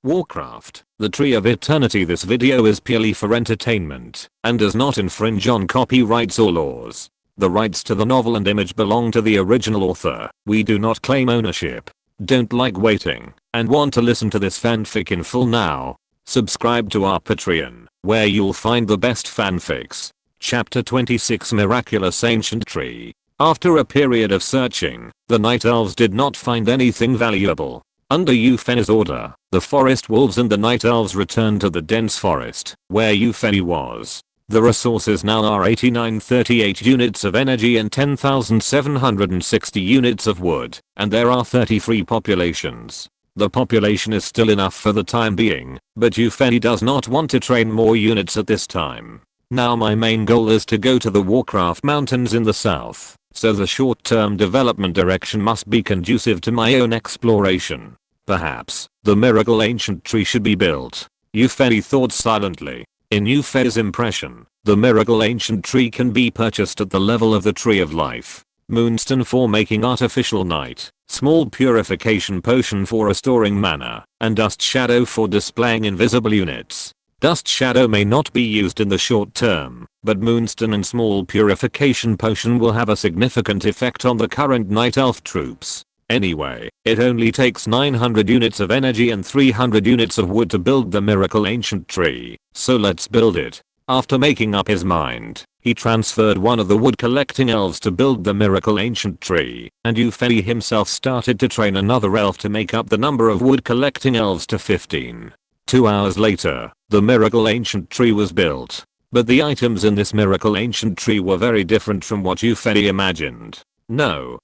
Warcraft, the Tree of Eternity. This video is purely for entertainment and does not infringe on copyrights or laws. The rights to the novel and image belong to the original author. We do not claim ownership. Don't like waiting and want to listen to this fanfic in full now? Subscribe to our Patreon, where you'll find the best fanfics. Chapter 26, Miraculous Ancient Tree. After a period of searching, the Night Elves did not find anything valuable. Under Euphena's order, the forest wolves and the Night Elves returned to the dense forest, where Euphena was. The resources now are 8938 units of energy and 10,760 units of wood, and there are 33 populations. The population is still enough for the time being, but Euphena does not want to train more units at this time. Now my main goal is to go to the Warcraft mountains in the south, so the short-term development direction must be conducive to my own exploration. Perhaps, the miracle ancient tree should be built. Euphena thought silently. In Euphena's impression, the miracle ancient tree can be purchased at the level of the tree of life. Moonstone for making artificial night, small purification potion for restoring mana, and dust shadow for displaying invisible units. Dust shadow may not be used in the short term, but moonstone and small purification potion will have a significant effect on the current night elf troops. Anyway, it only takes 900 units of energy and 300 units of wood to build the miracle ancient tree, so let's build it. After making up his mind, he transferred one of the wood collecting elves to build the miracle ancient tree, and Euphena himself started to train another elf to make up the number of wood collecting elves to 15. 2 hours later, the miracle ancient tree was built. But the items in this miracle ancient tree were very different from what Euphena imagined. No.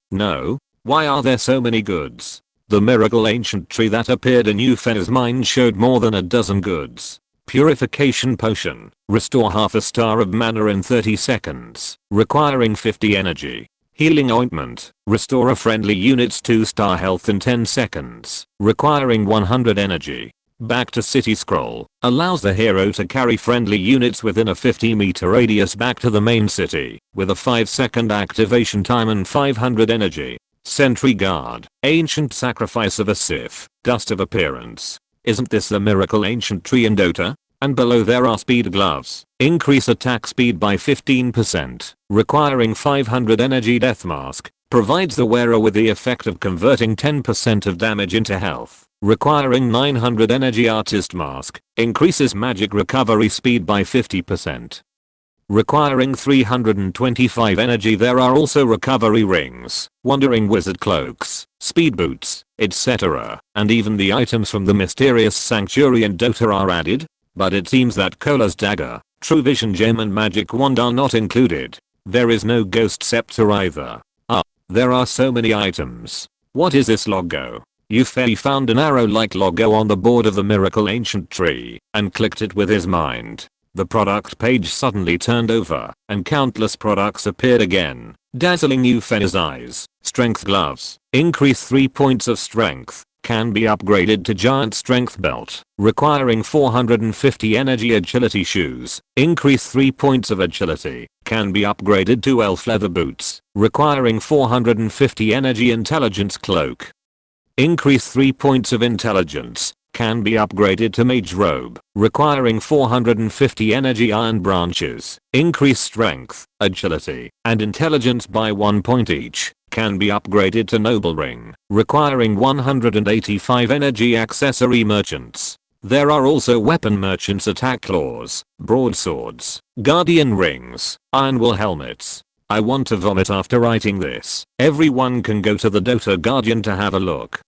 Why are there so many goods? The miracle ancient tree that appeared in Euphena's mind showed more than a dozen goods. Purification potion. Restore half a star of mana in 30 seconds, requiring 50 energy. Healing ointment. Restore a friendly unit's 2-star health in 10 seconds, requiring 100 energy. Back to city scroll. Allows the hero to carry friendly units within a 50-meter radius back to the main city, with a 5-second activation time and 500 energy. Sentry guard. Ancient sacrifice of a Sith. Dust of appearance. Isn't this the miracle ancient tree in Dota? And below there are speed gloves. Increase attack speed by 15%, requiring 500 energy. Death mask. Provides the wearer with the effect of converting 10% of damage into health, requiring 900 energy. Artist mask. Increases magic recovery speed by 50%, requiring 325 energy. There are also recovery rings, wandering wizard cloaks, speed boots, etc. And even the items from the mysterious sanctuary in Dota are added. But it seems that Cola's dagger, true vision gem and magic wand are not included. There is no ghost scepter either. There are so many items. What is this logo? Euphena found an arrow-like logo on the board of the miracle ancient tree and clicked it with his mind. The product page suddenly turned over, and countless products appeared again, dazzling Euphena's eyes. Strength gloves. Increase 3 points of strength. Can be upgraded to giant strength belt, requiring 450 energy. Agility shoes. Increase 3 points of agility. Can be upgraded to elf leather boots, requiring 450 energy. Intelligence cloak. Increase 3 points of intelligence. Can be upgraded to mage robe, requiring 450 energy. Iron branches. Increase strength, agility, and intelligence by 1 point each. Can be upgraded to noble ring, requiring 185 energy. Accessory merchants. There are also weapon merchants. Attack claws, broadswords, guardian rings, iron wool helmets. I want to vomit after writing this. Everyone can go to the Dota Guardian to have a look.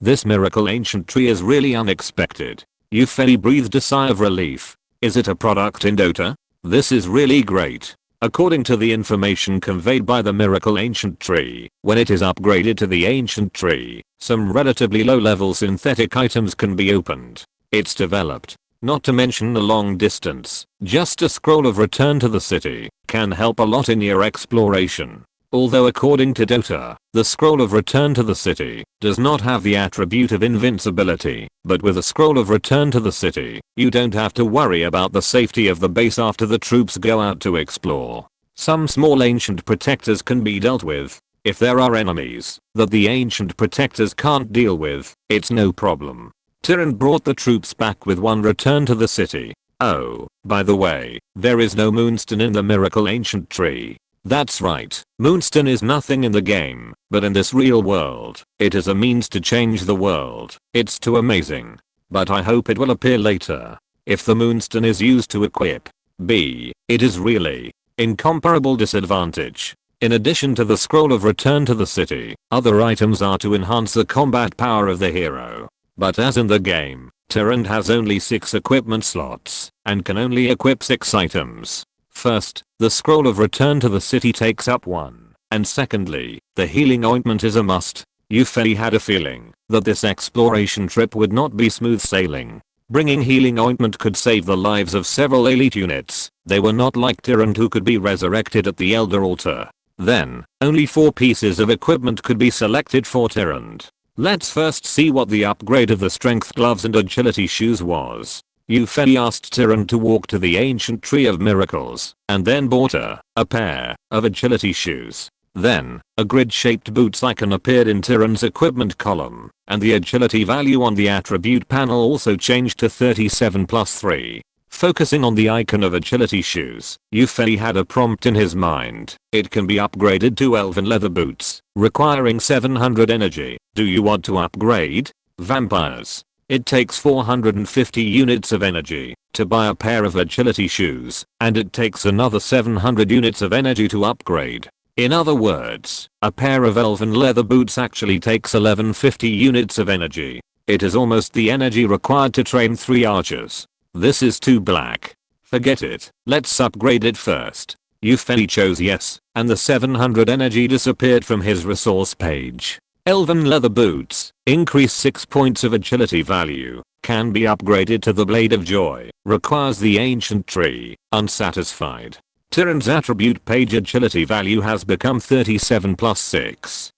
This miracle ancient tree is really unexpected. Euphena breathed a sigh of relief. Is it a product in Dota? This is really great. According to the information conveyed by the miracle ancient tree, when it is upgraded to the ancient tree, some relatively low-level synthetic items can be opened. It's developed. Not to mention a long distance. Just a scroll of return to the city can help a lot in your exploration. Although according to Dota, the scroll of return to the city does not have the attribute of invincibility, but with a scroll of return to the city, you don't have to worry about the safety of the base after the troops go out to explore. Some small ancient protectors can be dealt with. If there are enemies that the ancient protectors can't deal with, it's no problem. Tyrant brought the troops back with one return to the city. Oh, by the way, there is no moonstone in the miracle ancient tree. That's right, moonstone is nothing in the game, but in this real world, it is a means to change the world. It's too amazing. But I hope it will appear later. If the moonstone is used to equip B, it is really incomparable disadvantage. In addition to the scroll of return to the city, other items are to enhance the combat power of the hero. But as in the game, Tyrant has only 6 equipment slots and can only equip 6 items. First, the scroll of return to the city takes up 1, and secondly, the healing ointment is a must. Yufei had a feeling that this exploration trip would not be smooth sailing. Bringing healing ointment could save the lives of several elite units. They were not like Tyrant who could be resurrected at the Elder Altar. Then, only 4 pieces of equipment could be selected for Tyrant. Let's first see what the upgrade of the strength gloves and agility shoes was. Yufei asked Tyrant to walk to the ancient tree of miracles, and then bought a pair of agility shoes. Then, a grid-shaped boots icon appeared in Tyrant's equipment column, and the agility value on the attribute panel also changed to 37 plus 3. Focusing on the icon of agility shoes, Yufei had a prompt in his mind. It can be upgraded to elven leather boots, requiring 700 energy. Do you want to upgrade? Vampires. It takes 450 units of energy to buy a pair of agility shoes, and it takes another 700 units of energy to upgrade. In other words, a pair of elven leather boots actually takes 1150 units of energy. It is almost the energy required to train 3 archers. This is too black. Forget it, let's upgrade it first. Yufei chose yes, and the 700 energy disappeared from his resource page. Elven leather boots, increase 6 points of agility value, can be upgraded to the Blade of Joy, requires the ancient tree, unsatisfied. Tyrant's attribute page agility value has become 37 plus 6.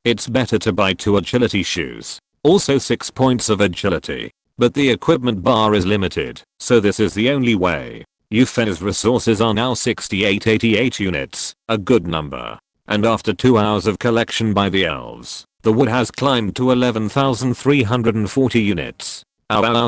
It's better to buy 2 agility shoes. Also 6 points of agility. But the equipment bar is limited, so this is the only way. Yufei's resources are now 6888 units, a good number. And after 2 hours of collection by the elves, the wood has climbed to 11,340 units.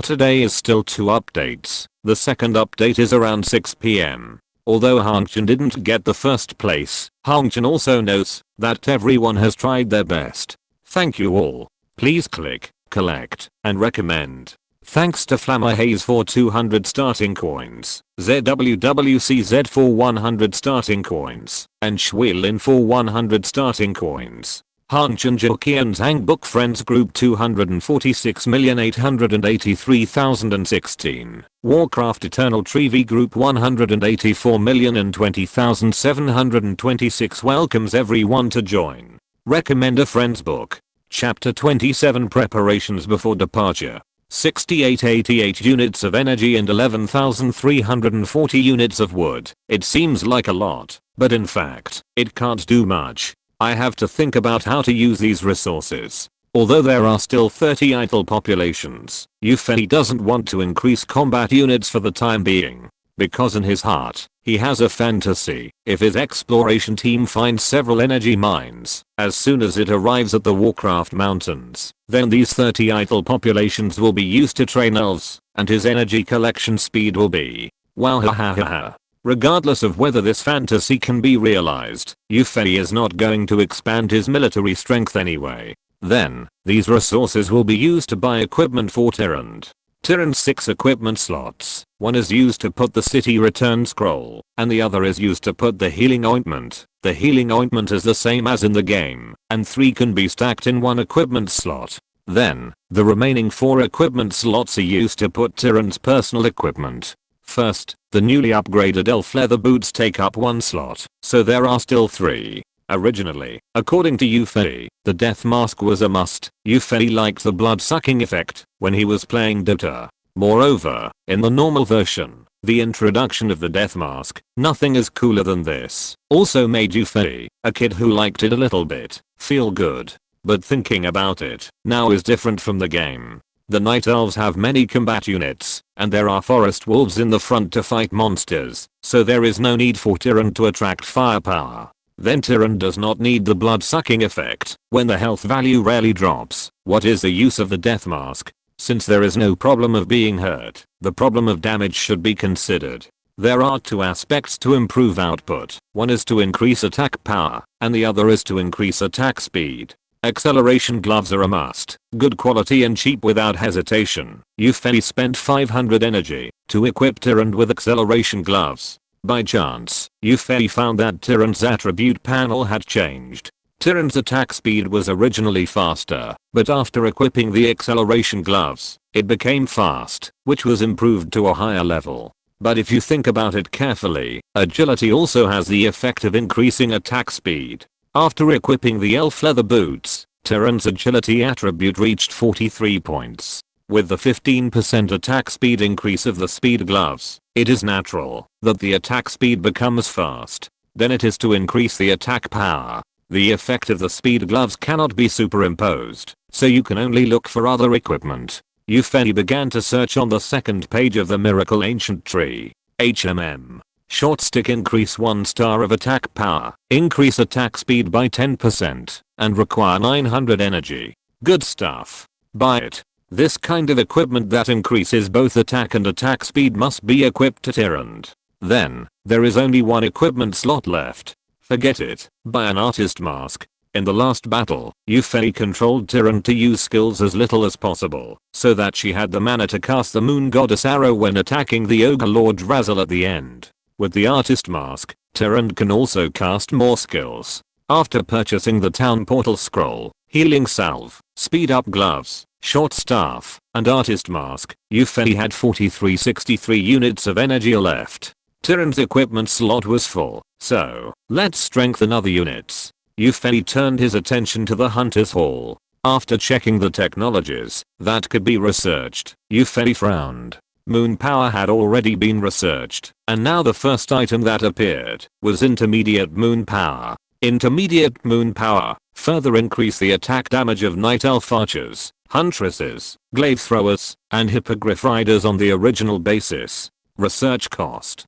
Today is still 2 updates. The second update is around 6 PM. Although Hongchen didn't get the first place, Hongchen also notes that everyone has tried their best. Thank you all. Please click, collect, and recommend. Thanks to Flammer Hayes for 200 starting coins, ZWWCZ for 100 starting coins, and Schwilin for 100 starting coins. Hongchen Jokian's Handbook Friends Group 246,883,016. Warcraft Eternal Trevi Group 184,020,726 welcomes everyone to join. Recommend a friend's book. Chapter 27 Preparations before departure. 6888 units of energy and 11,340 units of wood. It seems like a lot, but in fact, it can't do much. I have to think about how to use these resources. Although there are still 30 idle populations, Yufei doesn't want to increase combat units for the time being. Because in his heart, he has a fantasy. If his exploration team finds several energy mines, as soon as it arrives at the Warcraft mountains, then these 30 idle populations will be used to train elves, and his energy collection speed will be wow ha ha ha ha. Regardless of whether this fantasy can be realized, Yufei is not going to expand his military strength anyway. Then, these resources will be used to buy equipment for Tyrant. Tyrant's 6 equipment slots. One is used to put the city return scroll, and the other is used to put the healing ointment. The healing ointment is the same as in the game, and 3 can be stacked in one equipment slot. Then, the remaining 4 equipment slots are used to put Tyrant's personal equipment. First, the newly upgraded elf leather boots take up 1 slot, so there are still 3. Originally, according to Yufei, the death mask was a must. Yufei liked the blood-sucking effect when he was playing Dota. Moreover, in the normal version, the introduction of the death mask, nothing is cooler than this, also made Yufei, a kid who liked it a little bit, feel good. But thinking about it, now is different from the game. The Night Elves have many combat units, and there are forest wolves in the front to fight monsters, so there is no need for Tyrant to attract firepower. Then Tyrant does not need the blood-sucking effect when the health value rarely drops. What is the use of the death mask? Since there is no problem of being hurt, the problem of damage should be considered. There are two aspects to improve output. One is to increase attack power, and the other is to increase attack speed. Acceleration gloves are a must, good quality and cheap without hesitation. Yufei spent 500 energy to equip Tyrant with acceleration gloves. By chance, Yufei found that Tyrant's attribute panel had changed. Tyrant's attack speed was originally faster, but after equipping the acceleration gloves, it became fast, which was improved to a higher level. But if you think about it carefully, agility also has the effect of increasing attack speed. After equipping the elf leather boots, Tyrant's agility attribute reached 43 points. With the 15% attack speed increase of the speed gloves, it is natural that the attack speed becomes fast. Then it is to increase the attack power. The effect of the speed gloves cannot be superimposed, so you can only look for other equipment. Yufei began to search on the second page of the Miracle Ancient Tree. HMM. Short stick increase 1 star of attack power, increase attack speed by 10%, and require 900 energy. Good stuff. Buy it. This kind of equipment that increases both attack and attack speed must be equipped to Tyrant. Then, there is only one equipment slot left. Forget it. Buy an artist mask. In the last battle, Yufei controlled Tyrant to use skills as little as possible, so that she had the mana to cast the Moon Goddess arrow when attacking the Ogre Lord Razzle at the end. With the artist mask, Tyrant can also cast more skills. After purchasing the town portal scroll, healing salve, speed up gloves, short staff, and artist mask, Yufei had 4363 units of energy left. Tyrant's equipment slot was full, so let's strengthen other units. Yufei turned his attention to the Hunter's Hall. After checking the technologies that could be researched, Yufei frowned. Moon power had already been researched, and now the first item that appeared was intermediate moon power. Intermediate moon power further increase the attack damage of Night Elf archers, huntresses, glaive throwers, and hippogriff riders on the original basis. Research cost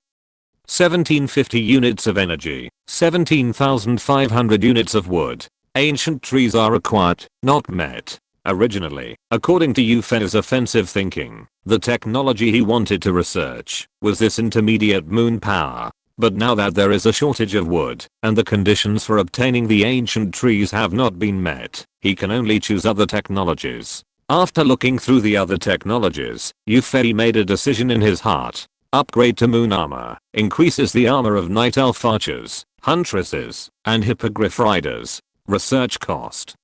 1750 units of energy, 17,500 units of wood. Ancient trees are required, not met. Originally, according to Yufei's offensive thinking, the technology he wanted to research was this intermediate moon power. But now that there is a shortage of wood, and the conditions for obtaining the ancient trees have not been met, he can only choose other technologies. After looking through the other technologies, Yufei made a decision in his heart. Upgrade to moon armor increases the armor of Night Elf archers, huntresses, and hippogriff riders. Research cost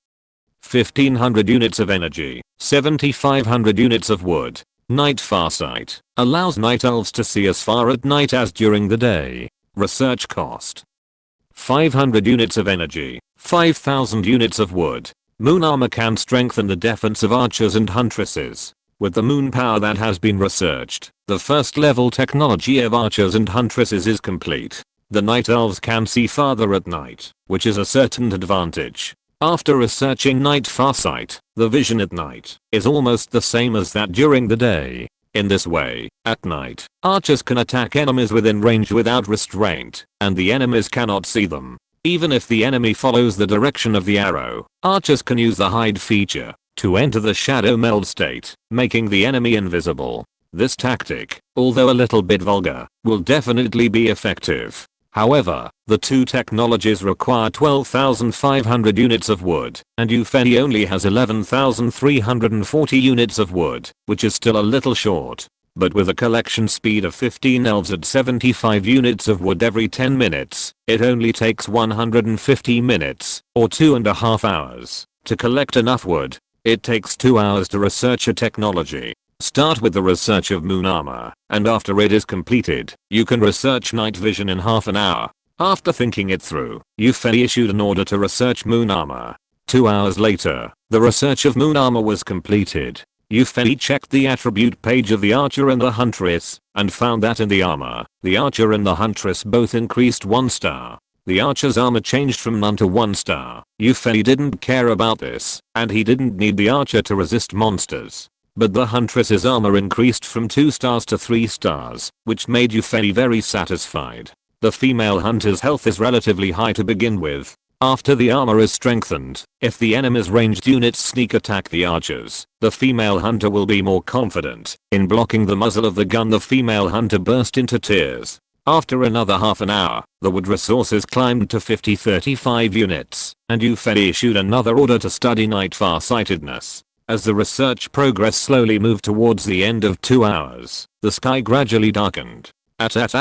1500 units of energy, 7500 units of wood. Night Farsight allows Night Elves to see as far at night as during the day. Research cost 500 units of energy, 5000 units of wood. Moon armor can strengthen the defense of archers and huntresses. With the moon power that has been researched, the first level technology of archers and huntresses is complete. The Night Elves can see farther at night, which is a certain advantage. After researching Night Farsight, the vision at night is almost the same as that during the day. In this way, at night, archers can attack enemies within range without restraint, and the enemies cannot see them. Even if the enemy follows the direction of the arrow, archers can use the hide feature to enter the shadow meld state, making the enemy invisible. This tactic, although a little bit vulgar, will definitely be effective. However, the two technologies require 12,500 units of wood, and Yufei only has 11,340 units of wood, which is still a little short. But with a collection speed of 15 elves at 75 units of wood every 10 minutes, it only takes 150 minutes, or 2.5 hours, to collect enough wood. It takes 2 hours to research a technology. Start with the research of moon armor, and after it is completed, you can research night vision in half an hour. After thinking it through, Yufei issued an order to research moon armor. 2 hours later, the research of moon armor was completed. Yufei checked the attribute page of the archer and the huntress, and found that in the armor, the archer and the huntress both increased 1 star. The archer's armor changed from none to 1 star. Yufei didn't care about this, and he didn't need the archer to resist monsters. But the huntress's armor increased from 2 stars to 3 stars, which made Yufei very satisfied. The female hunter's health is relatively high to begin with. After the armor is strengthened, if the enemy's ranged units sneak attack the archers, the female hunter will be more confident. In blocking the muzzle of the gun, the female hunter burst into tears. After another half an hour, the wood resources climbed to 35 units, and Ufeli issued another order to study night farsightedness. As the research progress slowly moved towards the end of 2 hours, the sky gradually darkened. TODAY''S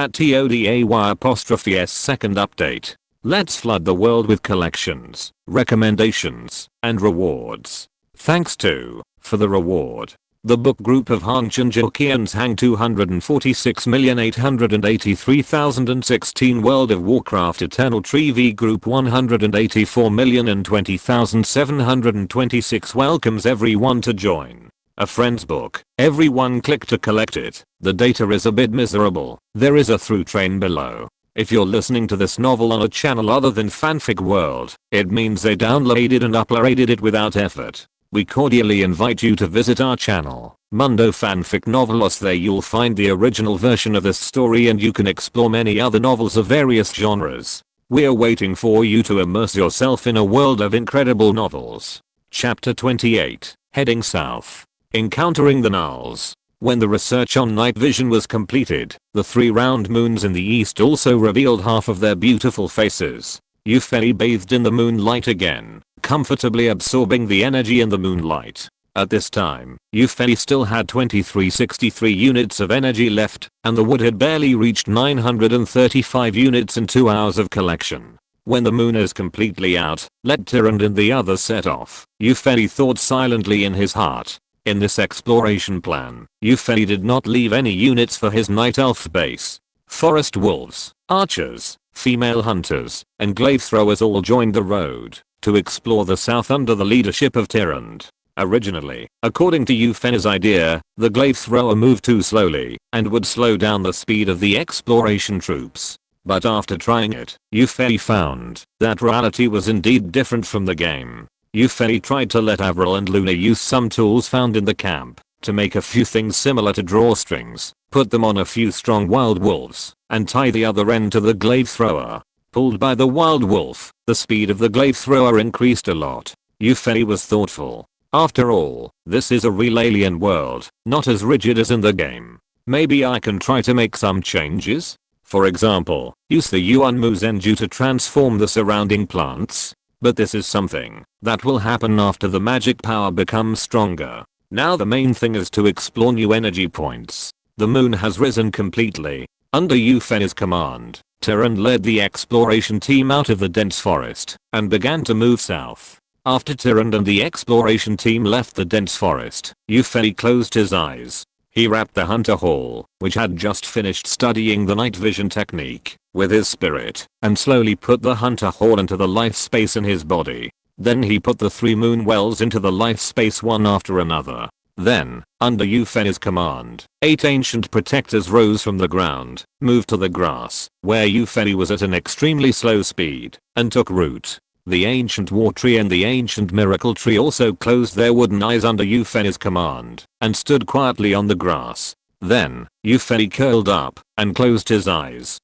second update. Let's flood the world with collections, recommendations, and rewards. Thanks to, for the reward, the book group of Hang Chinjokians Hang 246,883,016 World of Warcraft Eternal Tree V Group 184,020,726 welcomes everyone to join. A friend's book. Everyone click to collect it. The data is a bit miserable. There is a through train below. If you're listening to this novel on a channel other than Fanfic World, it means they downloaded and uploaded it without effort. We cordially invite you to visit our channel, Mundo Fanfic Novelos. There you'll find the original version of this story and you can explore many other novels of various genres. We're waiting for you to immerse yourself in a world of incredible novels. Chapter 28, Heading South. Encountering the Gnolls. When the research on night vision was completed, the 3 round moons in the east also revealed half of their beautiful faces. Ufeli bathed in the moonlight again, comfortably absorbing the energy in the moonlight. At this time, Ufeli still had 2363 units of energy left, and the wood had barely reached 935 units in 2 hours of collection. When the moon is completely out, let Tyrant and the others set off. Ufeli thought silently in his heart. In this exploration plan, Ufeli did not leave any units for his night elf base. Forest wolves, archers, female hunters, and glaive throwers all joined the road to explore the south under the leadership of Tyrant. Originally, according to Ufeli's idea, the glaive thrower moved too slowly and would slow down the speed of the exploration troops. But after trying it, Ufeli found that reality was indeed different from the game. Ufeli tried to let Avril and Luna use some tools found in the camp to make a few things similar to drawstrings, put them on a few strong wild wolves, and tie the other end to the glaive thrower. Pulled by the wild wolf, the speed of the glaive thrower increased a lot. Ufeli was thoughtful. After all, this is a real alien world, not as rigid as in the game. Maybe I can try to make some changes? For example, use the Yuan Muzenju to transform the surrounding plants. But this is something that will happen after the magic power becomes stronger. Now the main thing is to explore new energy points. The moon has risen completely. Under Ufeli's command, Tyrant led the exploration team out of the dense forest and began to move south. After Tyrant and the exploration team left the dense forest, Ufeli closed his eyes. He wrapped the hunter hall, which had just finished studying the night vision technique, with his spirit, and slowly put the hunter hall into the life space in his body. Then he put the 3 moon wells into the life space one after another. Then, under Ufeli's command, 8 ancient protectors rose from the ground, moved to the grass, where Ufeli was at an extremely slow speed, and took root. The ancient war tree and the ancient miracle tree also closed their wooden eyes under Ufeli's command, and stood quietly on the grass. Then, Ufeli curled up, and closed his eyes.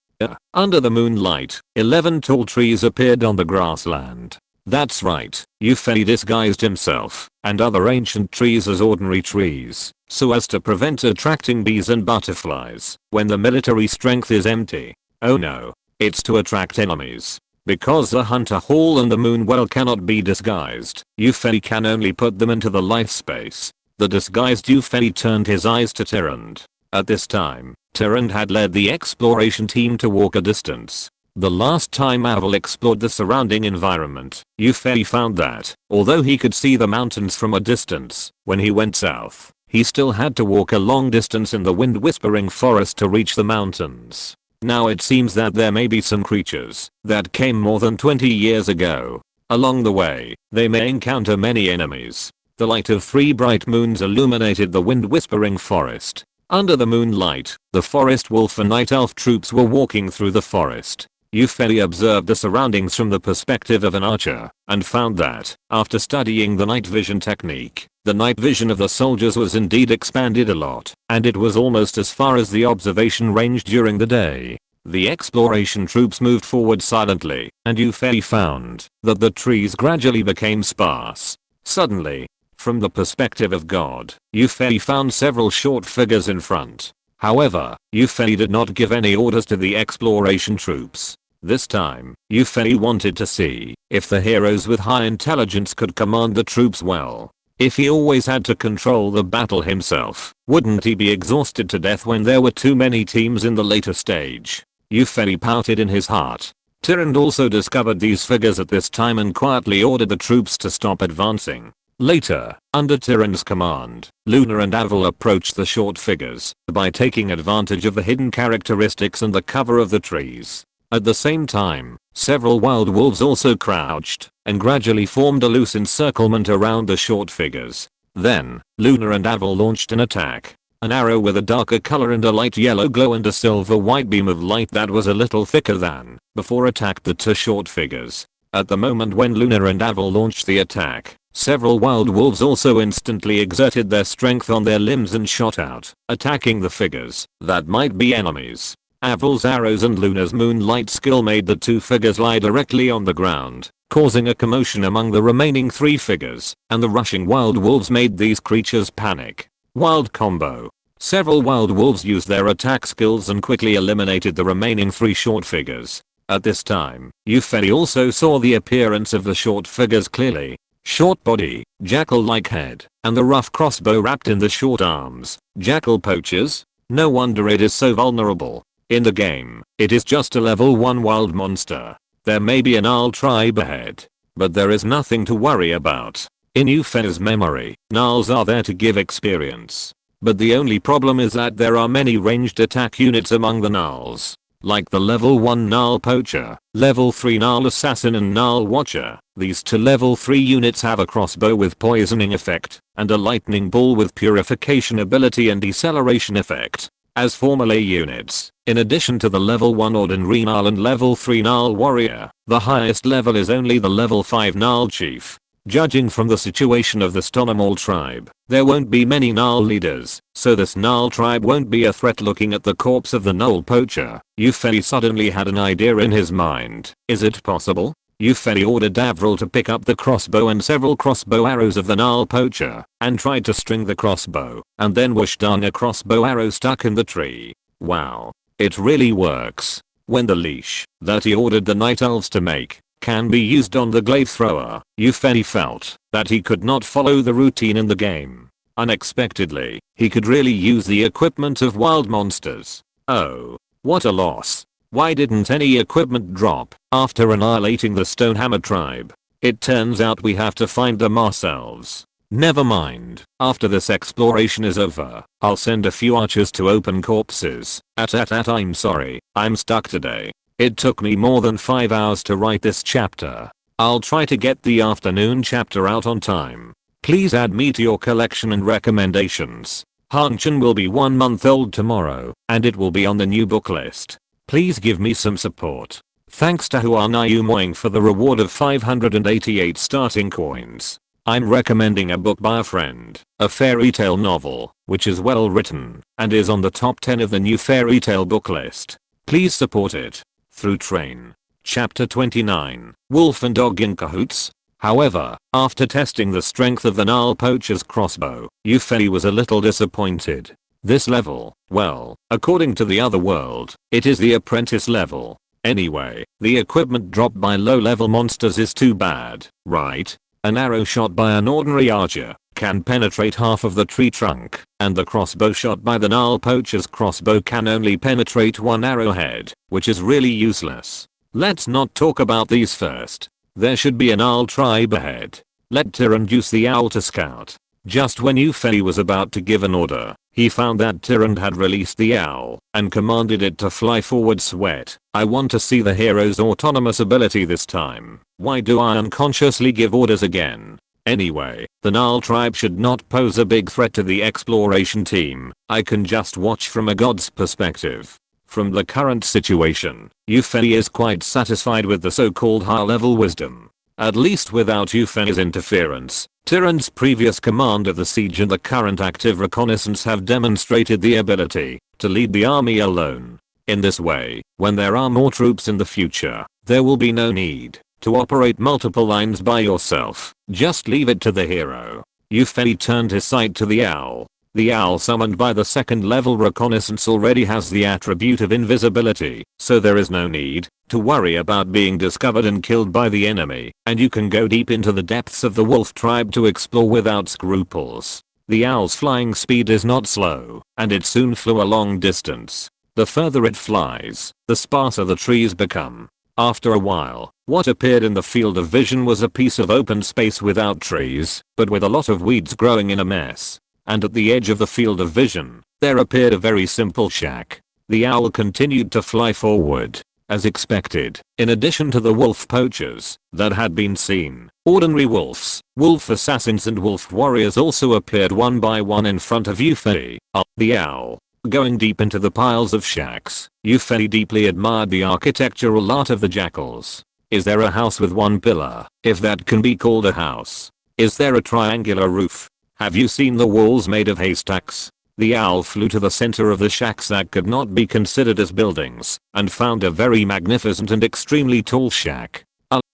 Under the moonlight, 11 tall trees appeared on the grassland. That's right, Ufeli disguised himself, and other ancient trees as ordinary trees, so as to prevent attracting bees and butterflies, when the military strength is empty. Oh no, it's to attract enemies. Because the hunter hall and the moon well cannot be disguised, Ufeli can only put them into the life space. The disguised Ufeli turned his eyes to Tyrant. At this time, Tyrant had led the exploration team to walk a distance. The last time Avril explored the surrounding environment, Ufeli found that, although he could see the mountains from a distance, when he went south, he still had to walk a long distance in the wind-whispering forest to reach the mountains. Now it seems that there may be some creatures that came more than 20 years ago. Along the way, they may encounter many enemies. The light of 3 bright moons illuminated the wind-whispering forest. Under the moonlight, the forest wolf and night elf troops were walking through the forest. Ufeli observed the surroundings from the perspective of an archer, and found that, after studying the night vision technique, the night vision of the soldiers was indeed expanded a lot, and it was almost as far as the observation range during the day. The exploration troops moved forward silently, and Yufei found that the trees gradually became sparse. Suddenly, from the perspective of God, Yufei found several short figures in front. However, Yufei did not give any orders to the exploration troops. This time, Yufei wanted to see if the heroes with high intelligence could command the troops well. If he always had to control the battle himself, wouldn't he be exhausted to death when there were too many teams in the later stage? Yufei pouted in his heart. Tyrande also discovered these figures at this time and quietly ordered the troops to stop advancing. Later, under Tyrande's command, Luna and Avril approached the short figures by taking advantage of the hidden characteristics and the cover of the trees. At the same time, several wild wolves also crouched and gradually formed a loose encirclement around the short figures. Then, Luna and Avril launched an attack. An arrow with a darker color and a light yellow glow and a silver white beam of light that was a little thicker than before attacked the two short figures. At the moment when Luna and Avril launched the attack, several wild wolves also instantly exerted their strength on their limbs and shot out, attacking the figures that might be enemies. Avril's arrows and Luna's moonlight skill made the two figures lie directly on the ground, causing a commotion among the remaining three figures, and the rushing wild wolves made these creatures panic. Wild combo. Several wild wolves used their attack skills and quickly eliminated the remaining three short figures. At this time, Yufei also saw the appearance of the short figures clearly. Short body, jackal-like head, and the rough crossbow wrapped in the short arms. Jackal poachers? No wonder it is so vulnerable. In the game, it is just a level 1 wild monster. There may be an Gnarl tribe ahead, but there is nothing to worry about. In Yufei's memory, Gnarls are there to give experience. But the only problem is that there are many ranged attack units among the Gnarls. Like the level 1 Gnarl Poacher, level 3 Gnarl Assassin and Gnarl Watcher. These two level 3 units have a crossbow with poisoning effect, and a lightning ball with purification ability and deceleration effect. As for melee units, in addition to the level 1 ordinary Gnarl and level 3 Gnarl Warrior, the highest level is only the level 5 Gnarl Chief. Judging from the situation of the Stonemal tribe, there won't be many Gnarl leaders, so this Gnarl tribe won't be a threat. Looking at the corpse of the Gnarl Poacher, Yufei suddenly had an idea in his mind. Is it possible? Yufei ordered Avril to pick up the crossbow and several crossbow arrows of the Gnarl Poacher, and tried to string the crossbow, and then wished down a crossbow arrow stuck in the tree. Wow. It really works. When the leash that he ordered the Night Elves to make can be used on the glaive thrower, Yufei felt that he could not follow the routine in the game. Unexpectedly, he could really use the equipment of wild monsters. Oh, what a loss. Why didn't any equipment drop after annihilating the Stonehammer tribe? It turns out we have to find them ourselves. Never mind, after this exploration is over, I'll send a few archers to open corpses. I'm sorry, I'm stuck today. It took me more than 5 hours to write this chapter. I'll try to get the afternoon chapter out on time. Please add me to your collection and recommendations. Hanchan will be 1 month old tomorrow, and it will be on the new book list. Please give me some support. Thanks to Huanayu for the reward of 588 starting coins. I'm recommending a book by a friend, a fairy tale novel, which is well written, and is on the top 10 of the new fairy tale book list. Please support it. Through Train. Chapter 29, Wolf and Dog in Cahoots. However, after testing the strength of the Gnarl Poacher's crossbow, Yufei was a little disappointed. This level, well, according to the other world, it is the apprentice level. Anyway, the equipment dropped by low level monsters is too bad, right? An arrow shot by an ordinary archer can penetrate half of the tree trunk, and the crossbow shot by the Gnarl Poacher's crossbow can only penetrate one arrowhead, which is really useless. Let's not talk about these first. There should be an Gnarl tribe ahead. Let Tyrande use the owl to scout. Just when Yufei was about to give an order, he found that Tyrande had released the owl and commanded it to fly forward. Sweat. I want to see the hero's autonomous ability this time. Why do I unconsciously give orders again? Anyway, the Gnarl tribe should not pose a big threat to the exploration team. I can just watch from a god's perspective. From the current situation, Yufei is quite satisfied with the so-called high-level wisdom. At least without Yufei's interference, Tyrande's previous command of the siege and the current active reconnaissance have demonstrated the ability to lead the army alone. In this way, when there are more troops in the future, there will be no need to operate multiple lines by yourself. Just leave it to the hero. Yufei turned his sight to the owl. The owl summoned by the second level reconnaissance already has the attribute of invisibility, so there is no need to worry about being discovered and killed by the enemy, and you can go deep into the depths of the wolf tribe to explore without scruples. The owl's flying speed is not slow, and it soon flew a long distance. The further it flies, the sparser the trees become. After a while, what appeared in the field of vision was a piece of open space without trees, but with a lot of weeds growing in a mess. And at the edge of the field of vision, there appeared a very simple shack. The owl continued to fly forward. As expected, in addition to the wolf poachers that had been seen, ordinary wolves, wolf assassins and wolf warriors also appeared one by one in front of Yufei. The owl. Going deep into the piles of shacks, Yufei deeply admired the architectural art of the jackals. Is there a house with one pillar, if that can be called a house? Is there a triangular roof? Have you seen the walls made of haystacks? The owl flew to the center of the shacks that could not be considered as buildings, and found a very magnificent and extremely tall shack.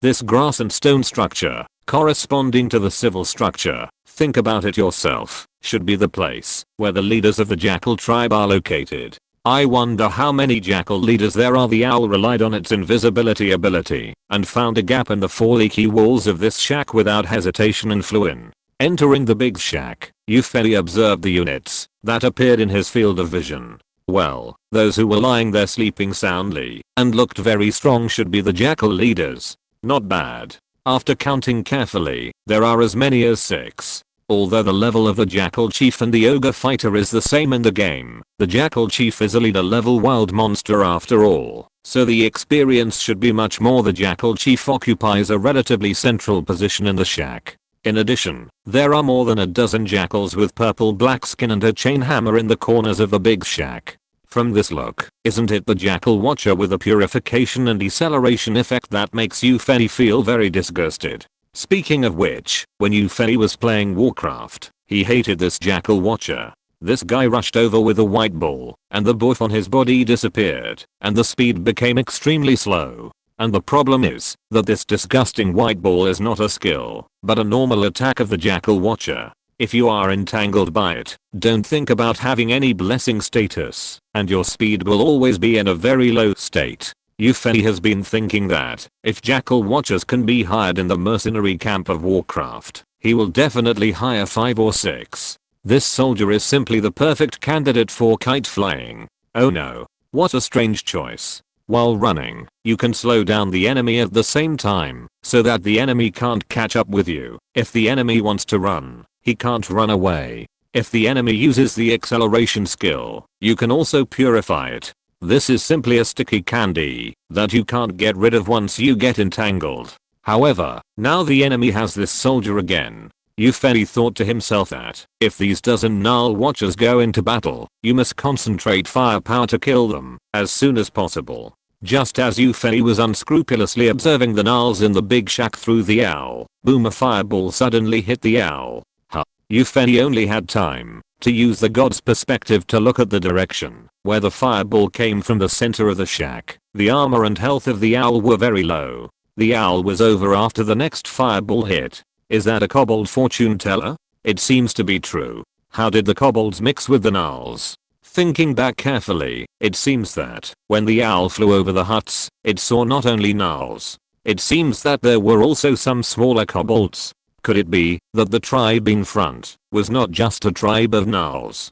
This grass and stone structure, corresponding to the civil structure, think about it yourself, should be the place where the leaders of the jackal tribe are located. I wonder how many jackal leaders there are. The owl relied on its invisibility ability, and found a gap in the 4 leaky walls of this shack without hesitation and flew in. Entering the big shack, Yufei observed the units that appeared in his field of vision. Well, those who were lying there sleeping soundly and looked very strong should be the jackal leaders. Not bad. After counting carefully, there are as many as 6. Although the level of the jackal chief and the ogre fighter is the same in the game, the jackal chief is a leader level wild monster after all, so the experience should be much more. The jackal chief occupies a relatively central position in the shack. In addition, there are more than a dozen jackals with purple black skin and a chain hammer in the corners of the big shack. From this look, isn't it the jackal watcher with a purification and deceleration effect that makes Yufei feel very disgusted? Speaking of which, when Yufei was playing Warcraft, he hated this jackal watcher. This guy rushed over with a white ball, and the buff on his body disappeared, and the speed became extremely slow. And the problem is that this disgusting white ball is not a skill, but a normal attack of the jackal watcher. If you are entangled by it, don't think about having any blessing status, and your speed will always be in a very low state. Yufei has been thinking that if jackal watchers can be hired in the mercenary camp of Warcraft, he will definitely hire 5 or 6. This soldier is simply the perfect candidate for kite flying. Oh no, what a strange choice. While running, you can slow down the enemy at the same time, so that the enemy can't catch up with you. If the enemy wants to run, he can't run away. If the enemy uses the acceleration skill, you can also purify it. This is simply a sticky candy that you can't get rid of once you get entangled. However, now the enemy has this soldier again. Yufei thought to himself that if these dozen Null watchers go into battle, you must concentrate firepower to kill them as soon as possible. Just as Yufei was unscrupulously observing the Nulls in the big shack through the owl, boom, a fireball suddenly hit the owl. Yufei only had time to use the god's perspective to look at the direction where the fireball came from. The center of the shack. The armor and health of the owl were very low. The owl was over after the next fireball hit. Is that a kobold fortune teller? It seems to be true. How did the kobolds mix with the Nulls? Thinking back carefully, it seems that when the owl flew over the huts, it saw not only Nulls. It seems that there were also some smaller kobolds. Could it be that the tribe in front was not just a tribe of Nulls?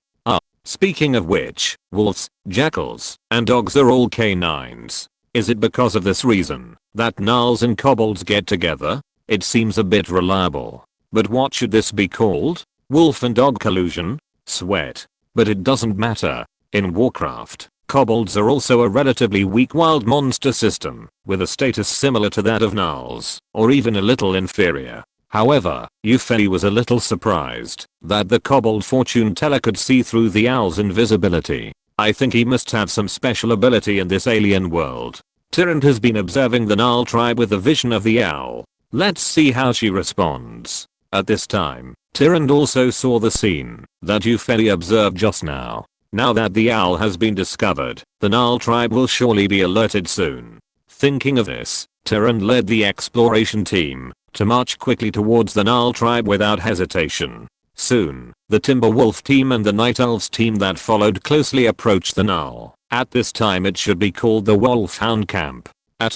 Speaking of which, wolves, jackals, and dogs are all canines. Is it because of this reason that Nulls and kobolds get together? It seems a bit reliable. But what should this be called? Wolf and dog collusion? Sweat. But it doesn't matter. In Warcraft, kobolds are also a relatively weak wild monster system, with a status similar to that of Nulls, or even a little inferior. However, Yufei was a little surprised that the kobold fortune teller could see through the owl's invisibility. I think he must have some special ability in this alien world. Tyrant has been observing the Null tribe with the vision of the owl. Let's see how she responds. At this time, Tyrant also saw the scene that Yufei observed just now. Now that the owl has been discovered, the Gnarl tribe will surely be alerted soon. Thinking of this, Tyrant led the exploration team to march quickly towards the Gnarl tribe without hesitation. Soon, the Timberwolf team and the Night Elves team that followed closely approached the Gnarl. At this time it should be called the Wolfhound Camp. I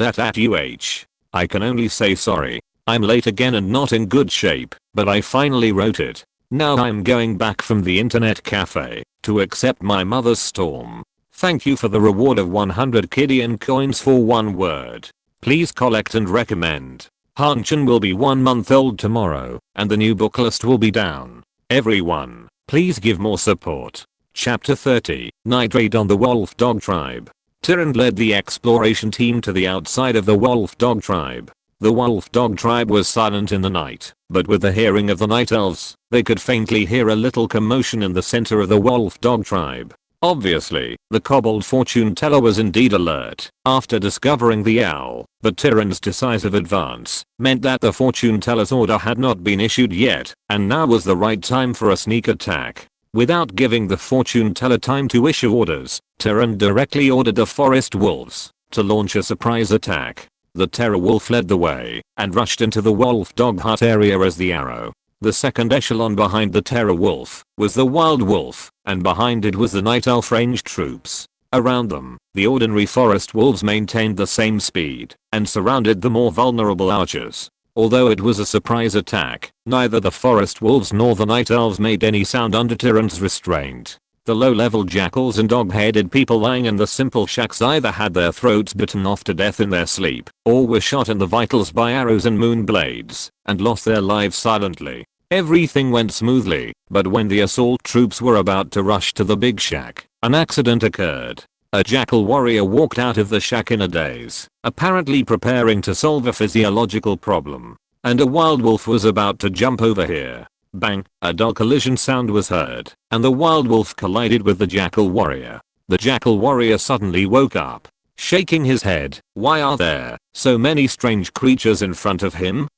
can only say sorry. I'm late again and not in good shape, but I finally wrote it. Now I'm going back from the internet cafe to accept my mother's storm. Thank you for the reward of 100 Kidian coins for one word. Please collect and recommend. Hanchan will be 1 month old tomorrow, and the new book list will be down. Everyone, please give more support. Chapter 30, Night Raid on the Wolf Dog Tribe. Tyrant led the exploration team to the outside of the Wolf Dog Tribe. The Wolf Dog Tribe was silent in the night, but with the hearing of the Night Elves, they could faintly hear a little commotion in the center of the Wolf Dog Tribe. Obviously, the kobold fortune teller was indeed alert after discovering the owl, but Tyrant's decisive advance meant that the fortune teller's order had not been issued yet, and now was the right time for a sneak attack. Without giving the fortune teller time to issue orders, Tyrant directly ordered the forest wolves to launch a surprise attack. The terror wolf led the way and rushed into the wolf dog hut area as the arrow. The second echelon behind the terror wolf was the wild wolf, and behind it was the night elf ranged troops. Around them, the ordinary forest wolves maintained the same speed and surrounded the more vulnerable archers. Although it was a surprise attack, neither the forest wolves nor the night elves made any sound under Tyrant's restraint. The low-level jackals and dog-headed people lying in the simple shacks either had their throats bitten off to death in their sleep, or were shot in the vitals by arrows and moon blades, and lost their lives silently. Everything went smoothly, but when the assault troops were about to rush to the big shack, an accident occurred. A jackal warrior walked out of the shack in a daze, apparently preparing to solve a physiological problem. And a wild wolf was about to jump over here. Bang, a dull collision sound was heard, and the wild wolf collided with the jackal warrior. The jackal warrior suddenly woke up, shaking his head. Why are there so many strange creatures in front of him?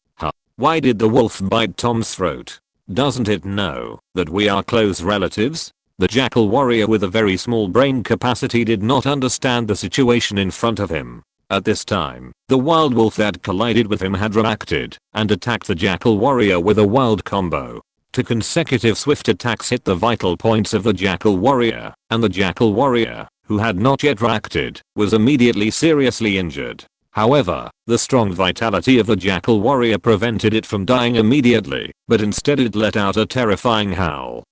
Why did the wolf bite Tom's throat? Doesn't it know that we are close relatives? The jackal warrior with a very small brain capacity did not understand the situation in front of him. At this time, the wild wolf that collided with him had reacted and attacked the jackal warrior with a wild combo. 2 consecutive swift attacks hit the vital points of the jackal warrior, and the jackal warrior, who had not yet reacted, was immediately seriously injured. However, the strong vitality of the jackal warrior prevented it from dying immediately, but instead it let out a terrifying howl.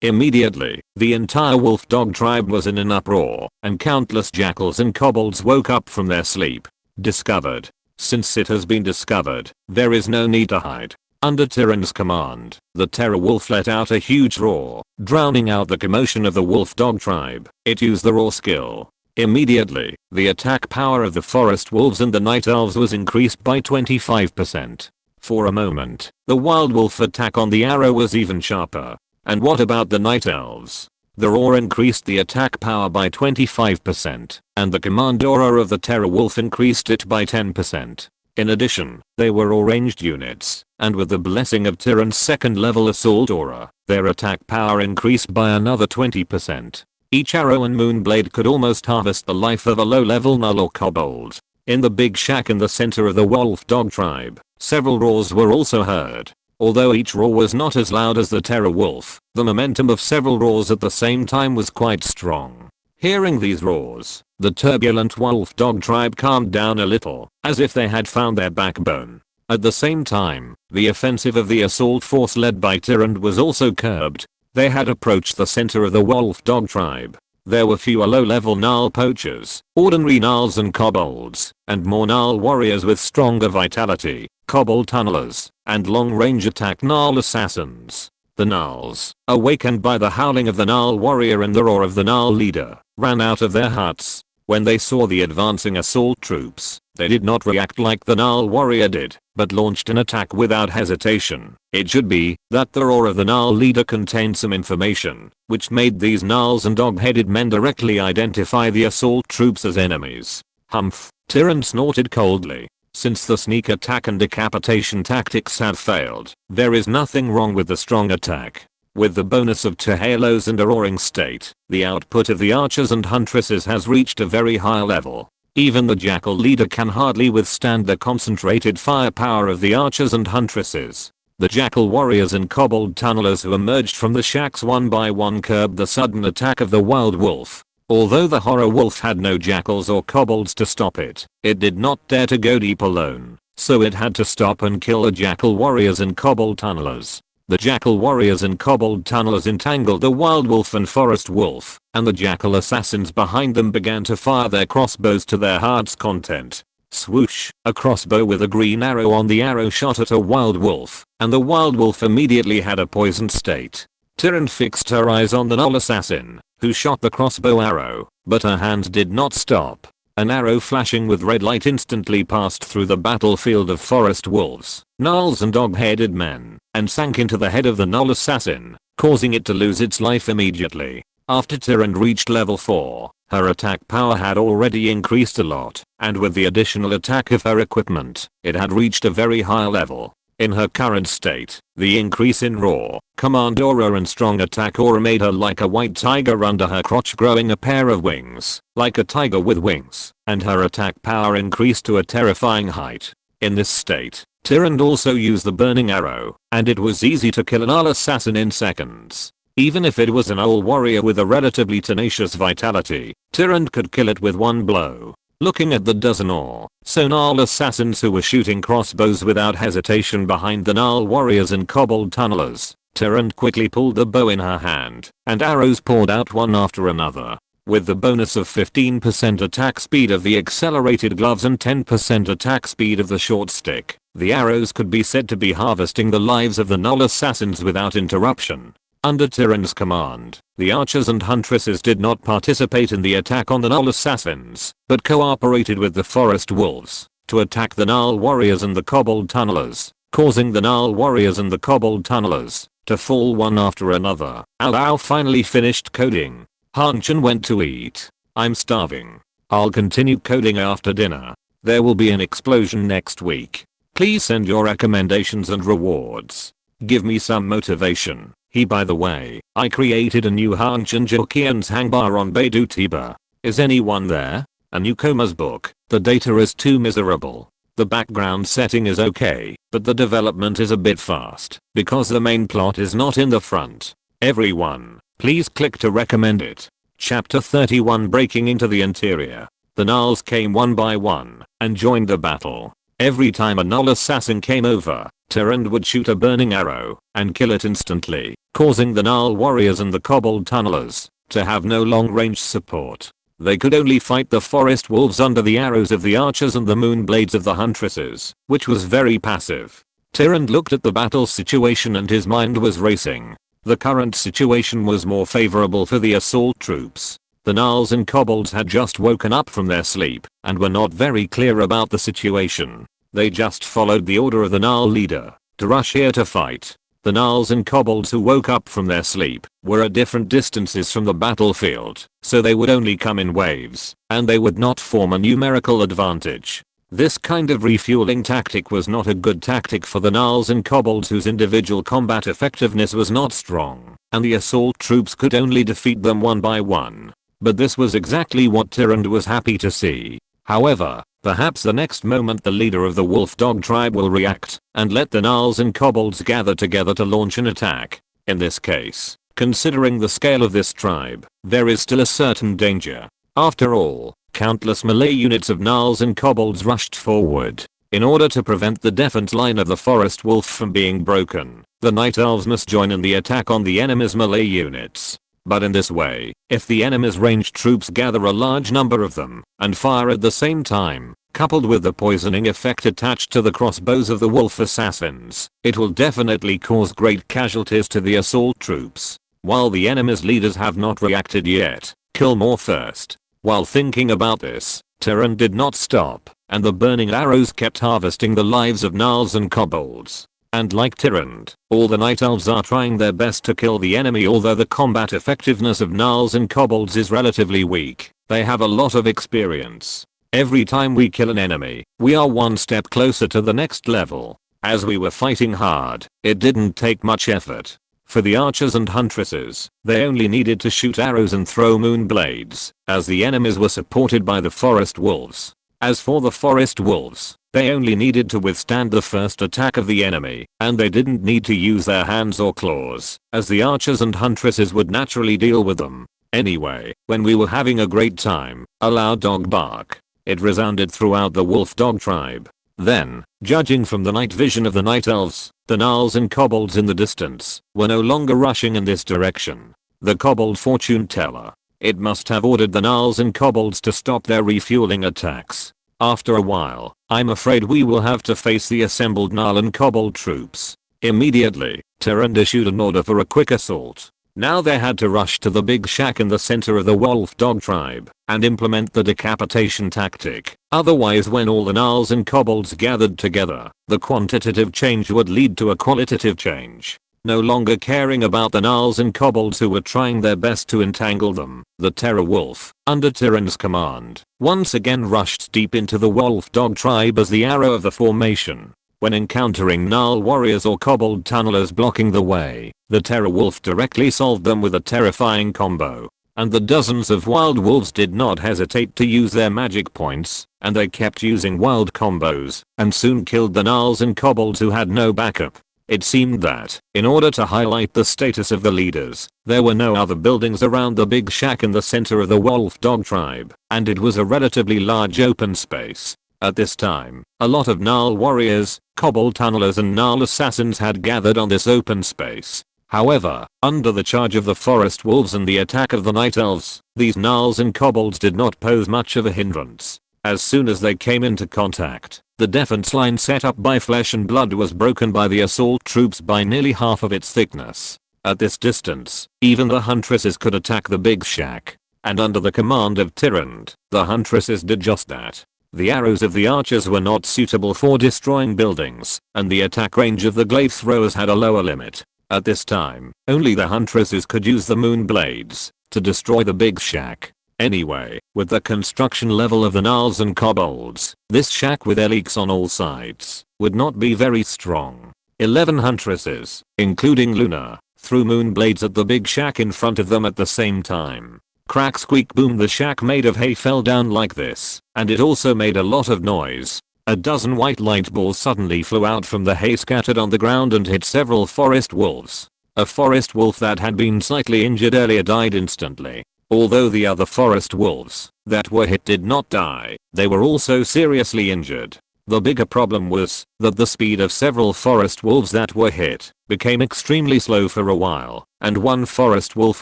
Immediately, the entire wolf dog tribe was in an uproar, and countless jackals and kobolds woke up from their sleep. Discovered. Since it has been discovered, there is no need to hide. Under Tyrant's command, the terror wolf let out a huge roar, drowning out the commotion of the wolf dog tribe. It used the roar skill. Immediately, the attack power of the forest wolves and the night elves was increased by 25%. For a moment, the wild wolf attack on the arrow was even sharper. And what about the night elves? The roar increased the attack power by 25%, and the command aura of the terror wolf increased it by 10%. In addition, they were all ranged units, and with the blessing of Tyrant's second level assault aura, their attack power increased by another 20%. Each arrow and moonblade could almost harvest the life of a low-level null or kobold. In the big shack in the center of the wolf dog tribe, several roars were also heard. Although each roar was not as loud as the terror wolf, the momentum of several roars at the same time was quite strong. Hearing these roars, the turbulent wolf dog tribe calmed down a little, as if they had found their backbone. At the same time, the offensive of the assault force led by Tyrant was also curbed. They had approached the center of the wolf dog tribe. There were fewer low-level Gnarl poachers, ordinary Gnarls and kobolds, and more Gnarl warriors with stronger vitality, kobold tunnelers, and long-range attack Gnarl assassins. The Gnarls, awakened by the howling of the Gnarl warrior and the roar of the Gnarl leader, ran out of their huts. When they saw the advancing assault troops, they did not react like the Gnarl warrior did, but launched an attack without hesitation. It should be that the roar of the Gnarl leader contained some information, which made these Gnarls and dog-headed men directly identify the assault troops as enemies. Humph, Tyrant snorted coldly. Since the sneak attack and decapitation tactics have failed, there is nothing wrong with the strong attack. With the bonus of 2 halos and a roaring state, the output of the archers and huntresses has reached a very high level. Even the jackal leader can hardly withstand the concentrated firepower of the archers and huntresses. The jackal warriors and kobold tunnelers who emerged from the shacks one by one curbed the sudden attack of the wild wolf. Although the horror wolf had no jackals or kobolds to stop it, it did not dare to go deep alone, so it had to stop and kill the jackal warriors and kobold tunnelers. The jackal warriors and kobold tunnelers entangled the wild wolf and forest wolf, and the jackal assassins behind them began to fire their crossbows to their heart's content. Swoosh, a crossbow with a green arrow on the arrow shot at a wild wolf, and the wild wolf immediately had a poisoned state. Tyrande fixed her eyes on the gnoll assassin, who shot the crossbow arrow, but her hand did not stop. An arrow flashing with red light instantly passed through the battlefield of forest wolves, gnolls and dog-headed men, and sank into the head of the gnoll assassin, causing it to lose its life immediately. After Tyrande reached level 4, her attack power had already increased a lot, and with the additional attack of her equipment, it had reached a very high level. In her current state, the increase in raw, command aura and strong attack aura made her like a white tiger under her crotch growing a pair of wings, like a tiger with wings, and her attack power increased to a terrifying height. In this state, Tyrande also used the burning arrow, and it was easy to kill an gnoll assassin in seconds. Even if it was an old warrior with a relatively tenacious vitality, Tyrande could kill it with one blow. Looking at the dozen or so gnoll assassins who were shooting crossbows without hesitation behind the gnoll warriors and kobold tunnelers, Tyrande quickly pulled the bow in her hand, and arrows poured out one after another. With the bonus of 15% attack speed of the accelerated gloves and 10% attack speed of the short stick, the arrows could be said to be harvesting the lives of the gnoll assassins without interruption. Under Tyrande's command, the archers and huntresses did not participate in the attack on the gnoll assassins, but cooperated with the forest wolves to attack the gnoll warriors and the kobold tunnelers, causing the gnoll warriors and the kobold tunnelers to fall one after another. Ow finally finished coding. Hanchan went to eat. I'm starving. I'll continue coding after dinner. There will be an explosion next week. Please send your recommendations and rewards. Give me some motivation. By the way, I created a new Hanchan Jokian's hangbar on Baidu Tiba. Is anyone there? A newcomer's book. The data is too miserable. The background setting is okay, but the development is a bit fast, because the main plot is not in the front. Everyone, please click to recommend it. Chapter 31 Breaking into the Interior. The gnolls came one by one, and joined the battle. Every time a gnoll assassin came over, Tyrande would shoot a burning arrow, and kill it instantly, causing the gnoll warriors and the kobold tunnelers to have no long-range support. They could only fight the forest wolves under the arrows of the archers and the moon blades of the huntresses, which was very passive. Tyrande looked at the battle situation and his mind was racing. The current situation was more favorable for the assault troops. The gnolls and kobolds had just woken up from their sleep and were not very clear about the situation. They just followed the order of the gnoll leader to rush here to fight. The gnolls and kobolds who woke up from their sleep were at different distances from the battlefield, so they would only come in waves, and they would not form a numerical advantage. This kind of refueling tactic was not a good tactic for the gnolls and kobolds whose individual combat effectiveness was not strong, and the assault troops could only defeat them one by one. But this was exactly what Tyrande was happy to see. However, perhaps the next moment the leader of the wolf dog tribe will react and let the gnolls and kobolds gather together to launch an attack. In this case, considering the scale of this tribe, there is still a certain danger. After all, countless melee units of gnolls and kobolds rushed forward. In order to prevent the defense line of the forest wolf from being broken, the Night Elves must join in the attack on the enemy's melee units. But in this way, if the enemy's ranged troops gather a large number of them and fire at the same time, coupled with the poisoning effect attached to the crossbows of the wolf assassins, it will definitely cause great casualties to the assault troops. While the enemy's leaders have not reacted yet, kill more first. While thinking about this, Tyrande did not stop, and the burning arrows kept harvesting the lives of gnolls and kobolds. And like Tyrande, all the Night Elves are trying their best to kill the enemy. Although the combat effectiveness of gnolls and kobolds is relatively weak, they have a lot of experience. Every time we kill an enemy, we are one step closer to the next level. As we were fighting hard, it didn't take much effort. For the archers and huntresses, they only needed to shoot arrows and throw moon blades, as the enemies were supported by the forest wolves. As for the forest wolves, they only needed to withstand the first attack of the enemy, and they didn't need to use their hands or claws, as the archers and huntresses would naturally deal with them. Anyway, when we were having a great time, a loud dog bark. It resounded throughout the wolf dog tribe. Then, judging from the night vision of the Night Elves, the gnolls and kobolds in the distance were no longer rushing in this direction. The kobold fortune teller. It must have ordered the gnolls and kobolds to stop their refueling attacks. After a while, I'm afraid we will have to face the assembled gnoll and kobold troops. Immediately, Tyrande issued an order for a quick assault. Now they had to rush to the big shack in the center of the wolf dog tribe and implement the decapitation tactic. Otherwise, when all the gnolls and kobolds gathered together, the quantitative change would lead to a qualitative change. No longer caring about the gnolls and kobolds who were trying their best to entangle them, the terror wolf, under Tyrande's command, once again rushed deep into the wolf dog tribe as the arrow of the formation. When encountering gnoll warriors or kobold tunnelers blocking the way, the terror wolf directly solved them with a terrifying combo. And the dozens of wild wolves did not hesitate to use their magic points, and they kept using wild combos, and soon killed the gnolls and kobolds who had no backup. It seemed that, in order to highlight the status of the leaders, there were no other buildings around the big shack in the center of the wolf dog tribe, and it was a relatively large open space. At this time, a lot of gnoll warriors, kobold tunnelers and gnoll assassins had gathered on this open space. However, under the charge of the forest wolves and the attack of the night elves, these gnolls and kobolds did not pose much of a hindrance. As soon as they came into contact, the defense line set up by flesh and blood was broken by the assault troops by nearly half of its thickness. At this distance, even the huntresses could attack the big shack. And under the command of Tyrande, the huntresses did just that. The arrows of the archers were not suitable for destroying buildings, and the attack range of the glaive throwers had a lower limit. At this time, only the huntresses could use the moon blades to destroy the big shack. Anyway, with the construction level of the gnolls and kobolds, this shack with leaks on all sides would not be very strong. 11 huntresses, including Luna, threw moon blades at the big shack in front of them at the same time. Crack squeak boom, the shack made of hay fell down like this, and it also made a lot of noise. A dozen white light balls suddenly flew out from the hay scattered on the ground and hit several forest wolves. A forest wolf that had been slightly injured earlier died instantly. Although the other forest wolves that were hit did not die, they were also seriously injured. The bigger problem was that the speed of several forest wolves that were hit became extremely slow for a while, and one forest wolf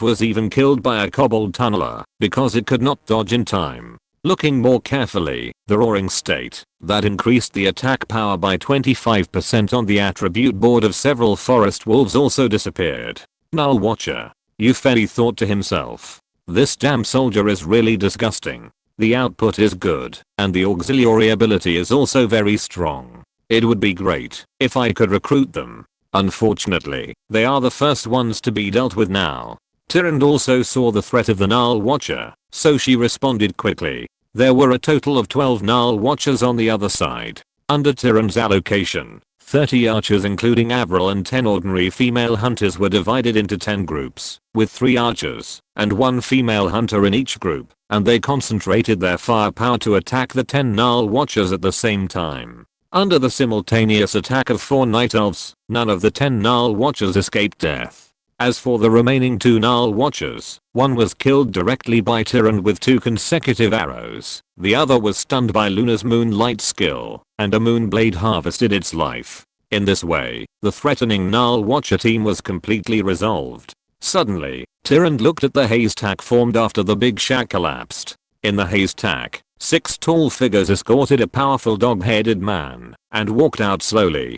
was even killed by a kobold tunneler because it could not dodge in time. Looking more carefully, the roaring state that increased the attack power by 25% on the attribute board of several forest wolves also disappeared. Gnoll Watcher Ufeli thought to himself, this damn soldier is really disgusting. The output is good, and the auxiliary ability is also very strong. It would be great if I could recruit them. Unfortunately, they are the first ones to be dealt with now. Tyrande also saw the threat of the Gnoll Watcher, so she responded quickly. There were a total of 12 Gnoll Watchers on the other side. Under Tyrande's allocation, 30 archers including Avril and 10 ordinary female hunters were divided into 10 groups, with 3 archers and 1 female hunter in each group, and they concentrated their firepower to attack the 10 Gnoll Watchers at the same time. Under the simultaneous attack of 4 Night Elves, none of the 10 Gnoll Watchers escaped death. As for the remaining 2 Gnoll Watchers, one was killed directly by Tyrande with 2 consecutive arrows, the other was stunned by Luna's moonlight skill, and a moonblade harvested its life. In this way, the threatening Gnoll Watcher team was completely resolved. Suddenly, Tyrande looked at the haystack formed after the big shack collapsed. In the haystack, 6 tall figures escorted a powerful dog-headed man and walked out slowly.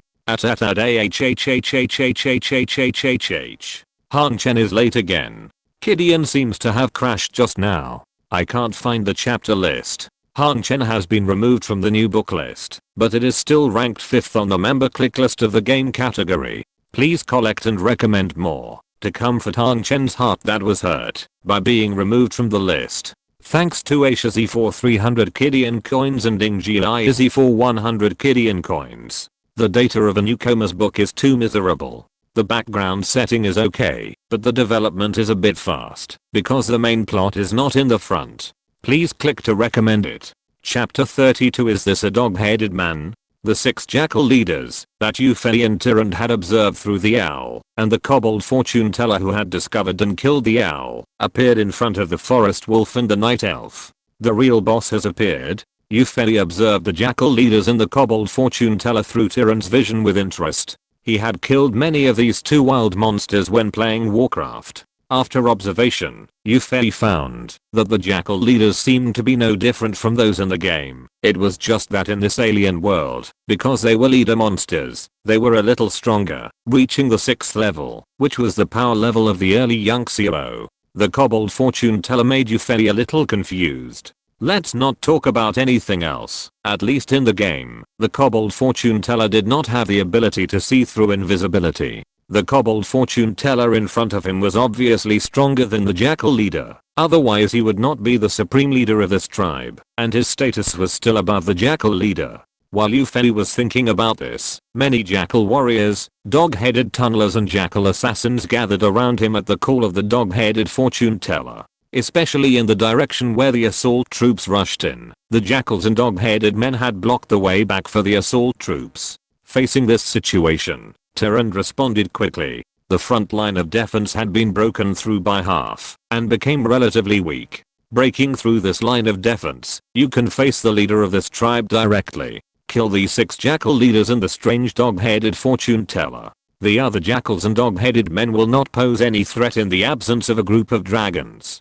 Han Chen is late again. Gideon seems to have crashed just now. I can't find the chapter list. Han Chen has been removed from the new book list, but it is still ranked 5th on the member click list of the game category. Please collect and recommend more to comfort Han Chen's heart that was hurt by being removed from the list. Thanks to Ashazi for 300 Gideon coins and Ingji Izzy for 100 Gideon coins. The data of a newcomer's book is too miserable. The background setting is okay, but the development is a bit fast, because the main plot is not in the front. Please click to recommend it. Chapter 32. Is this a dog-headed man? The 6 jackal leaders that Euphony and Tyrant had observed through the owl, and the kobold fortune teller who had discovered and killed the owl, appeared in front of the forest wolf and the night elf. The real boss has appeared. Euphony observed the jackal leaders and the kobold fortune teller through Tyrant's vision with interest. He had killed many of these 2 wild monsters when playing Warcraft. After observation, Euphony found that the jackal leaders seemed to be no different from those in the game. It was just that in this alien world, because they were leader monsters, they were a little stronger, reaching the 6th level, which was the power level of the early Yunxio. The kobold fortune teller made Euphony a little confused. Let's not talk about anything else. At least in the game, the kobold fortune teller did not have the ability to see through invisibility. The kobold fortune teller in front of him was obviously stronger than the jackal leader, otherwise he would not be the supreme leader of this tribe, and his status was still above the jackal leader. While Euphony was thinking about this, many jackal warriors, dog-headed tunnelers and jackal assassins gathered around him at the call of the dog-headed fortune teller. Especially in the direction where the assault troops rushed in, the jackals and dog-headed men had blocked the way back for the assault troops. Facing this situation, Tyrant responded quickly. The front line of defense had been broken through by half, and became relatively weak. Breaking through this line of defense, you can face the leader of this tribe directly. Kill these 6 jackal leaders and the strange dog-headed fortune teller. The other jackals and dog-headed men will not pose any threat in the absence of a group of dragons.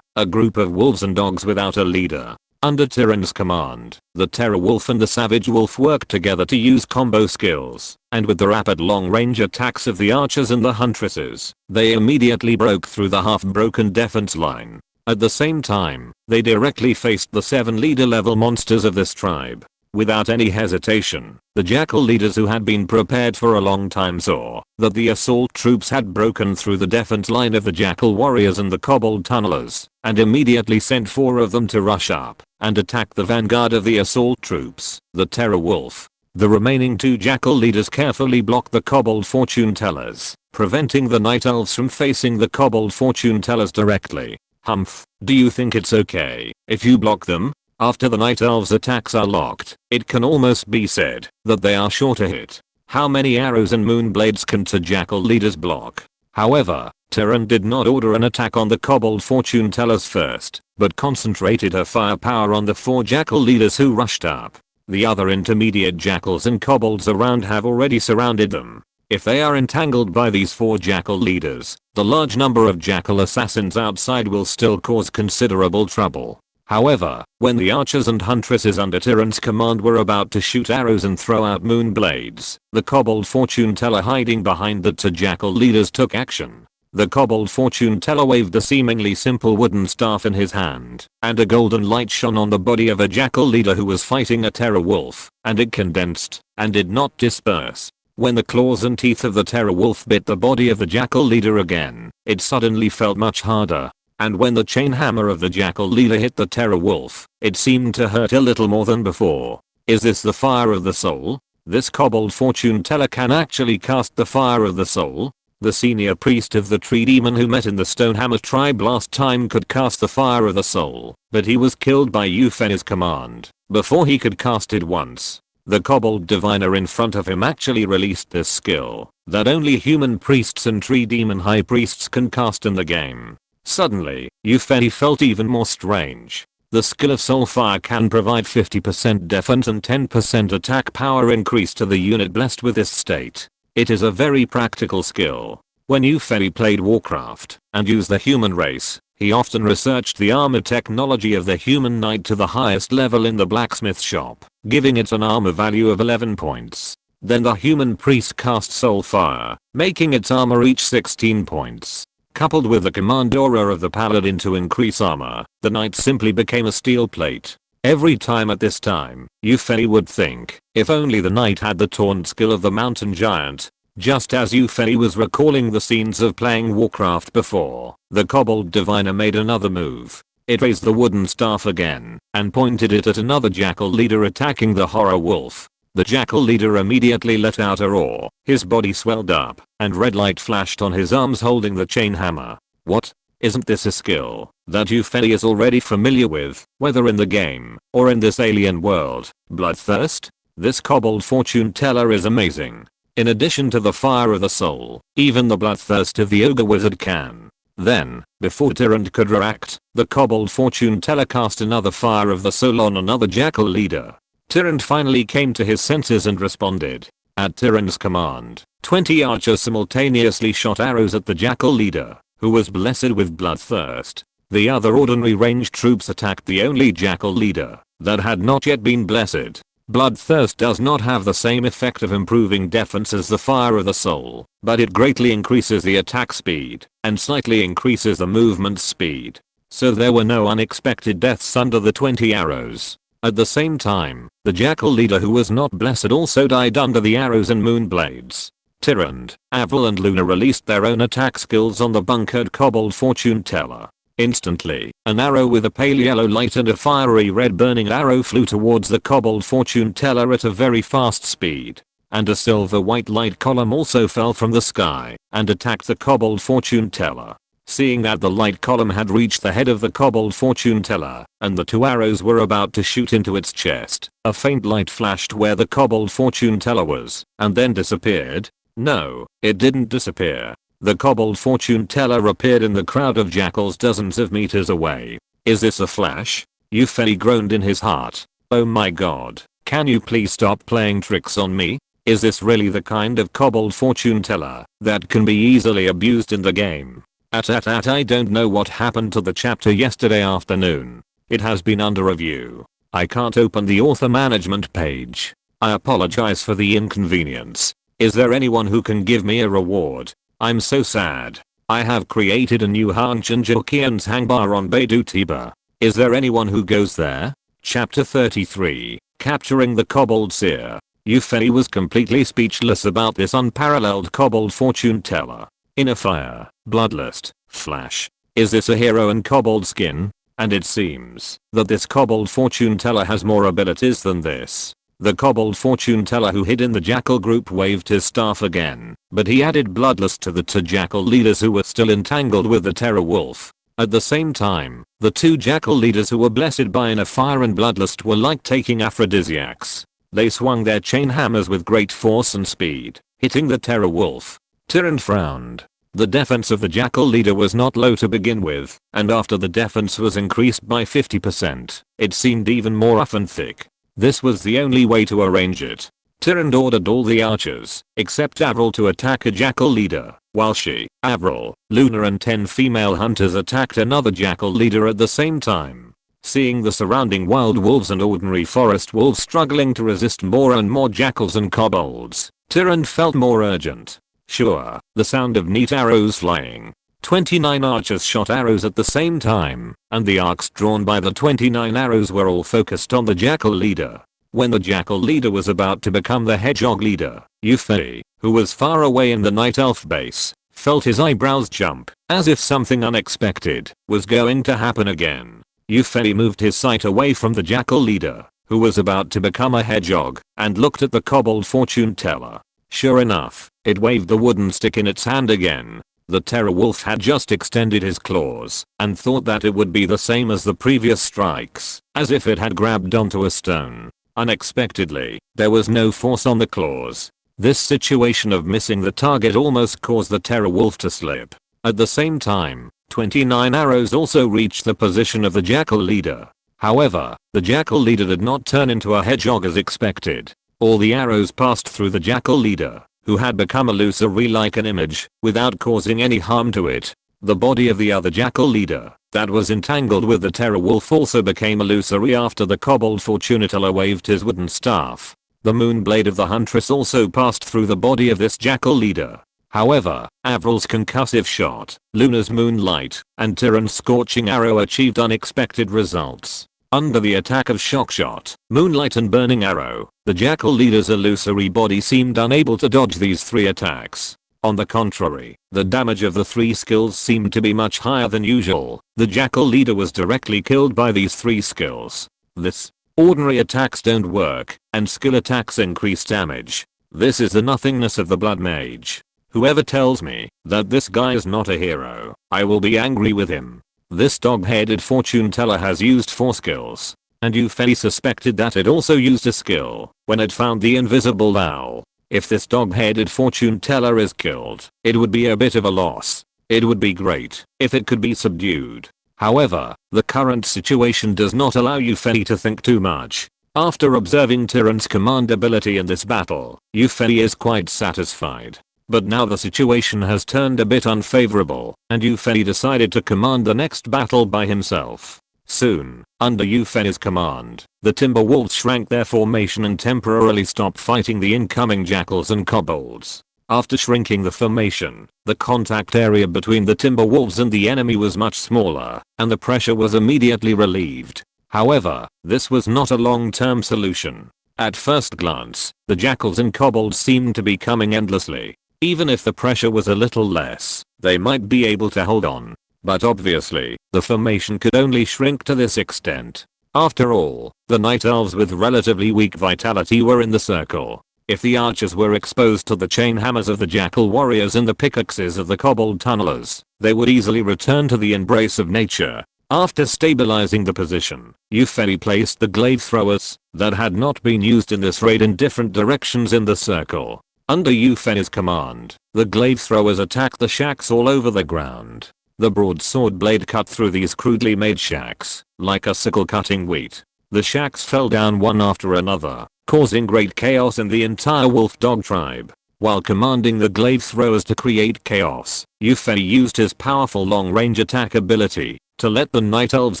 A group of wolves and dogs without a leader. Under Tyrant's command, the Terror Wolf and the Savage Wolf worked together to use combo skills, and with the rapid long-range attacks of the archers and the huntresses, they immediately broke through the half-broken defense line. At the same time, they directly faced the 7 leader-level monsters of this tribe. Without any hesitation, the jackal leaders who had been prepared for a long time saw that the assault troops had broken through the defense line of the jackal warriors and the kobold tunnelers, and immediately sent 4 of them to rush up and attack the vanguard of the assault troops, the Terror Wolf. The remaining 2 jackal leaders carefully blocked the kobold fortune tellers, preventing the night elves from facing the kobold fortune tellers directly. Humph, do you think it's okay if you block them? After the night elves' attacks are locked, it can almost be said that they are sure to hit. How many arrows and moonblades can 2 jackal leaders block? However, Tyrant did not order an attack on the kobold fortune tellers first, but concentrated her firepower on the 4 jackal leaders who rushed up. The other intermediate jackals and kobolds around have already surrounded them. If they are entangled by these 4 jackal leaders, the large number of jackal assassins outside will still cause considerable trouble. However, when the archers and huntresses under Tyrant's command were about to shoot arrows and throw out moonblades, the kobold fortune teller hiding behind the 2 jackal leaders took action. The kobold fortune teller waved a seemingly simple wooden staff in his hand, and a golden light shone on the body of a jackal leader who was fighting a terror wolf, and it condensed, and did not disperse. When the claws and teeth of the terror wolf bit the body of the jackal leader again, it suddenly felt much harder. And when the chain hammer of the jackal leader hit the terror wolf, it seemed to hurt a little more than before. Is this the fire of the soul? This kobold fortune teller can actually cast the fire of the soul? The senior priest of the tree demon who met in the Stonehammer tribe last time could cast the fire of the soul, but he was killed by Euphony's command before he could cast it once. The kobold diviner in front of him actually released this skill that only human priests and tree demon high priests can cast in the game. Suddenly, Euphony felt even more strange. The skill of Soul Fire can provide 50% defense and 10% attack power increase to the unit blessed with this state. It is a very practical skill. When Euphony played Warcraft and used the human race, he often researched the armor technology of the human knight to the highest level in the blacksmith shop, giving it an armor value of 11 points. Then the human priest cast Soul Fire, making its armor reach 16 points. Coupled with the command aura of the paladin to increase armor, the knight simply became a steel plate. Every time at this time, Euphony would think, if only the knight had the taunt skill of the mountain giant. Just as Euphony was recalling the scenes of playing Warcraft before, the kobold diviner made another move. It raised the wooden staff again, and pointed it at another jackal leader attacking the horror wolf. The jackal leader immediately let out a roar, his body swelled up, and red light flashed on his arms holding the chain hammer. What? Isn't this a skill that Ufeli is already familiar with, whether in the game or in this alien world? Bloodthirst? This kobold fortune teller is amazing. In addition to the fire of the soul, even the bloodthirst of the ogre wizard can. Then, before Tyrant could react, the kobold fortune teller cast another fire of the soul on another jackal leader. Tyrant finally came to his senses and responded. At Tyrant's command, 20 archers simultaneously shot arrows at the jackal leader, who was blessed with bloodthirst. The other ordinary ranged troops attacked the only jackal leader that had not yet been blessed. Bloodthirst does not have the same effect of improving defense as the fire of the soul, but it greatly increases the attack speed and slightly increases the movement speed. So there were no unexpected deaths under the 20 arrows. At the same time, the jackal leader who was not blessed also died under the arrows and moon blades. Tyrant, Avril and Luna released their own attack skills on the bunkered kobold fortune teller. Instantly, an arrow with a pale yellow light and a fiery red burning arrow flew towards the kobold fortune teller at a very fast speed. And a silver white light column also fell from the sky and attacked the kobold fortune teller. Seeing that the light column had reached the head of the kobold fortune teller and the two arrows were about to shoot into its chest, a faint light flashed where the kobold fortune teller was and then disappeared. No, it didn't disappear. The kobold fortune teller appeared in the crowd of jackals dozens of meters away. Is this a flash? Ufeli groaned in his heart. Oh my god, can you please stop playing tricks on me? Is this really the kind of kobold fortune teller that can be easily abused in the game? I don't know what happened to the chapter yesterday afternoon. It has been under review. I can't open the author management page. I apologize for the inconvenience. Is there anyone who can give me a reward? I'm so sad. I have created a new Hanchanjokian's hangbar on Beidou Tiba. Is there anyone who goes there? Chapter 33, Capturing the Kobold Seer. Ufeli was completely speechless about this unparalleled kobold fortune teller. In a fire, bloodlust, flash. Is this a hero in kobold skin? And it seems that this kobold fortune teller has more abilities than this. The kobold fortune teller who hid in the jackal group waved his staff again, but he added bloodlust to the two jackal leaders who were still entangled with the terror wolf. At the same time, the two jackal leaders who were blessed by inner fire and bloodlust were like taking aphrodisiacs. They swung their chain hammers with great force and speed, hitting the terror wolf. Tyrant frowned. The defense of the jackal leader was not low to begin with, and after the defense was increased by 50%, it seemed even more rough and thick. This was the only way to arrange it. Tyrant ordered all the archers, except Avril, to attack a jackal leader, while she, Avril, Luna and 10 female hunters attacked another jackal leader at the same time. Seeing the surrounding wild wolves and ordinary forest wolves struggling to resist more and more jackals and kobolds, Tyrant felt more urgent. Sure, the sound of neat arrows flying. 29 archers shot arrows at the same time, and the arcs drawn by the 29 arrows were all focused on the jackal leader. When the jackal leader was about to become the hedgehog leader, Ufeli, who was far away in the Night Elf base, felt his eyebrows jump, as if something unexpected was going to happen again. Ufeli moved his sight away from the jackal leader, who was about to become a hedgehog, and looked at the kobold fortune teller. Sure enough, it waved the wooden stick in its hand again. The terror wolf had just extended his claws and thought that it would be the same as the previous strikes, as if it had grabbed onto a stone. Unexpectedly, there was no force on the claws. This situation of missing the target almost caused the terror wolf to slip. At the same time, 29 arrows also reached the position of the jackal leader. However, the jackal leader did not turn into a hedgehog as expected. All the arrows passed through the jackal leader, who had become illusory like an image, without causing any harm to it. The body of the other jackal leader, that was entangled with the terror wolf, also became illusory after the kobold fortune teller waved his wooden staff. The moon blade of the huntress also passed through the body of this jackal leader. However, Avril's concussive shot, Luna's moonlight, and Tyrant's scorching arrow achieved unexpected results. Under the attack of shockshot, moonlight and burning arrow, the jackal leader's illusory body seemed unable to dodge these three attacks. On the contrary, the damage of the three skills seemed to be much higher than usual. The jackal leader was directly killed by these three skills. This Ordinary attacks don't work, and skill attacks increase damage. This is the nothingness of the blood mage. Whoever tells me that this guy is not a hero, I will be angry with him. This dog-headed fortune teller has used 4 skills, and Yufei suspected that it also used a skill when it found the invisible owl. If this dog-headed fortune teller is killed, it would be a bit of a loss. It would be great if it could be subdued. However, the current situation does not allow Yufei to think too much. After observing Tyrant's command ability in this battle, Yufei is quite satisfied. But now the situation has turned a bit unfavorable, and Yufei decided to command the next battle by himself. Soon, under Yufei's command, the timber wolves shrank their formation and temporarily stopped fighting the incoming jackals and kobolds. After shrinking the formation, the contact area between the timber wolves and the enemy was much smaller, and the pressure was immediately relieved. However, this was not a long-term solution. At first glance, the jackals and kobolds seemed to be coming endlessly. Even if the pressure was a little less, they might be able to hold on. But obviously, the formation could only shrink to this extent. After all, the Night Elves with relatively weak vitality were in the circle. If the archers were exposed to the chain hammers of the jackal warriors and the pickaxes of the kobold tunnelers, they would easily return to the embrace of nature. After stabilizing the position, Yufei placed the glaive throwers that had not been used in this raid in different directions in the circle. Under Yufei's command, the glaive throwers attacked the shacks all over the ground. The broadsword blade cut through these crudely made shacks, like a sickle cutting wheat. The shacks fell down one after another, causing great chaos in the entire wolf dog tribe. While commanding the glaive throwers to create chaos, Yufei used his powerful long-range attack ability to let the Night Elves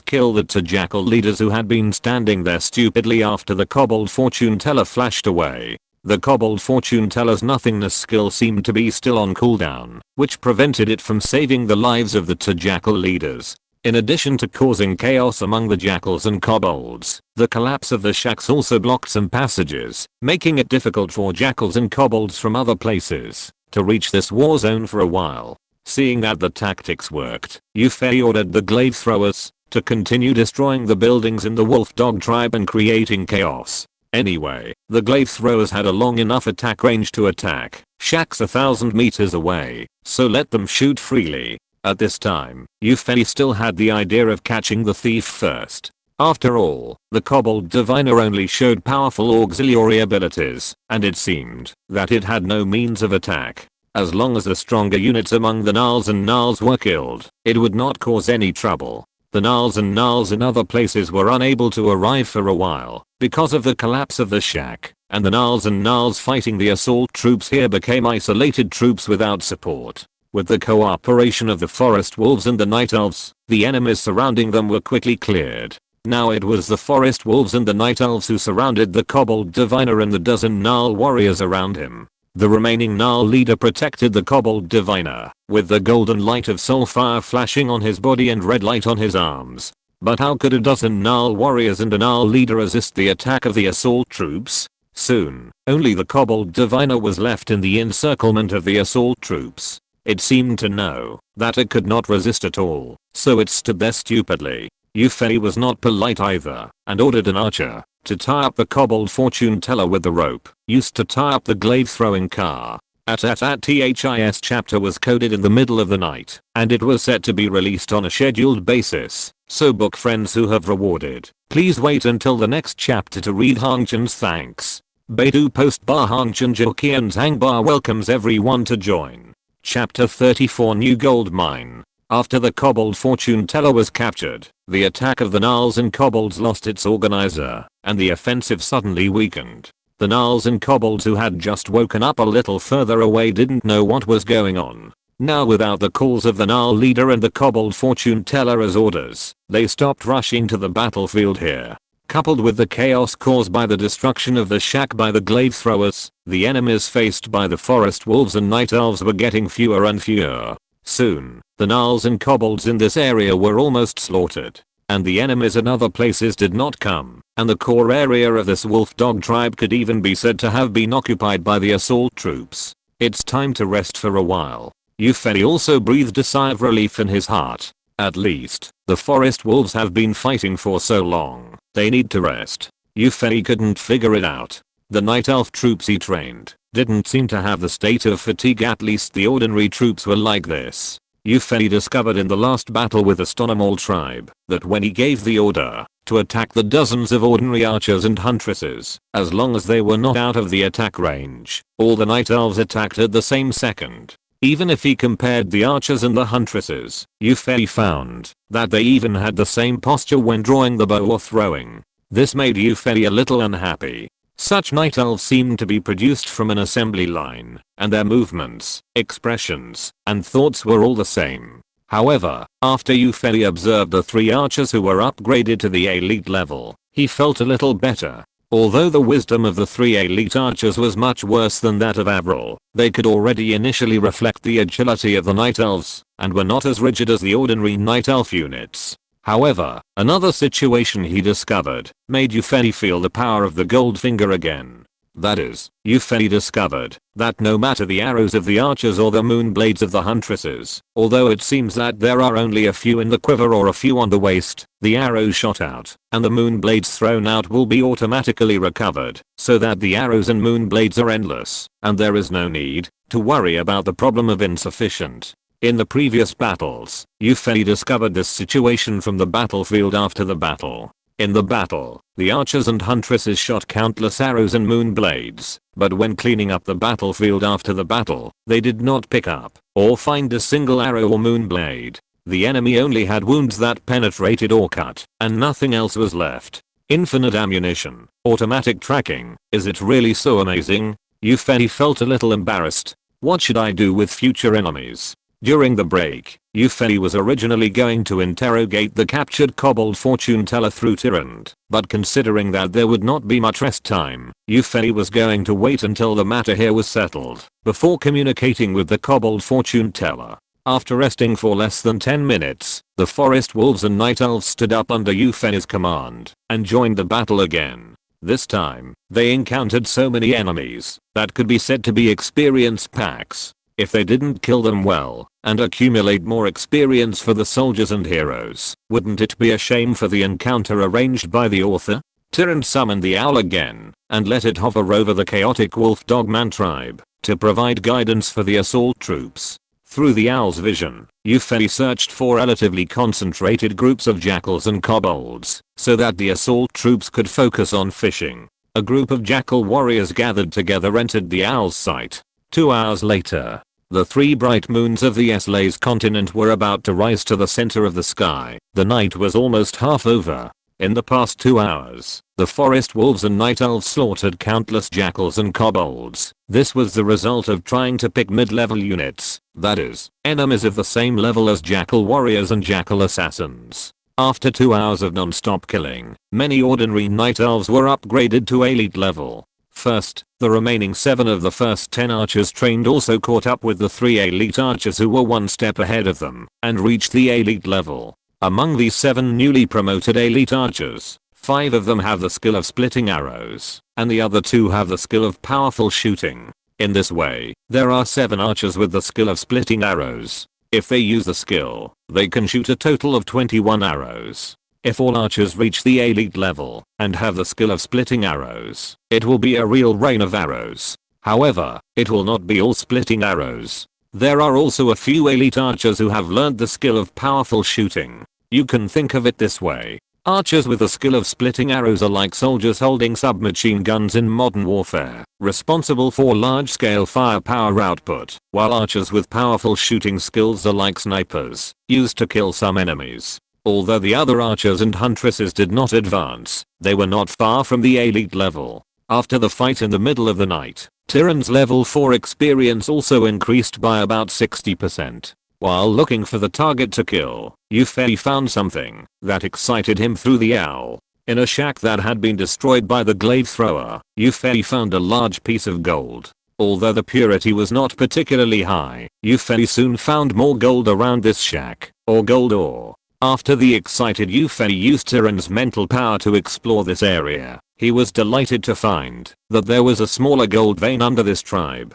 kill the 2 jackal leaders who had been standing there stupidly after the kobold fortune teller flashed away. The kobold fortune teller's nothingness skill seemed to be still on cooldown, which prevented it from saving the lives of the 2 jackal leaders. In addition to causing chaos among the jackals and kobolds, the collapse of the shacks also blocked some passages, making it difficult for jackals and kobolds from other places to reach this war zone for a while. Seeing that the tactics worked, Yufei ordered the glaive throwers to continue destroying the buildings in the wolf dog tribe and creating chaos. Anyway, the glaive throwers had a long enough attack range to attack shacks 1,000 meters away, so let them shoot freely. At this time, Yufei still had the idea of catching the thief first. After all, the kobold diviner only showed powerful auxiliary abilities, and it seemed that it had no means of attack. As long as the stronger units among the gnarls and gnarls were killed, it would not cause any trouble. The gnarls and gnarls in other places were unable to arrive for a while because of the collapse of the shack, and the gnarls and gnarls fighting the assault troops here became isolated troops without support. With the cooperation of the forest wolves and the night elves, the enemies surrounding them were quickly cleared. Now it was the forest wolves and the night elves who surrounded the kobold diviner and the dozen gnarl warriors around him. The remaining gnarl leader protected the kobold diviner, with the golden light of soul fire flashing on his body and red light on his arms. But how could a dozen gnarl warriors and a gnarl leader resist the attack of the assault troops? Soon, only the kobold diviner was left in the encirclement of the assault troops. It seemed to know that it could not resist at all, so it stood there stupidly. Yufei was not polite either, and ordered an archer to tie up the kobold fortune teller with the rope used to tie up the glaive throwing car. THIS chapter was coded in the middle of the night, and it was set to be released on a scheduled basis, so book friends who have rewarded, please wait until the next chapter to read Hongchen's thanks. Baidu post bar Hongchen Jokian Tang bar welcomes everyone to join. Chapter 34 New Gold Mine. After the kobold fortune teller was captured, the attack of the gnarls and kobolds lost its organizer, and the offensive suddenly weakened. The gnarls and kobolds who had just woken up a little further away didn't know what was going on. Now without the calls of the gnarl leader and the kobold fortune teller as orders, they stopped rushing to the battlefield here. Coupled with the chaos caused by the destruction of the shack by the glaive throwers, the enemies faced by the forest wolves and night elves were getting fewer and fewer. Soon, the gnarls and kobolds in this area were almost slaughtered, and the enemies in other places did not come, and the core area of this wolf dog tribe could even be said to have been occupied by the assault troops. It's time to rest for a while. Yufei also breathed a sigh of relief in his heart. At least, the forest wolves have been fighting for so long, they need to rest. Yufei couldn't figure it out. The night elf troops he trained didn't seem to have the state of fatigue, at least the ordinary troops were like this. Yufei discovered in the last battle with the Stonomol tribe that when he gave the order to attack the dozens of ordinary archers and huntresses, as long as they were not out of the attack range, all the night elves attacked at the same second. Even if he compared the archers and the huntresses, Yufei found that they even had the same posture when drawing the bow or throwing. This made Yufei a little unhappy. Such night elves seemed to be produced from an assembly line, and their movements, expressions, and thoughts were all the same. However, after Yufei observed the 3 archers who were upgraded to the elite level, he felt a little better. Although the wisdom of the 3 elite archers was much worse than that of Avril, they could already initially reflect the agility of the night elves, and were not as rigid as the ordinary night elf units. However, another situation he discovered made Yufei feel the power of the gold finger again. That is, Yufei discovered that no matter the arrows of the archers or the moon blades of the huntresses, although it seems that there are only a few in the quiver or a few on the waist, the arrows shot out and the moon blades thrown out will be automatically recovered, so that the arrows and moon blades are endless, and there is no need to worry about the problem of insufficient. In the previous battles, Yufei discovered this situation from the battlefield after the battle. In the battle, the archers and huntresses shot countless arrows and moon blades, but when cleaning up the battlefield after the battle, they did not pick up or find a single arrow or moon blade. The enemy only had wounds that penetrated or cut, and nothing else was left. Infinite ammunition, automatic tracking, is it really so amazing? Yufei felt a little embarrassed. What should I do with future enemies? During the break, Yufei was originally going to interrogate the captured kobold fortune teller through Tyrant, but considering that there would not be much rest time, Yufei was going to wait until the matter here was settled before communicating with the kobold fortune teller. After resting for less than 10 minutes, the forest wolves and night elves stood up under Yufei's command and joined the battle again. This time, they encountered so many enemies that could be said to be experience packs. If they didn't kill them well and accumulate more experience for the soldiers and heroes, wouldn't it be a shame for the encounter arranged by the author? Tyrant summoned the owl again and let it hover over the chaotic wolf dogman tribe to provide guidance for the assault troops. Through the owl's vision, Yufei searched for relatively concentrated groups of jackals and kobolds so that the assault troops could focus on fishing. A group of jackal warriors gathered together entered the owl's sight. 2 hours later, the 3 bright moons of the Slays continent were about to rise to the center of the sky. The night was almost half over. In the past 2 hours, the forest wolves and night elves slaughtered countless jackals and kobolds. This was the result of trying to pick mid-level units, that is, enemies of the same level as jackal warriors and jackal assassins. After 2 hours of non-stop killing, many ordinary night elves were upgraded to elite level. First, the remaining 7 of the first 10 archers trained also caught up with the 3 elite archers who were 1 step ahead of them and reached the elite level. Among these 7 newly promoted elite archers, 5 of them have the skill of splitting arrows, and the other 2 have the skill of powerful shooting. In this way, there are 7 archers with the skill of splitting arrows. If they use the skill, they can shoot a total of 21 arrows. If all archers reach the elite level and have the skill of splitting arrows, it will be a real rain of arrows. However, it will not be all splitting arrows. There are also a few elite archers who have learned the skill of powerful shooting. You can think of it this way. Archers with the skill of splitting arrows are like soldiers holding submachine guns in modern warfare, responsible for large-scale firepower output, while archers with powerful shooting skills are like snipers, used to kill some enemies. Although the other archers and huntresses did not advance, they were not far from the elite level. After the fight in the middle of the night, Tyrant's level 4 experience also increased by about 60%. While looking for the target to kill, Yufei found something that excited him through the owl. In a shack that had been destroyed by the glaive thrower, Yufei found a large piece of gold. Although the purity was not particularly high, Yufei soon found more gold around this shack, or gold ore. After the excited Yufei used Tyrant's mental power to explore this area, he was delighted to find that there was a smaller gold vein under this tribe.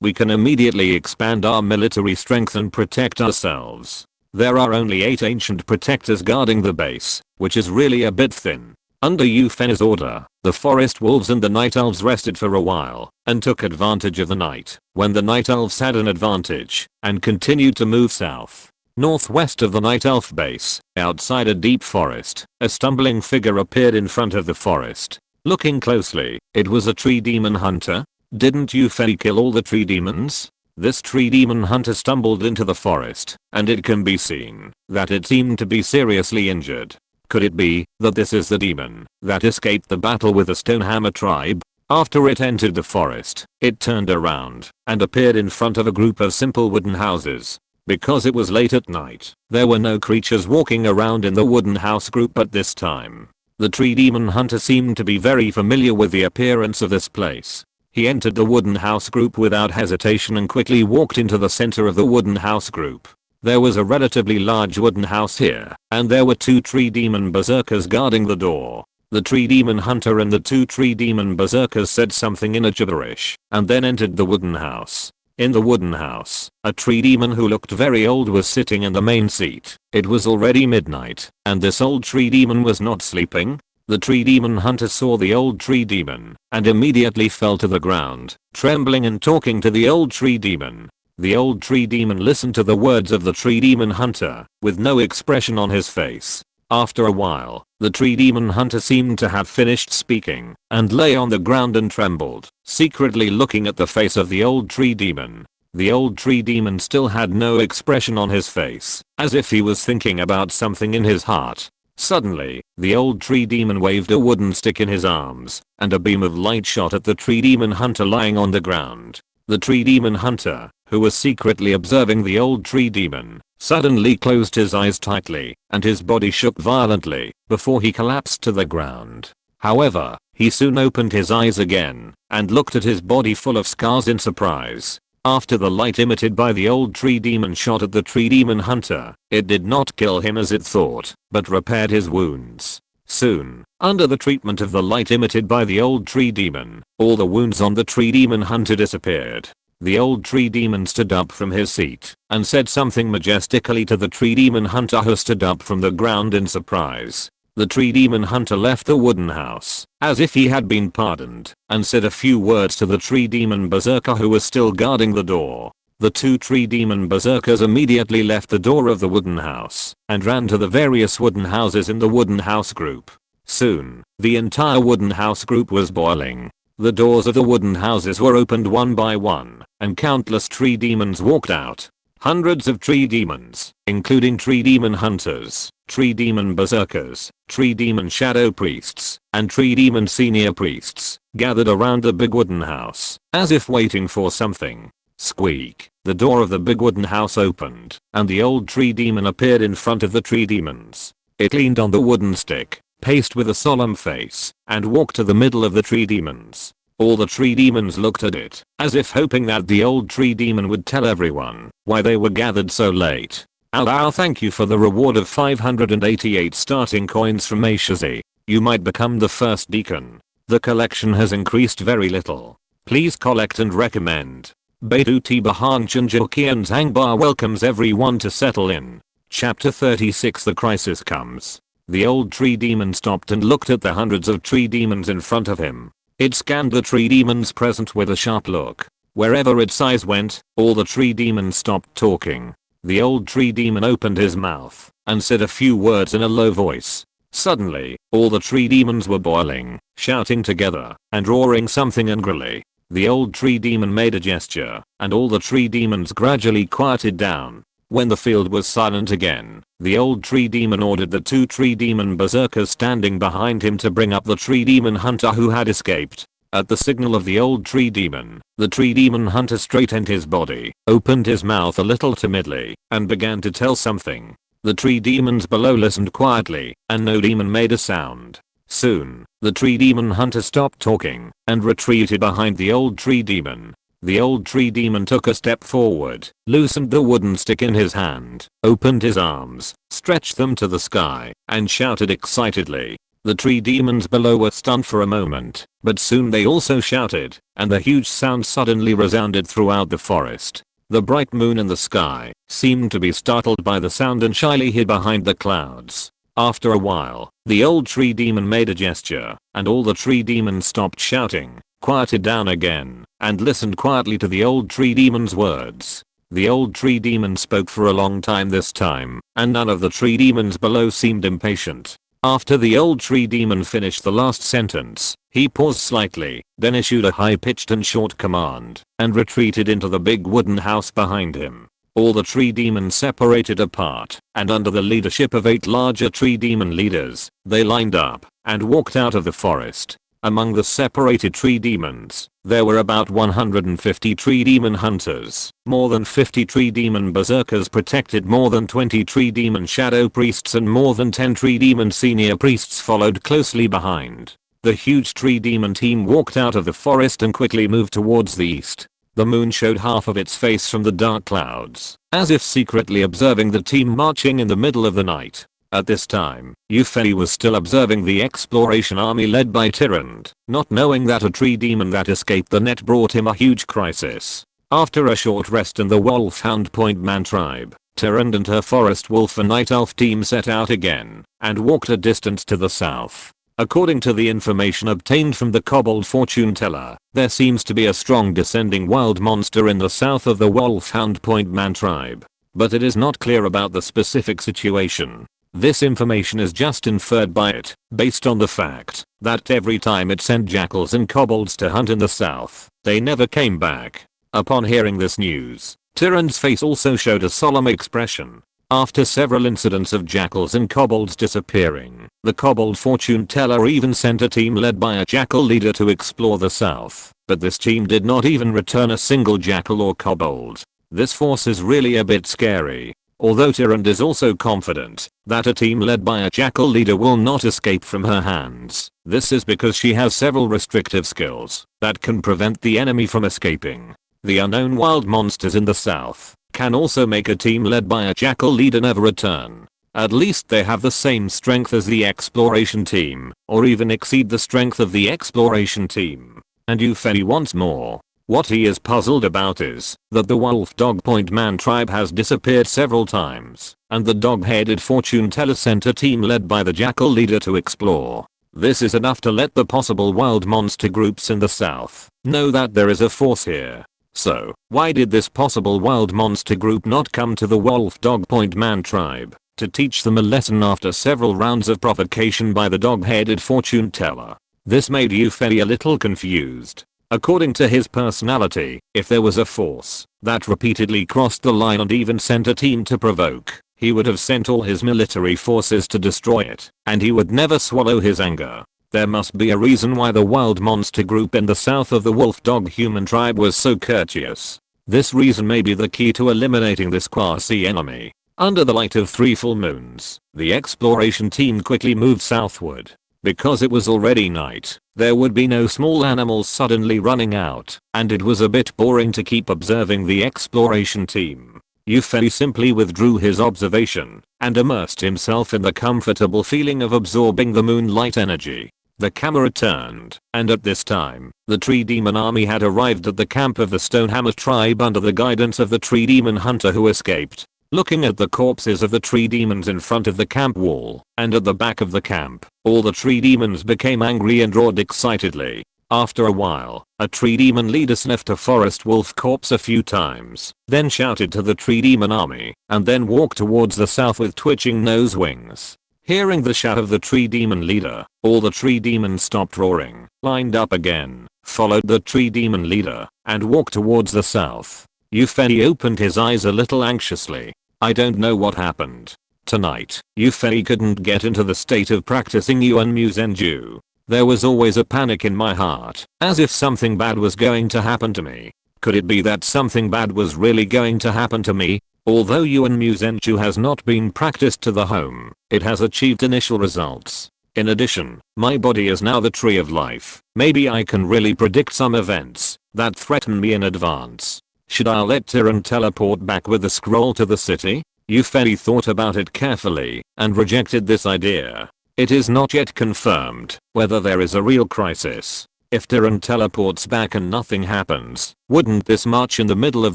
We can immediately expand our military strength and protect ourselves. There are only 8 ancient protectors guarding the base, which is really a bit thin. Under Eufen's order, the forest wolves and the night elves rested for a while and took advantage of the night when the night elves had an advantage and continued to move south. Northwest of the night elf base, outside a deep forest, a stumbling figure appeared in front of the forest. Looking closely, it was a tree demon hunter. Didn't Eufen kill all the tree demons? This tree demon hunter stumbled into the forest, and it can be seen that it seemed to be seriously injured. Could it be that this is the demon that escaped the battle with the Stonehammer tribe? After it entered the forest, it turned around and appeared in front of a group of simple wooden houses. Because it was late at night, there were no creatures walking around in the wooden house group at this time. The tree demon hunter seemed to be very familiar with the appearance of this place. He entered the wooden house group without hesitation and quickly walked into the center of the wooden house group. There was a relatively large wooden house here, and there were 2 tree demon berserkers guarding the door. The tree demon hunter and the 2 tree demon berserkers said something in a gibberish, and then entered the wooden house. In the wooden house, a tree demon who looked very old was sitting in the main seat. It was already midnight, and this old tree demon was not sleeping. The tree demon hunter saw the old tree demon, and immediately fell to the ground, trembling and talking to the old tree demon. The old tree demon listened to the words of the tree demon hunter, with no expression on his face. After a while, the tree demon hunter seemed to have finished speaking, and lay on the ground and trembled, secretly looking at the face of the old tree demon. The old tree demon still had no expression on his face, as if he was thinking about something in his heart. Suddenly, the old tree demon waved a wooden stick in his arms, and a beam of light shot at the tree demon hunter lying on the ground. The tree demon hunter, who was secretly observing the old tree demon, suddenly closed his eyes tightly, and his body shook violently before he collapsed to the ground. However, he soon opened his eyes again and looked at his body full of scars in surprise. After the light emitted by the old tree demon shot at the tree demon hunter, it did not kill him as it thought, but repaired his wounds. Soon, under the treatment of the light emitted by the old tree demon, all the wounds on the tree demon hunter disappeared. The old tree demon stood up from his seat and said something majestically to the tree demon hunter, who stood up from the ground in surprise. The tree demon hunter left the wooden house, as if he had been pardoned, and said a few words to the tree demon berserker who was still guarding the door. The 2 tree demon berserkers immediately left the door of the wooden house and ran to the various wooden houses in the wooden house group. Soon, the entire wooden house group was boiling. The doors of the wooden houses were opened one by one, and countless tree demons walked out. Hundreds of tree demons, including tree demon hunters, tree demon berserkers, tree demon shadow priests, and tree demon senior priests, gathered around the big wooden house, as if waiting for something. Squeak! The door of the big wooden house opened, and the old tree demon appeared in front of the tree demons. It leaned on the wooden stick, paced with a solemn face, and walked to the middle of the tree demons. All the tree demons looked at it, as if hoping that the old tree demon would tell everyone why they were gathered so late. Allow, thank you for the reward of 588 starting coins from Ashazi. You might become the first deacon. The collection has increased very little. Please collect and recommend. Baidu Tibahan Chanjoki and Zangbar welcomes everyone to settle in. Chapter 36. The crisis comes. The old tree demon stopped and looked at the hundreds of tree demons in front of him. It scanned the tree demons present with a sharp look. Wherever its eyes went, all the tree demons stopped talking. The old tree demon opened his mouth and said a few words in a low voice. Suddenly, all the tree demons were boiling, shouting together, and roaring something angrily. The old tree demon made a gesture, and all the tree demons gradually quieted down. When the field was silent again, the old tree demon ordered the 2 tree demon berserkers standing behind him to bring up the tree demon hunter who had escaped. At the signal of the old tree demon, the tree demon hunter straightened his body, opened his mouth a little timidly, and began to tell something. The tree demons below listened quietly, and no demon made a sound. Soon, the tree demon hunter stopped talking and retreated behind the old tree demon. The old tree demon took a step forward, loosened the wooden stick in his hand, opened his arms, stretched them to the sky, and shouted excitedly. The tree demons below were stunned for a moment, but soon they also shouted, and the huge sound suddenly resounded throughout the forest. The bright moon in the sky seemed to be startled by the sound and shyly hid behind the clouds. After a while, the old tree demon made a gesture, and all the tree demons stopped shouting, quieted down again, and listened quietly to the old tree demon's words. The old tree demon spoke for a long time this time, and none of the tree demons below seemed impatient. After the old tree demon finished the last sentence, he paused slightly, then issued a high-pitched and short command, and retreated into the big wooden house behind him. All the tree demons separated apart, and under the leadership of 8 larger tree demon leaders, they lined up and walked out of the forest. Among the separated tree demons, there were about 150 tree demon hunters, more than 50 tree demon berserkers protected, more than 20 tree demon shadow priests, and more than 10 tree demon senior priests followed closely behind. The huge tree demon team walked out of the forest and quickly moved towards the east. The moon showed half of its face from the dark clouds, as if secretly observing the team marching in the middle of the night. At this time, Euphony was still observing the exploration army led by Tyrande, not knowing that a tree demon that escaped the net brought him a huge crisis. After a short rest in the Wolfhound Point Man tribe, Tyrande and her forest wolf and night elf team set out again, and walked a distance to the south. According to the information obtained from the kobold fortune teller, there seems to be a strong descending wild monster in the south of the Wolfhound Point Man tribe, but it is not clear about the specific situation. This information is just inferred by it, based on the fact that every time it sent jackals and kobolds to hunt in the south, they never came back. Upon hearing this news, Tyrande's face also showed a solemn expression. After several incidents of jackals and kobolds disappearing, the kobold fortune teller even sent a team led by a jackal leader to explore the south, but this team did not even return a single jackal or kobold. This force is really a bit scary. Although Tyrande is also confident that a team led by a jackal leader will not escape from her hands, this is because she has several restrictive skills that can prevent the enemy from escaping. The unknown wild monsters in the south can also make a team led by a jackal leader never return. At least they have the same strength as the exploration team, or even exceed the strength of the exploration team. And Euphony wants more. What he is puzzled about is that the Wolf Dog Point Man tribe has disappeared several times, and the dog-headed fortune teller sent a team led by the jackal leader to explore. This is enough to let the possible wild monster groups in the south know that there is a force here. So, why did this possible wild monster group not come to the Wolf Dog Point Man tribe to teach them a lesson after several rounds of provocation by the dog-headed fortune teller? This made Euphony a little confused. According to his personality, if there was a force that repeatedly crossed the line and even sent a team to provoke, he would have sent all his military forces to destroy it, and he would never swallow his anger. There must be a reason why the wild monster group in the south of the wolf dog human tribe was so courteous. This reason may be the key to eliminating this quasi-enemy. Under the light of 3 full moons, the exploration team quickly moved southward. Because it was already night, there would be no small animals suddenly running out, and it was a bit boring to keep observing the exploration team. Euphony simply withdrew his observation and immersed himself in the comfortable feeling of absorbing the moonlight energy. The camera turned, and at this time, the tree demon army had arrived at the camp of the Stonehammer tribe under the guidance of the tree demon hunter who escaped. Looking at the corpses of the tree demons in front of the camp wall and at the back of the camp, all the tree demons became angry and roared excitedly. After a while, a tree demon leader sniffed a forest wolf corpse a few times, then shouted to the tree demon army, and then walked towards the south with twitching nose wings. Hearing the shout of the tree demon leader, all the tree demons stopped roaring, lined up again, followed the tree demon leader, and walked towards the south. Euphony opened his eyes a little anxiously. I don't know what happened. Tonight, Euphony couldn't get into the state of practicing Yuan Muzenju. There was always a panic in my heart, as if something bad was going to happen to me. Could it be that something bad was really going to happen to me? Although Yuan Muzenju has not been practiced to the home, it has achieved initial results. In addition, my body is now the tree of life. Maybe I can really predict some events that threaten me in advance. Should I let Tyrande teleport back with the scroll to the city? Euphony thought about it carefully and rejected this idea. It is not yet confirmed whether there is a real crisis. If Tyrant teleports back and nothing happens, wouldn't this march in the middle of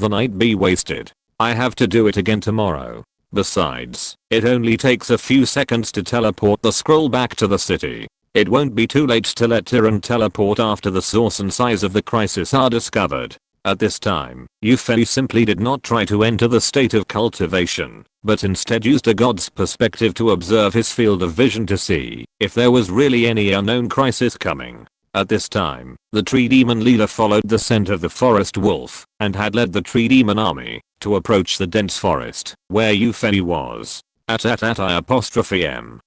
the night be wasted? I have to do it again tomorrow. Besides, it only takes a few seconds to teleport the scroll back to the city. It won't be too late to let Tyrant teleport after the source and size of the crisis are discovered. At this time, Yufei simply did not try to enter the state of cultivation, but instead used a god's perspective to observe his field of vision to see if there was really any unknown crisis coming. At this time, the tree demon leader followed the scent of the forest wolf and had led the tree demon army to approach the dense forest where Yufei was. **I**.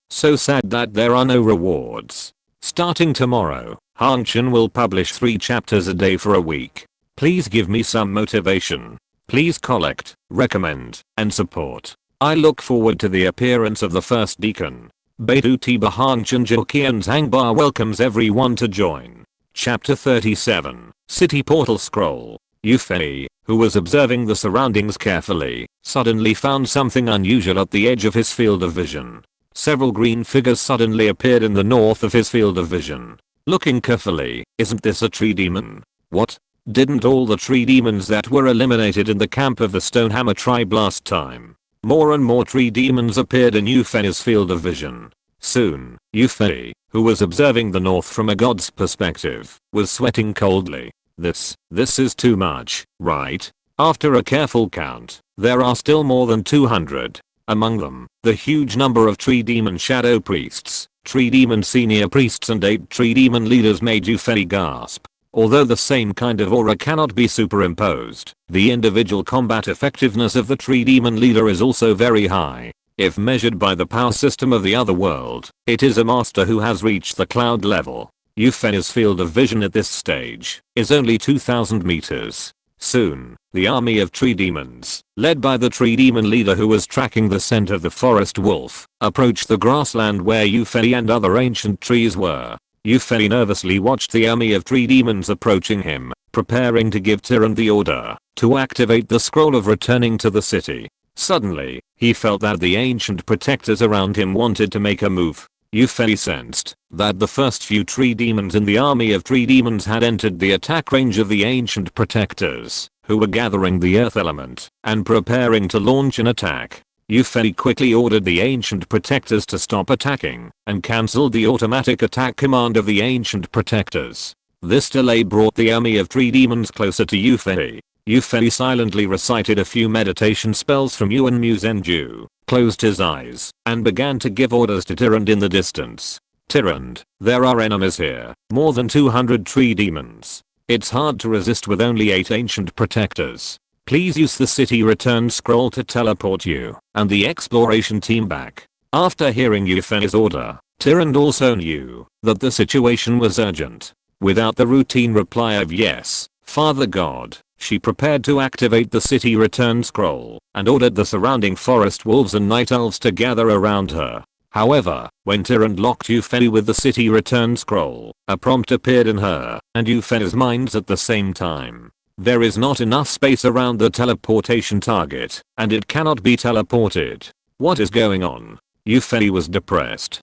So sad that there are no rewards. Starting tomorrow, Hangchen will publish 3 chapters a day for a week. Please give me some motivation. Please collect, recommend, and support. I look forward to the appearance of the first deacon. Baidu Tiba Hangchen Jokian Zangbar welcomes everyone to join. Chapter 37, City Portal Scroll. Yufei, who was observing the surroundings carefully, suddenly found something unusual at the edge of his field of vision. Several green figures suddenly appeared in the north of his field of vision. Looking carefully, isn't this a tree demon? What? Didn't all the tree demons that were eliminated in the camp of the Stonehammer tribe last time? More and more tree demons appeared in Yufei's field of vision. Soon, Yufei, who was observing the north from a god's perspective, was sweating coldly. This is too much, right? After a careful count, there are still more than 200. Among them, the huge number of tree demon shadow priests, tree demon senior priests and 8 tree demon leaders made Yufei gasp. Although the same kind of aura cannot be superimposed, the individual combat effectiveness of the tree demon leader is also very high. If measured by the power system of the other world, it is a master who has reached the cloud level. Yufei's field of vision at this stage is only 2000 meters. Soon, the army of tree demons, led by the tree demon leader who was tracking the scent of the forest wolf, approached the grassland where Yufei and other ancient trees were. Yufei nervously watched the army of tree demons approaching him, preparing to give Tyrant the order to activate the scroll of returning to the city. Suddenly, he felt that the ancient protectors around him wanted to make a move. Yufei sensed that the first few tree demons in the army of tree demons had entered the attack range of the ancient protectors, who were gathering the earth element and preparing to launch an attack. Yufei quickly ordered the ancient protectors to stop attacking and cancelled the automatic attack command of the ancient protectors. This delay brought the army of tree demons closer to Yufei. Yufei silently recited a few meditation spells from Yuan Mu Zenju, closed his eyes, and began to give orders to Tyrant in the distance. Tyrant, there are enemies here, more than 200 tree demons. It's hard to resist with only 8 ancient protectors. Please use the city return scroll to teleport you and the exploration team back. After hearing Yufei's order, Tyrant also knew that the situation was urgent. Without the routine reply of yes, Father God, she prepared to activate the city return scroll and ordered the surrounding forest wolves and night elves to gather around her. However, when Tyrant locked Yufei with the city return scroll, a prompt appeared in her and Yufei's minds at the same time. There is not enough space around the teleportation target, and it cannot be teleported. What is going on? Yufei was depressed.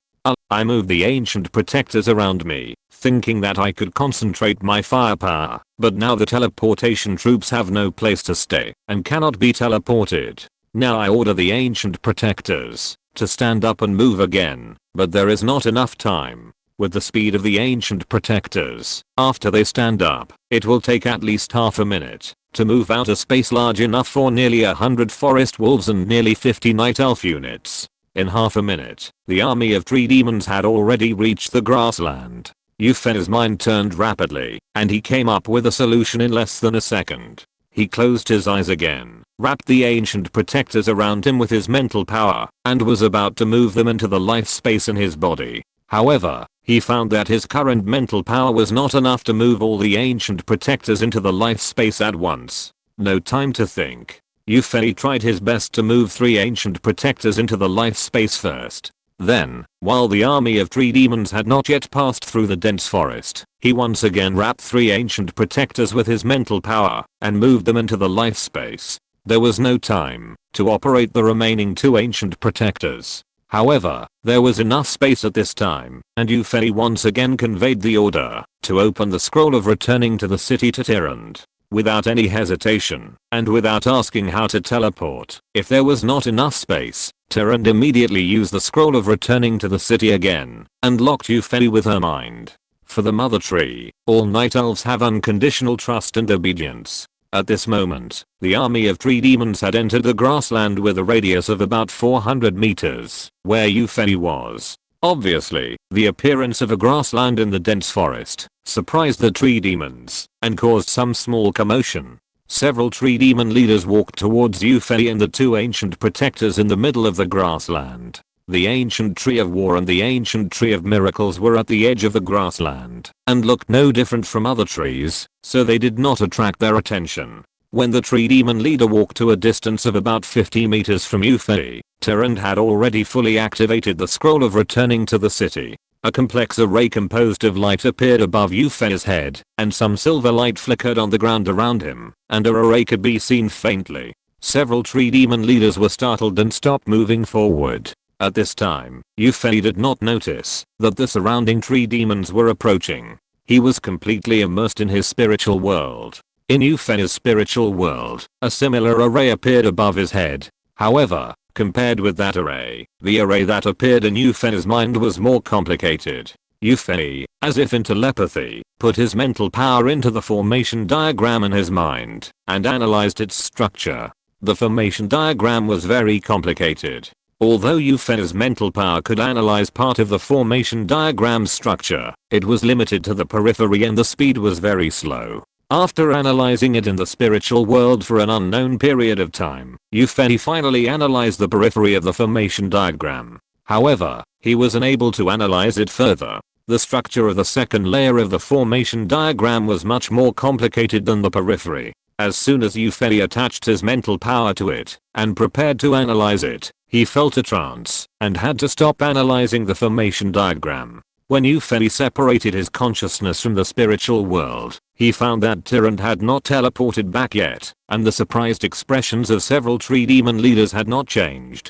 I moved the ancient protectors around me, thinking that I could concentrate my firepower, but now the teleportation troops have no place to stay and cannot be teleported. Now I order the ancient protectors to stand up and move again, but there is not enough time. With the speed of the ancient protectors, after they stand up, it will take at least half a minute to move out a space large enough for nearly 100 forest wolves and nearly 50 night elf units. In half a minute, the army of tree demons had already reached the grassland. Yufei's mind turned rapidly, and he came up with a solution in less than a second. He closed his eyes again, wrapped the ancient protectors around him with his mental power, and was about to move them into the life space in his body. However, he found that his current mental power was not enough to move all the ancient protectors into the life space at once. No time to think. Yufei tried his best to move 3 ancient protectors into the life space first. Then, while the army of tree demons had not yet passed through the dense forest, he once again wrapped 3 ancient protectors with his mental power and moved them into the life space. There was no time to operate the remaining 2 ancient protectors. However, there was enough space at this time, and Euphony once again conveyed the order to open the scroll of returning to the city to Tyrant. Without any hesitation, and without asking how to teleport, if there was not enough space, Tyrant immediately used the scroll of returning to the city again, and locked Euphony with her mind. For the mother tree, all Night Elves have unconditional trust and obedience. At this moment, the army of tree demons had entered the grassland with a radius of about 400 meters, where Euphony was. Obviously, the appearance of a grassland in the dense forest surprised the tree demons and caused some small commotion. Several tree demon leaders walked towards Euphony and the two ancient protectors in the middle of the grassland. The ancient tree of war and the ancient tree of miracles were at the edge of the grassland and looked no different from other trees, so they did not attract their attention. When the tree demon leader walked to a distance of about 50 meters from Euphony, Tyrant had already fully activated the scroll of returning to the city. A complex array composed of light appeared above Euphony's head, and some silver light flickered on the ground around him, and an array could be seen faintly. Several tree demon leaders were startled and stopped moving forward. At this time, Euphony did not notice that the surrounding tree demons were approaching. He was completely immersed in his spiritual world. In Euphony's spiritual world, a similar array appeared above his head. However, compared with that array, the array that appeared in Euphony's mind was more complicated. Euphony, as if in telepathy, put his mental power into the formation diagram in his mind and analyzed its structure. The formation diagram was very complicated. Although Euphony's mental power could analyze part of the formation diagram structure, it was limited to the periphery and the speed was very slow. After analyzing it in the spiritual world for an unknown period of time, Euphony finally analyzed the periphery of the formation diagram. However, he was unable to analyze it further. The structure of the second layer of the formation diagram was much more complicated than the periphery. As soon as Euphony attached his mental power to it and prepared to analyze it, he felt a trance and had to stop analyzing the formation diagram. When Euphony separated his consciousness from the spiritual world, he found that Tyrant had not teleported back yet, and the surprised expressions of several tree demon leaders had not changed.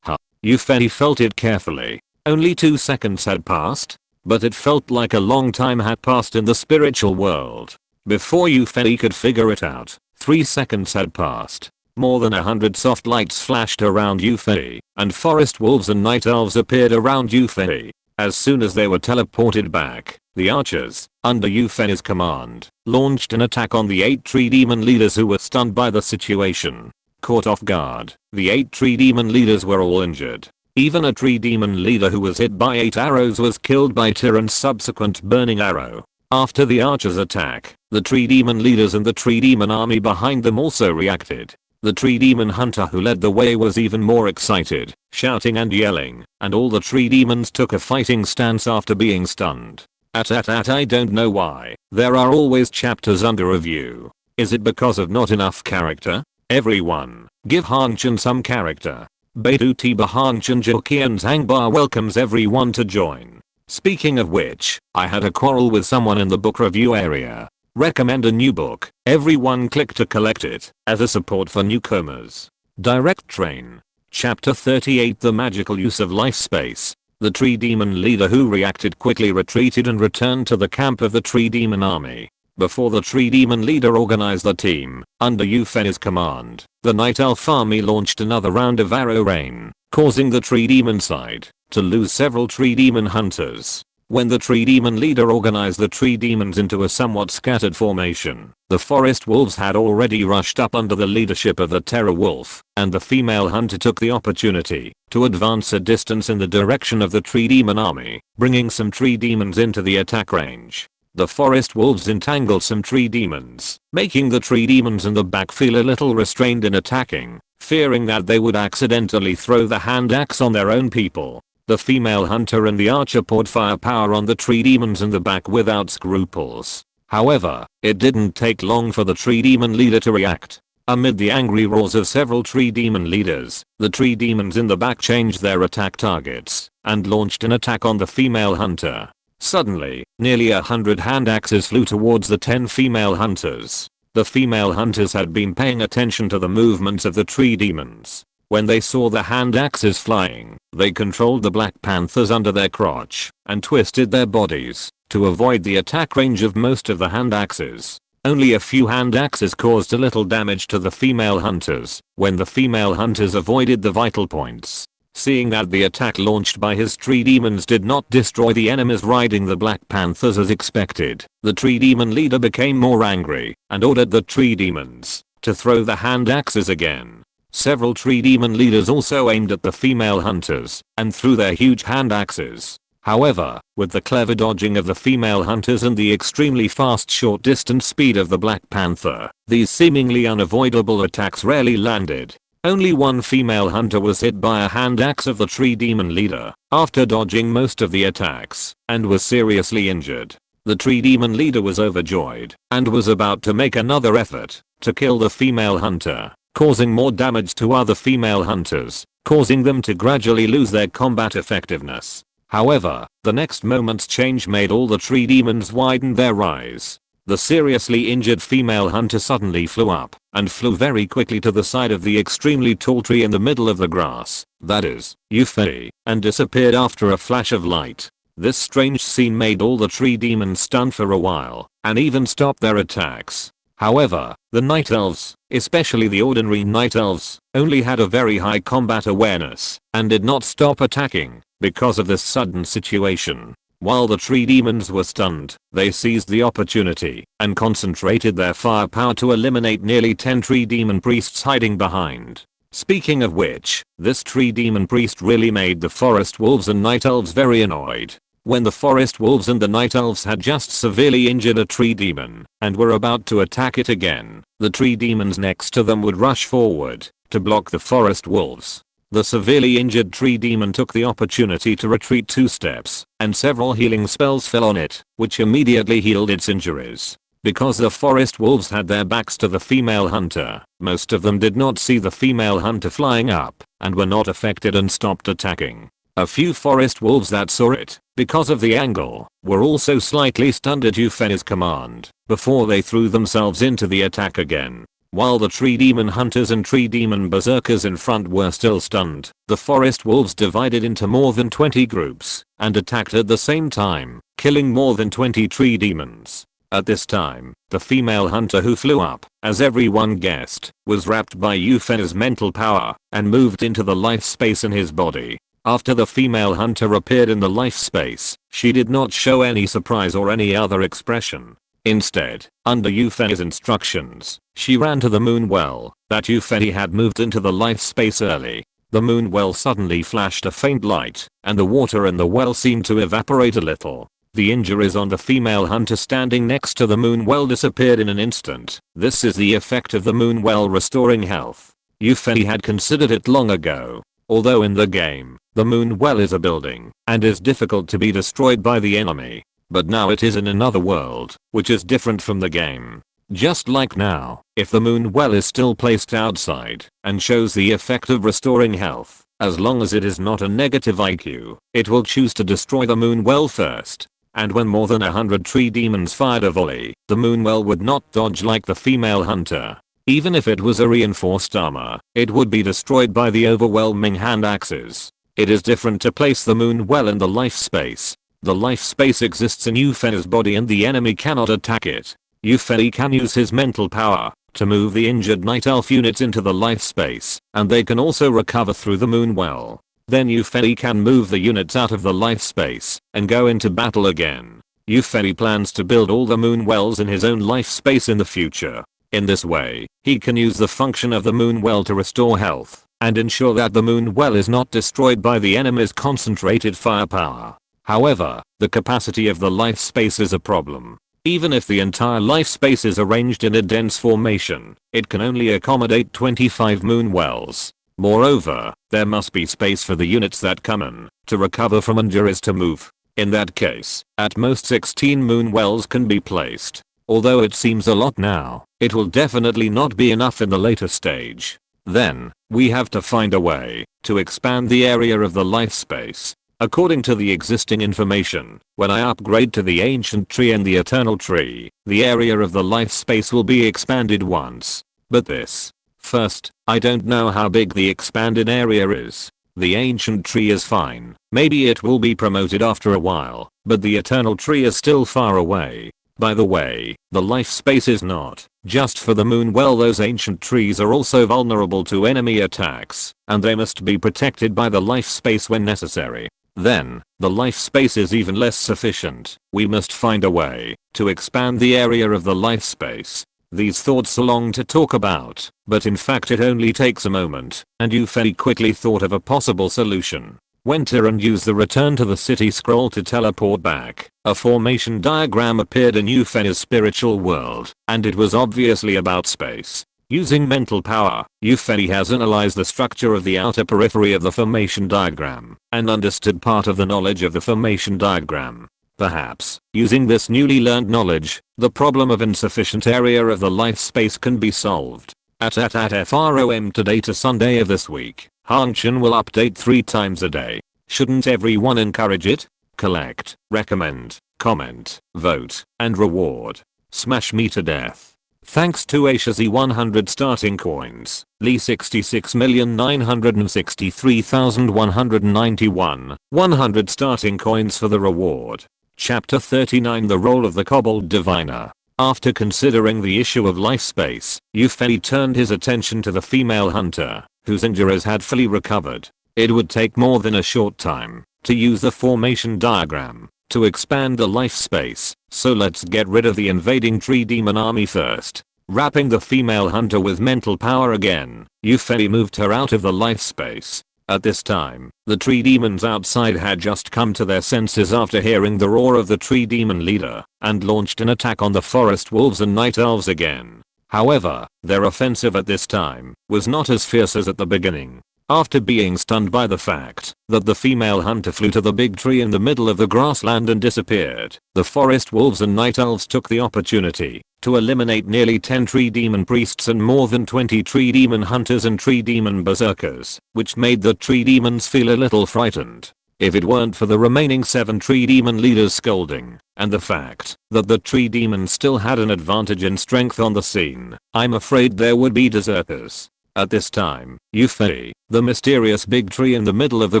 Euphony felt it carefully. Only 2 seconds had passed, but it felt like a long time had passed in the spiritual world. Before Euphony could figure it out, 3 seconds had passed. More than 100 soft lights flashed around Euphony, and forest wolves and night elves appeared around Euphony. As soon as they were teleported back, the archers, under Euphony's command, launched an attack on the 8 tree demon leaders who were stunned by the situation. Caught off guard, the 8 tree demon leaders were all injured. Even a tree demon leader who was hit by 8 arrows was killed by Tyrant's subsequent burning arrow. After the archers' attack, the tree demon leaders and the tree demon army behind them also reacted. The tree demon hunter who led the way was even more excited, shouting and yelling, and all the tree demons took a fighting stance after being stunned. I don't know why. There are always chapters under review. Is it because of not enough character? Everyone, give Hangchen some character. Baidu Tiba Hangchen Jokian Zangbar welcomes everyone to join. Speaking of which, I had a quarrel with someone in the book review area. Recommend a new book. Everyone click to collect it, as a support for newcomers. Direct Train. Chapter 38 The Magical Use of Life Space. The tree demon leader who reacted quickly retreated and returned to the camp of the tree demon army. Before the tree demon leader organized the team, under Euphony's command, the night elf army launched another round of arrow rain, causing the tree demon side to lose several tree demon hunters. When the tree demon leader organized the tree demons into a somewhat scattered formation, the forest wolves had already rushed up under the leadership of the terror wolf, and the female hunter took the opportunity to advance a distance in the direction of the tree demon army, bringing some tree demons into the attack range. The forest wolves entangled some tree demons, making the tree demons in the back feel a little restrained in attacking, fearing that they would accidentally throw the hand axe on their own people. The female hunter and the archer poured firepower on the tree demons in the back without scruples. However, it didn't take long for the tree demon leader to react. Amid the angry roars of several tree demon leaders, the tree demons in the back changed their attack targets and launched an attack on the female hunter. Suddenly, nearly 100 hand axes flew towards the 10 female hunters. The female hunters had been paying attention to the movements of the tree demons. When they saw the hand axes flying, they controlled the Black Panthers under their crotch and twisted their bodies to avoid the attack range of most of the hand axes. Only a few hand axes caused a little damage to the female hunters when the female hunters avoided the vital points. Seeing that the attack launched by his tree demons did not destroy the enemies riding the Black Panthers as expected, the tree demon leader became more angry and ordered the tree demons to throw the hand axes again. Several tree demon leaders also aimed at the female hunters and threw their huge hand axes. However, with the clever dodging of the female hunters and the extremely fast short distance speed of the Black Panther, these seemingly unavoidable attacks rarely landed. Only one female hunter was hit by a hand axe of the tree demon leader after dodging most of the attacks and was seriously injured. The tree demon leader was overjoyed and was about to make another effort to kill the female hunter, causing more damage to other female hunters, causing them to gradually lose their combat effectiveness. However, the next moment's change made all the tree demons widen their eyes. The seriously injured female hunter suddenly flew up and flew very quickly to the side of the extremely tall tree in the middle of the grass, that is, Yuffie, and disappeared after a flash of light. This strange scene made all the tree demons stunned for a while and even stopped their attacks. However, the Night Elves, especially the ordinary Night Elves, only had a very high combat awareness and did not stop attacking because of this sudden situation. While the tree demons were stunned, they seized the opportunity and concentrated their firepower to eliminate nearly 10 tree demon priests hiding behind. Speaking of which, this tree demon priest really made the forest wolves and night elves very annoyed. When the forest wolves and the night elves had just severely injured a tree demon and were about to attack it again, the tree demons next to them would rush forward to block the forest wolves. The severely injured tree demon took the opportunity to retreat 2 steps, and several healing spells fell on it, which immediately healed its injuries. Because the forest wolves had their backs to the female hunter, most of them did not see the female hunter flying up and were not affected and stopped attacking. A few forest wolves that saw it, because of the angle, were also slightly stunned at Yuffie's command before they threw themselves into the attack again. While the tree demon hunters and tree demon berserkers in front were still stunned, the forest wolves divided into more than 20 groups and attacked at the same time, killing more than 20 tree demons. At this time, the female hunter who flew up, as everyone guessed, was wrapped by Yuffie's mental power and moved into the life space in his body. After the female hunter appeared in the life space, she did not show any surprise or any other expression. Instead, under Yuffie's instructions, she ran to the moon well that Yuffie had moved into the life space early. The moon well suddenly flashed a faint light, and the water in the well seemed to evaporate a little. The injuries on the female hunter standing next to the moon well disappeared in an instant. This is the effect of the moon well restoring health. Yuffie had considered it long ago. Although in the game, the moon well is a building and is difficult to be destroyed by the enemy. But now it is in another world, which is different from the game. Just like now, if the moon well is still placed outside and shows the effect of restoring health, as long as it is not a negative IQ, it will choose to destroy the moon well first. And when more than 100 tree demons fired a volley, the moon well would not dodge like the female hunter. Even if it was a reinforced armor, it would be destroyed by the overwhelming hand axes. It is different to place the moon well in the life space. The life space exists in Yuffie's body and the enemy cannot attack it. Yuffie can use his mental power to move the injured night elf units into the life space, and they can also recover through the moon well. Then Yuffie can move the units out of the life space and go into battle again. Yuffie plans to build all the moon wells in his own life space in the future. In this way, he can use the function of the moon well to restore health and ensure that the moon well is not destroyed by the enemy's concentrated firepower. However, the capacity of the life space is a problem. Even if the entire life space is arranged in a dense formation, it can only accommodate 25 moon wells. Moreover, there must be space for the units that come in to recover from injuries to move. In that case, at most 16 moon wells can be placed. Although it seems a lot now, it will definitely not be enough in the later stage. Then, we have to find a way to expand the area of the life space. According to the existing information, when I upgrade to the ancient tree and the eternal tree, the area of the life space will be expanded once. But this First, I don't know how big the expanded area is. The ancient tree is fine, maybe it will be promoted after a while, but the eternal tree is still far away. By the way, the life space is not just for the moon. Well, those ancient trees are also vulnerable to enemy attacks, and they must be protected by the life space when necessary. Then, the life space is even less sufficient. We must find a way to expand the area of the life space. These thoughts are long to talk about, but in fact it only takes a moment, and you very quickly thought of a possible solution. Went here and used the return to the city scroll to teleport back. A formation diagram appeared in Euphenia's spiritual world, and it was obviously about space. Using mental power, Euphenia has analyzed the structure of the outer periphery of the formation diagram, and understood part of the knowledge of the formation diagram. Perhaps, using this newly learned knowledge, the problem of insufficient area of the life space can be solved. At FROM today to Sunday of this week, Hongchen will update 3 times a day. Shouldn't everyone encourage it? Collect, recommend, comment, vote, and reward. Smash me to death. Thanks to Ashazi 100 starting coins, Lee 66,963,191, 100 starting coins for the reward. Chapter 39, The Role of the Kobold Diviner. After considering the issue of life space, Euphenie turned his attention to the female hunter, whose injuries had fully recovered. It would take more than a short time to use the formation diagram to expand the life space, so let's get rid of the invading tree demon army first. Wrapping the female hunter with mental power again, Euphenie moved her out of the life space. At this time, the tree demons outside had just come to their senses after hearing the roar of the tree demon leader, and launched an attack on the forest wolves and night elves again. However, their offensive at this time was not as fierce as at the beginning. After being stunned by the fact that the female hunter flew to the big tree in the middle of the grassland and disappeared, the forest wolves and night elves took the opportunity to eliminate nearly 10 tree demon priests and more than 20 tree demon hunters and tree demon berserkers, which made the tree demons feel a little frightened. If it weren't for the remaining 7 tree demon leaders scolding, and the fact that the tree demons still had an advantage in strength on the scene, I'm afraid there would be deserters. At this time, Euphenie, the mysterious big tree in the middle of the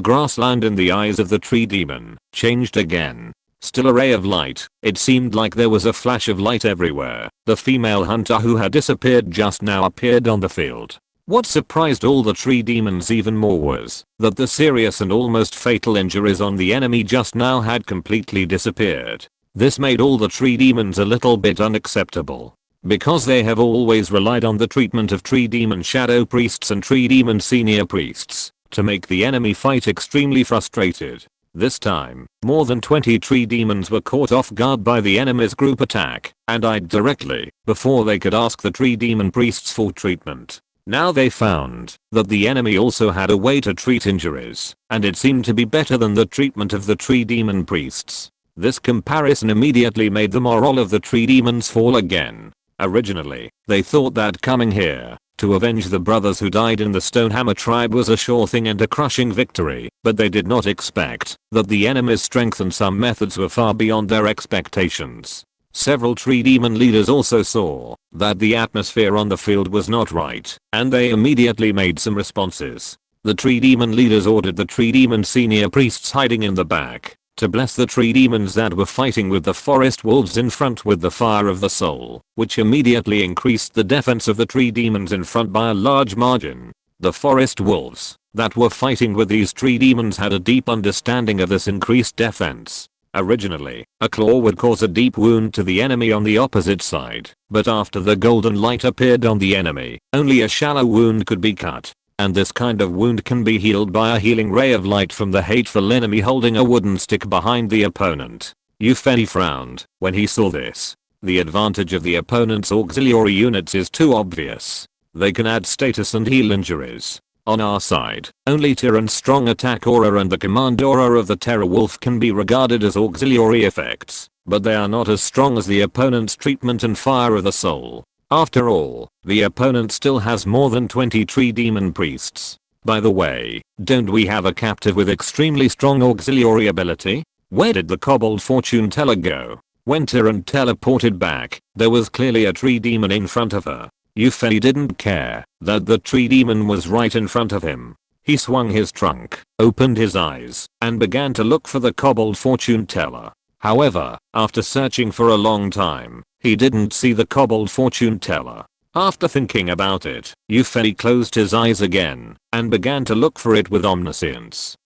grassland in the eyes of the tree demon, changed again. Still a ray of light, it seemed like there was a flash of light everywhere. The female hunter who had disappeared just now appeared on the field. What surprised all the tree demons even more was that the serious and almost fatal injuries on the enemy just now had completely disappeared. This made all the tree demons a little bit unacceptable, because they have always relied on the treatment of tree demon shadow priests and tree demon senior priests to make the enemy fight extremely frustrated. This time, more than 20 tree demons were caught off guard by the enemy's group attack and died directly before they could ask the tree demon priests for treatment. Now they found that the enemy also had a way to treat injuries, and it seemed to be better than the treatment of the tree demon priests. This comparison immediately made the morale of the tree demons fall again. Originally, they thought that coming here to avenge the brothers who died in the Stonehammer tribe was a sure thing and a crushing victory, but they did not expect that the enemy's strength and some methods were far beyond their expectations. Several tree demon leaders also saw that the atmosphere on the field was not right, and they immediately made some responses. The tree demon leaders ordered the tree demon senior priests hiding in the back to bless the tree demons that were fighting with the forest wolves in front with the fire of the soul, which immediately increased the defense of the tree demons in front by a large margin. The forest wolves that were fighting with these tree demons had a deep understanding of this increased defense. Originally, a claw would cause a deep wound to the enemy on the opposite side, but after the golden light appeared on the enemy, only a shallow wound could be cut. And this kind of wound can be healed by a healing ray of light from the hateful enemy holding a wooden stick behind the opponent. Euphenie frowned when he saw this. The advantage of the opponent's auxiliary units is too obvious. They can add status and heal injuries. On our side, only Tyrann's strong attack aura and the command aura of the Terror Wolf can be regarded as auxiliary effects, but they are not as strong as the opponent's treatment and fire of the soul. After all, the opponent still has more than 20 tree demon priests. By the way, don't we have a captive with extremely strong auxiliary ability? Where did the kobold fortune teller go? When Tyrann teleported back, there was clearly a tree demon in front of her. Yufei didn't care that the tree demon was right in front of him. He swung his trunk, opened his eyes, and began to look for the kobold fortune teller. However, after searching for a long time, he didn't see the kobold fortune teller. After thinking about it, Yufei closed his eyes again and began to look for it with omniscience.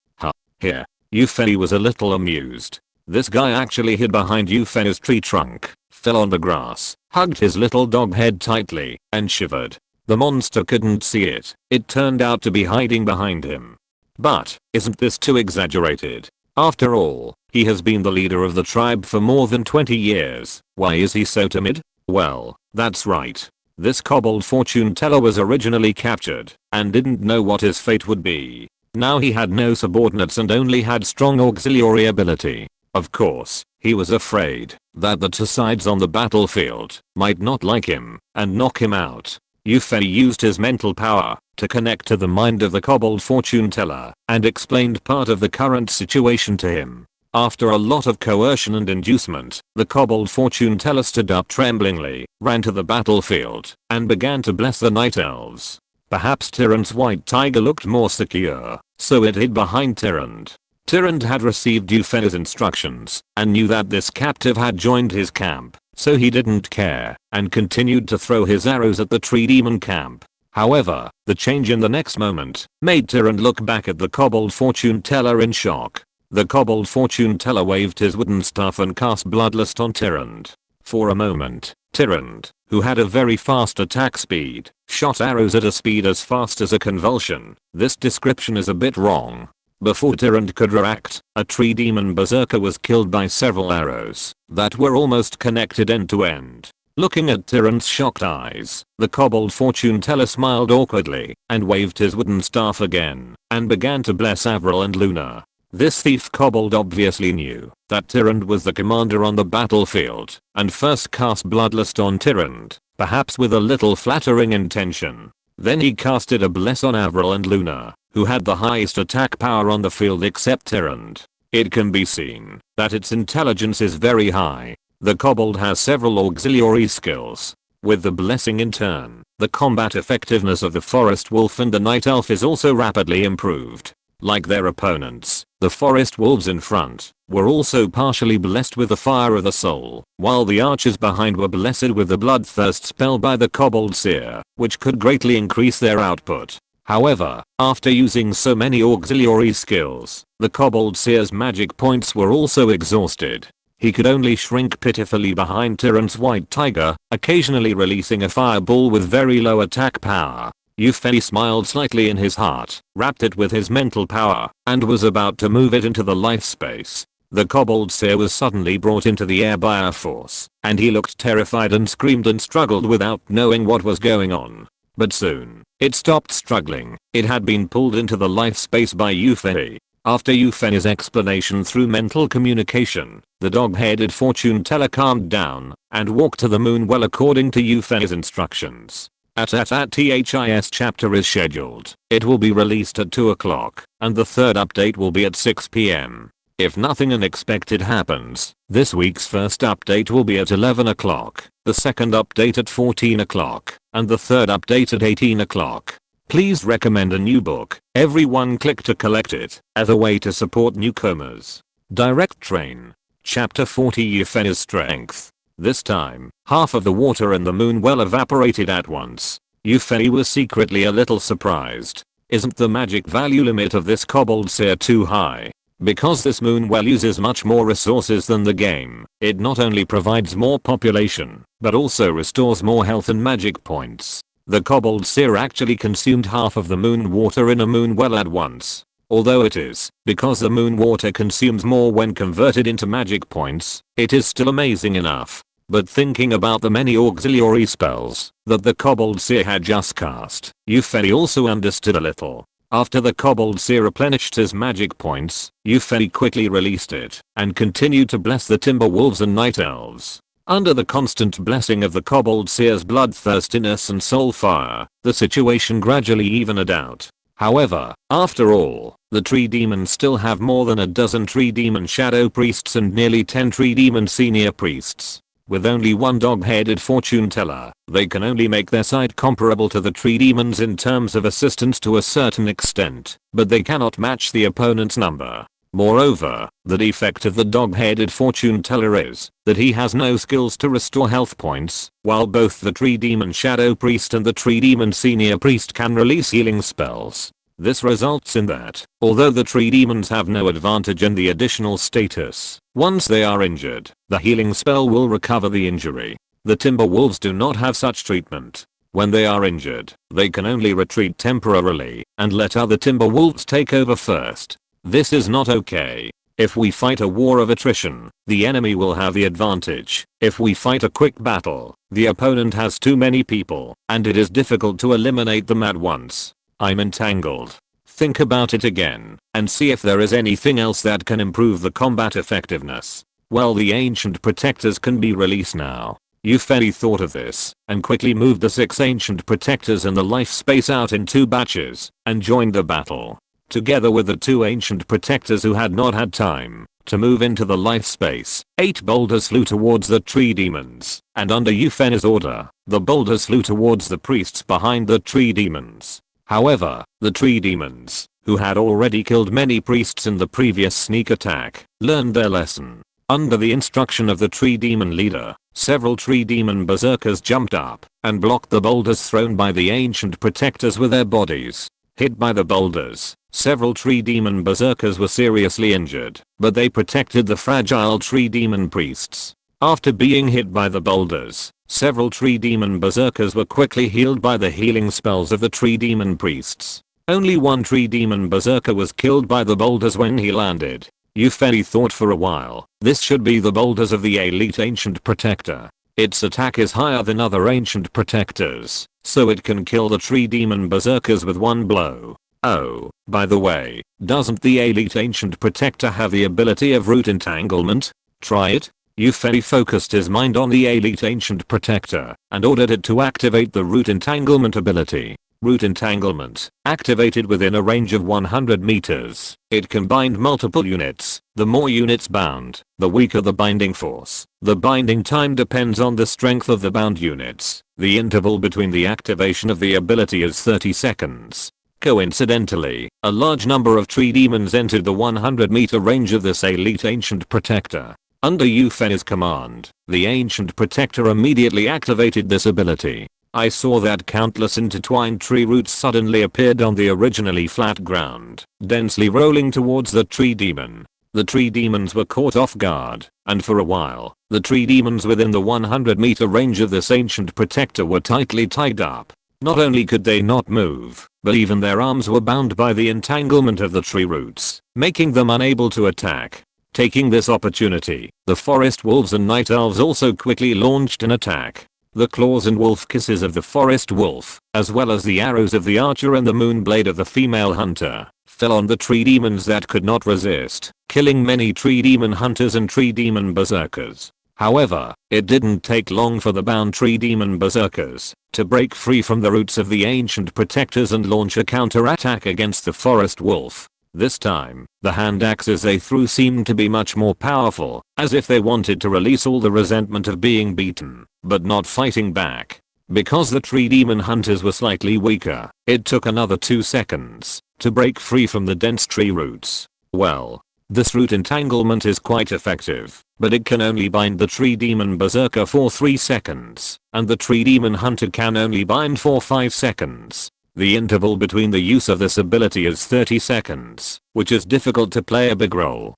Here. Yufei was a little amused. This guy actually hid behind Yufei's tree trunk, fell on the grass, hugged his little dog head tightly, and shivered. The monster couldn't see it. It turned out to be hiding behind him. But, isn't this too exaggerated? After all, he has been the leader of the tribe for more than 20 years. Why is he so timid? Well, that's right. This kobold fortune teller was originally captured and didn't know what his fate would be. Now he had no subordinates and only had strong auxiliary ability. Of course, he was afraid that the two sides on the battlefield might not like him and knock him out. Yufei used his mental power to connect to the mind of the kobold fortune teller and explained part of the current situation to him. After a lot of coercion and inducement, the kobold fortune teller stood up tremblingly, ran to the battlefield, and began to bless the Night Elves. Perhaps Tyrant's white tiger looked more secure, so it hid behind Tyrant. Tyrant had received Yufei's instructions and knew that this captive had joined his camp, so he didn't care and continued to throw his arrows at the tree demon camp. However, the change in the next moment made Tyrant look back at the kobold fortune teller in shock. The kobold fortune teller waved his wooden staff and cast Bloodlust on Tyrant. For a moment, Tyrant, who had a very fast attack speed, shot arrows at a speed as fast as a convulsion. This description is a bit wrong. Before Tyrant could react, a tree demon berserker was killed by several arrows that were almost connected end to end. Looking at Tyrant's shocked eyes, the kobold fortune teller smiled awkwardly and waved his wooden staff again and began to bless Avril and Luna. This thief kobold obviously knew that Tyrant was the commander on the battlefield and first cast Bloodlust on Tyrant, perhaps with a little flattering intention. Then he casted a bless on Avril and Luna, who had the highest attack power on the field except Tyrant. It can be seen that its intelligence is very high. The kobold has several auxiliary skills. With the blessing in turn, the combat effectiveness of the forest wolf and the night elf is also rapidly improved. Like their opponents, the forest wolves in front were also partially blessed with the fire of the soul, while the archers behind were blessed with the bloodthirst spell by the kobold seer, which could greatly increase their output. However, after using so many auxiliary skills, the kobold seer's magic points were also exhausted. He could only shrink pitifully behind Tyrant's white tiger, occasionally releasing a fireball with very low attack power. Yufei smiled slightly in his heart, wrapped it with his mental power, and was about to move it into the life space. The kobold seer was suddenly brought into the air by a force, and he looked terrified and screamed and struggled without knowing what was going on. But soon, it stopped struggling. It had been pulled into the life space by Yufei. After Yufei's explanation through mental communication, the dog-headed fortune teller calmed down and walked to the moon well according to Yufei's instructions. THIS chapter is scheduled. It will be released at 2 o'clock, and the third update will be at 6 PM. If nothing unexpected happens, this week's first update will be at 11 o'clock, the second update at 14 o'clock, and the third update at 18 o'clock. Please recommend a new book. Everyone click to collect it as a way to support newcomers. Direct Train. Chapter 40 Yufei's Strength. This time, half of the water in the moon well evaporated at once. Yufei was secretly a little surprised. Isn't the magic value limit of this kobold seer too high? Because this moon well uses much more resources than the game, it not only provides more population, but also restores more health and magic points. The kobold seer actually consumed half of the moon water in a moon well at once. Although it is, because the moon water consumes more when converted into magic points, it is still amazing enough. But thinking about the many auxiliary spells that the kobold seer had just cast, Yufei also understood a little. After the kobold seer replenished his magic points, Yufei quickly released it and continued to bless the timber wolves and night elves. Under the constant blessing of the kobold seer's bloodthirstiness and soul fire, the situation gradually evened out. However, after all, the tree demons still have more than a dozen tree demon shadow priests and nearly 10 tree demon senior priests. With only one dog-headed fortune teller, they can only make their side comparable to the tree demons in terms of assistance to a certain extent, but they cannot match the opponent's number. Moreover, the defect of the dog-headed fortune teller is that he has no skills to restore health points, while both the tree demon shadow priest and the tree demon senior priest can release healing spells. This results in that, although the tree demons have no advantage in the additional status, once they are injured, the healing spell will recover the injury. The timber wolves do not have such treatment. When they are injured, they can only retreat temporarily and let other timber wolves take over first. This is not okay. If we fight a war of attrition, the enemy will have the advantage. If we fight a quick battle, the opponent has too many people, and it is difficult to eliminate them at once. I'm entangled. Think about it again, and see if there is anything else that can improve the combat effectiveness. Well, the ancient protectors can be released now. Yufei thought of this, and quickly moved the 6 ancient protectors in the life space out in 2 batches, and joined the battle. Together with the 2 ancient protectors who had not had time to move into the life space, 8 boulders flew towards the tree demons, and under Yufei's order, the boulders flew towards the priests behind the tree demons. However, the tree demons, who had already killed many priests in the previous sneak attack, learned their lesson. Under the instruction of the tree demon leader, several tree demon berserkers jumped up and blocked the boulders thrown by the ancient protectors with their bodies. Hit by the boulders, several tree demon berserkers were seriously injured, but they protected the fragile tree demon priests. After being hit by the boulders, several tree demon berserkers were quickly healed by the healing spells of the tree demon priests. Only one tree demon berserker was killed by the boulders when he landed. Yufei thought for a while, this should be the boulders of the elite ancient protector. Its attack is higher than other ancient protectors, so it can kill the tree demon berserkers with one blow. Oh, by the way, doesn't the elite ancient protector have the ability of root entanglement? Try it? Yufei focused his mind on the elite ancient protector and ordered it to activate the root entanglement ability. Root entanglement, activated within a range of 100 meters. It can bind multiple units. The more units bound, the weaker the binding force. The binding time depends on the strength of the bound units. The interval between the activation of the ability is 30 seconds. Coincidentally, a large number of tree demons entered the 100-meter range of this elite ancient protector. Under Yufei's command, the ancient protector immediately activated this ability. I saw that countless intertwined tree roots suddenly appeared on the originally flat ground, densely rolling towards the tree demon. The tree demons were caught off guard, and for a while, the tree demons within the 100-meter range of this ancient protector were tightly tied up. Not only could they not move, but even their arms were bound by the entanglement of the tree roots, making them unable to attack. Taking this opportunity, the forest wolves and night elves also quickly launched an attack. The claws and wolf kisses of the forest wolf, as well as the arrows of the archer and the moon blade of the female hunter, fell on the tree demons that could not resist, killing many tree demon hunters and tree demon berserkers. However, it didn't take long for the bound tree demon berserkers to break free from the roots of the ancient protectors and launch a counterattack against the forest wolf. This time, the hand axes they threw seemed to be much more powerful, as if they wanted to release all the resentment of being beaten, but not fighting back. Because the tree demon hunters were slightly weaker, it took another 2 seconds to break free from the dense tree roots. Well, this root entanglement is quite effective, but it can only bind the tree demon berserker for 3 seconds, and the tree demon hunter can only bind for 5 seconds. The interval between the use of this ability is 30 seconds, which is difficult to play a big role.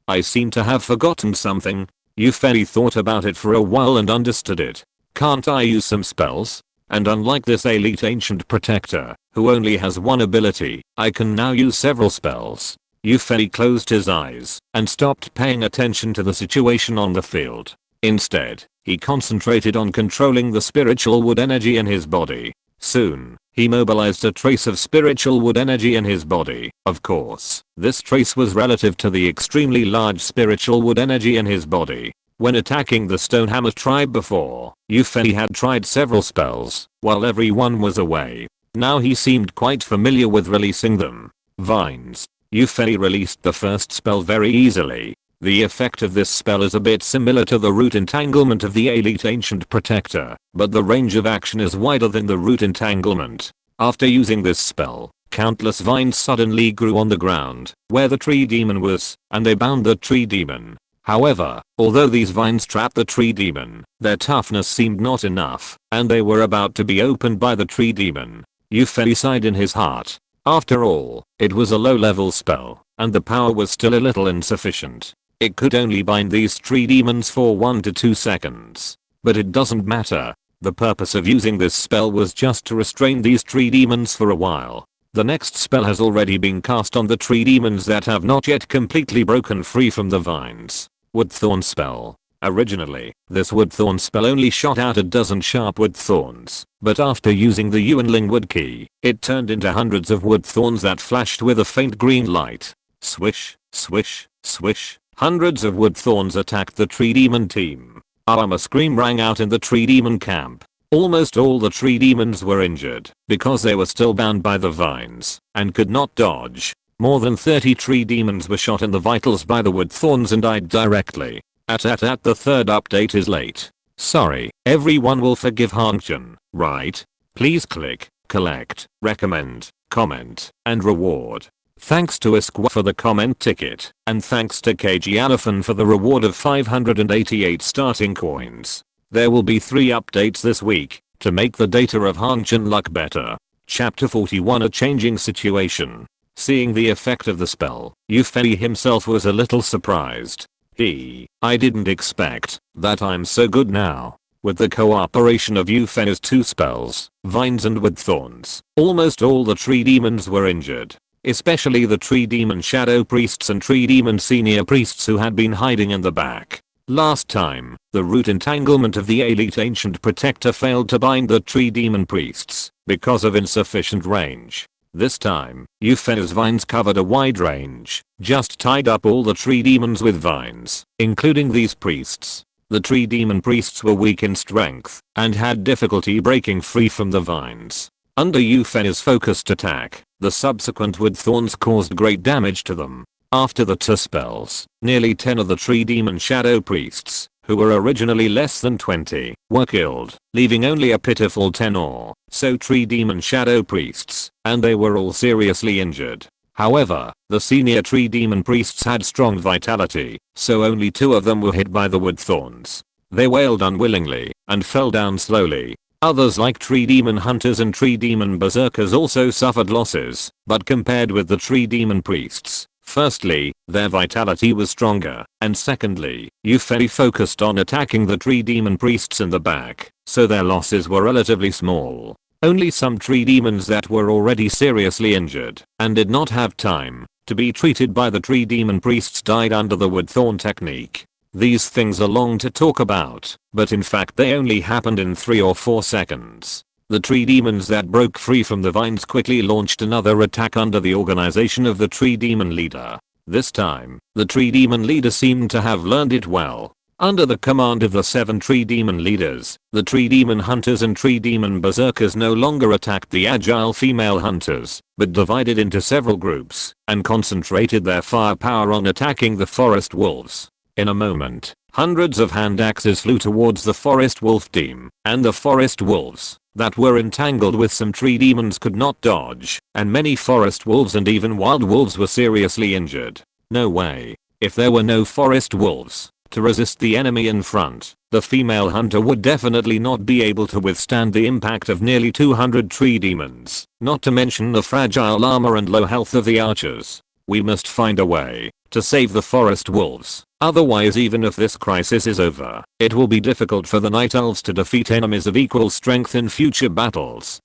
I seem to have forgotten something. Yufei thought about it for a while and understood it. Can't I use some spells? And unlike this elite ancient protector, who only has one ability, I can now use several spells. Yufei closed his eyes and stopped paying attention to the situation on the field. Instead, he concentrated on controlling the spiritual wood energy in his body. Soon, he mobilized a trace of spiritual wood energy in his body. Of course, this trace was relative to the extremely large spiritual wood energy in his body. When attacking the Stonehammer tribe before, Yufei had tried several spells, while everyone was away. Now he seemed quite familiar with releasing them. Vines. Yufei released the first spell very easily. The effect of this spell is a bit similar to the root entanglement of the Elite Ancient Protector, but the range of action is wider than the root entanglement. After using this spell, countless vines suddenly grew on the ground, where the tree demon was, and they bound the tree demon. However, although these vines trapped the tree demon, their toughness seemed not enough, and they were about to be opened by the tree demon. Yufei sighed in his heart. After all, it was a low-level spell, and the power was still a little insufficient. It could only bind these tree demons for 1 to 2 seconds. But it doesn't matter. The purpose of using this spell was just to restrain these tree demons for a while. The next spell has already been cast on the tree demons that have not yet completely broken free from the vines. Woodthorn spell. Originally, this woodthorn spell only shot out a dozen sharp wood thorns, but after using the Yuanling wood key, it turned into hundreds of wood thorns that flashed with a faint green light. Swish, swish, swish. Hundreds of wood thorns attacked the tree demon team. A scream rang out in the tree demon camp. Almost all the tree demons were injured because they were still bound by the vines and could not dodge. More than 30 tree demons were shot in the vitals by the wood thorns and died directly. The third update is late. Sorry, everyone will forgive Hongchen, right? Please click, collect, recommend, comment, and reward. Thanks to Esqua for the comment ticket, and thanks to KG Alifan for the reward of 588 starting coins. There will be 3 updates this week to make the data of Hongchen luck better. Chapter 41, A Changing Situation. Seeing the effect of the spell, Yufei himself was a little surprised. I didn't expect that I'm so good now. With the cooperation of Yufei's 2 spells, Vines and Wood Thorns, almost all the tree demons were injured. Especially the tree demon shadow priests and tree demon senior priests who had been hiding in the back. Last time, the root entanglement of the Elite Ancient Protector failed to bind the tree demon priests because of insufficient range. This time, Yufei's vines covered a wide range, just tied up all the tree demons with vines, including these priests. The tree demon priests were weak in strength and had difficulty breaking free from the vines. Under Yufei's focused attack, the subsequent wood thorns caused great damage to them. After the 2 spells, nearly 10 of the tree demon shadow priests, who were originally less than 20, were killed, leaving only a pitiful 10 or so tree demon shadow priests, and they were all seriously injured. However, the senior tree demon priests had strong vitality, so only 2 of them were hit by the wood thorns. They wailed unwillingly and fell down slowly. Others like tree demon hunters and tree demon berserkers also suffered losses, but compared with the tree demon priests, firstly, their vitality was stronger, and secondly, Yufei focused on attacking the tree demon priests in the back, so their losses were relatively small. Only some tree demons that were already seriously injured and did not have time to be treated by the tree demon priests died under the wood thorn technique. These things are long to talk about, but in fact they only happened in 3 or 4 seconds. The tree demons that broke free from the vines quickly launched another attack under the organization of the tree demon leader. This time, the tree demon leader seemed to have learned it well. Under the command of the 7 tree demon leaders, the tree demon hunters and tree demon berserkers no longer attacked the agile female hunters, but divided into several groups and concentrated their firepower on attacking the forest wolves. In a moment, hundreds of hand axes flew towards the forest wolf team, and the forest wolves that were entangled with some tree demons could not dodge, and many forest wolves and even wild wolves were seriously injured. No way. If there were no forest wolves to resist the enemy in front, the female hunter would definitely not be able to withstand the impact of nearly 200 tree demons, not to mention the fragile armor and low health of the archers. We must find a way to save the forest wolves. Otherwise, even if this crisis is over, it will be difficult for the Night Elves to defeat enemies of equal strength in future battles.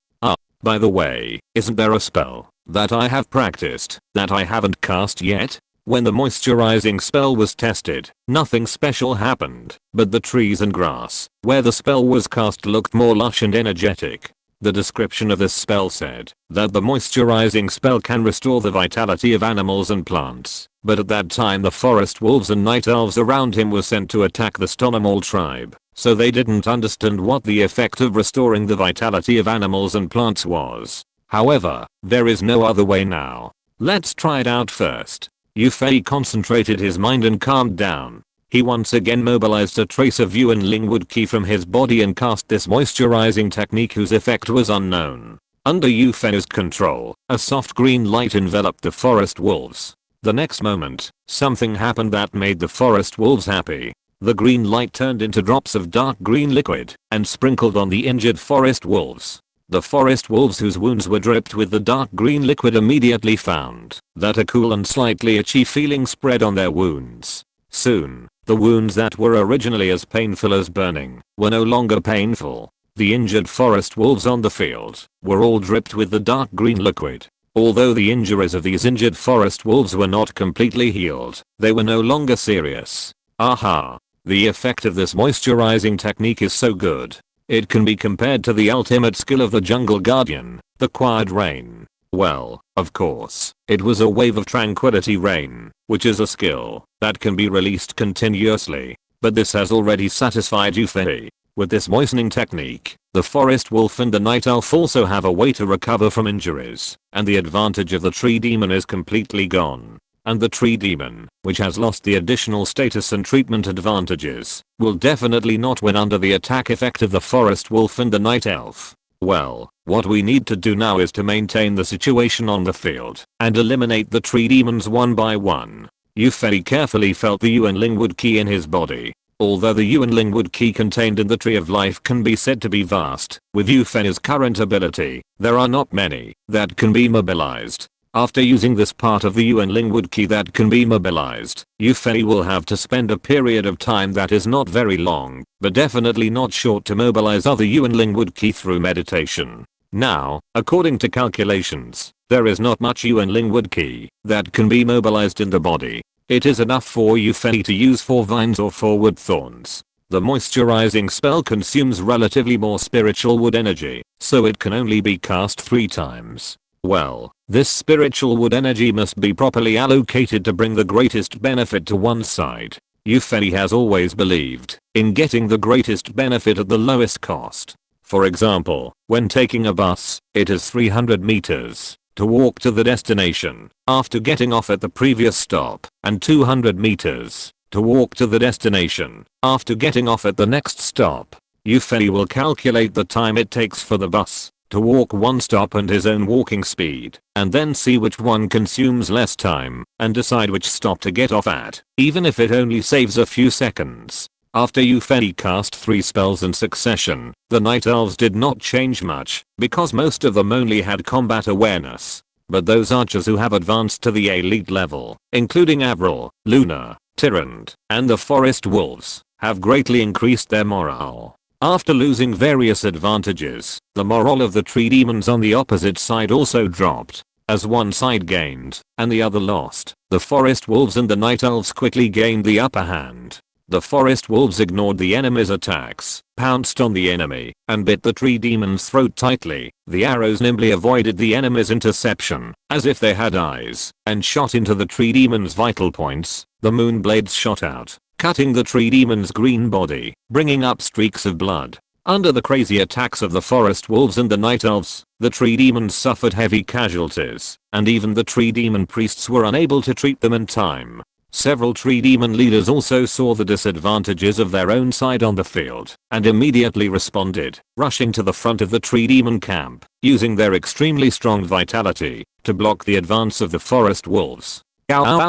By the way, isn't there a spell that I have practiced that I haven't cast yet? When the moisturizing spell was tested, nothing special happened, but the trees and grass where the spell was cast looked more lush and energetic. The description of this spell said that the moisturizing spell can restore the vitality of animals and plants, but at that time the forest wolves and night elves around him were sent to attack the Stonemal tribe, so they didn't understand what the effect of restoring the vitality of animals and plants was. However, there is no other way now. Let's try it out first. Yufei concentrated his mind and calmed down. He once again mobilized a trace of Yuan Lingwood Ki from his body and cast this moisturizing technique whose effect was unknown. Under Yufei's control, a soft green light enveloped the forest wolves. The next moment, something happened that made the forest wolves happy. The green light turned into drops of dark green liquid and sprinkled on the injured forest wolves. The forest wolves whose wounds were dripped with the dark green liquid immediately found that a cool and slightly itchy feeling spread on their wounds. Soon, the wounds that were originally as painful as burning were no longer painful. The injured forest wolves on the field were all dripped with the dark green liquid. Although the injuries of these injured forest wolves were not completely healed, they were no longer serious. Aha! The effect of this moisturizing technique is so good. It can be compared to the ultimate skill of the jungle guardian, the quiet rain. Well, of course, it was a wave of tranquility rain, which is a skill that can be released continuously. But this has already satisfied Yufei. With this moistening technique, the forest wolf and the night elf also have a way to recover from injuries, and the advantage of the tree demon is completely gone. And the tree demon, which has lost the additional status and treatment advantages, will definitely not win under the attack effect of the forest wolf and the night elf. Well, what we need to do now is to maintain the situation on the field and eliminate the tree demons one by one. Yufei carefully felt the Yuan Lingwood Ki in his body. Although the Yuan Lingwood Ki contained in the Tree of Life can be said to be vast, with Yufei's current ability, there are not many that can be mobilized. After using this part of the Yuan Lingwood Ki that can be mobilized, Yufei will have to spend a period of time that is not very long, but definitely not short to mobilize other Yuan Lingwood Ki through meditation. Now, according to calculations, there is not much Yuan Lingwood Ki that can be mobilized in the body. It is enough for Yufei to use 4 vines or 4 wood thorns. The moisturizing spell consumes relatively more spiritual wood energy, so it can only be cast 3 times. Well, this spiritual wood energy must be properly allocated to bring the greatest benefit to one side. Yufei has always believed in getting the greatest benefit at the lowest cost. For example, when taking a bus, it is 300 meters to walk to the destination after getting off at the previous stop, and 200 meters to walk to the destination after getting off at the next stop. Yufei will calculate the time it takes for the bus to walk one stop and his own walking speed, and then see which one consumes less time and decide which stop to get off at, even if it only saves a few seconds. After Yufei cast 3 spells in succession, the Night Elves did not change much, because most of them only had combat awareness. But those archers who have advanced to the elite level, including Avril, Luna, Tyrant, and the Forest Wolves, have greatly increased their morale. After losing various advantages, the morale of the tree demons on the opposite side also dropped. As one side gained, and the other lost, the Forest Wolves and the Night Elves quickly gained the upper hand. The forest wolves ignored the enemy's attacks, pounced on the enemy, and bit the tree demon's throat tightly. The arrows nimbly avoided the enemy's interception, as if they had eyes, and shot into the tree demon's vital points. The moon blades shot out, cutting the tree demon's green body, bringing up streaks of blood. Under the crazy attacks of the forest wolves and the night elves, the tree demons suffered heavy casualties, and even the tree demon priests were unable to treat them in time. Several tree demon leaders also saw the disadvantages of their own side on the field, and immediately responded, rushing to the front of the tree demon camp, using their extremely strong vitality, to block the advance of the forest wolves.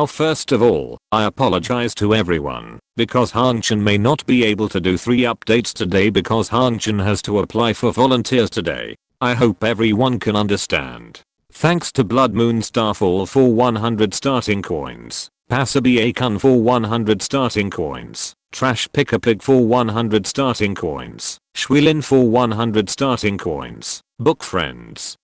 First of all, I apologize to everyone, because Hangchen may not be able to do 3 updates today because Hangchen has to apply for volunteers today. I hope everyone can understand. Thanks to Blood Moon Starfall for 100 starting coins. Pasabi Akun for 100 starting coins, Trash Picker Pig for 100 starting coins, Shwilin for 100 starting coins, Book Friends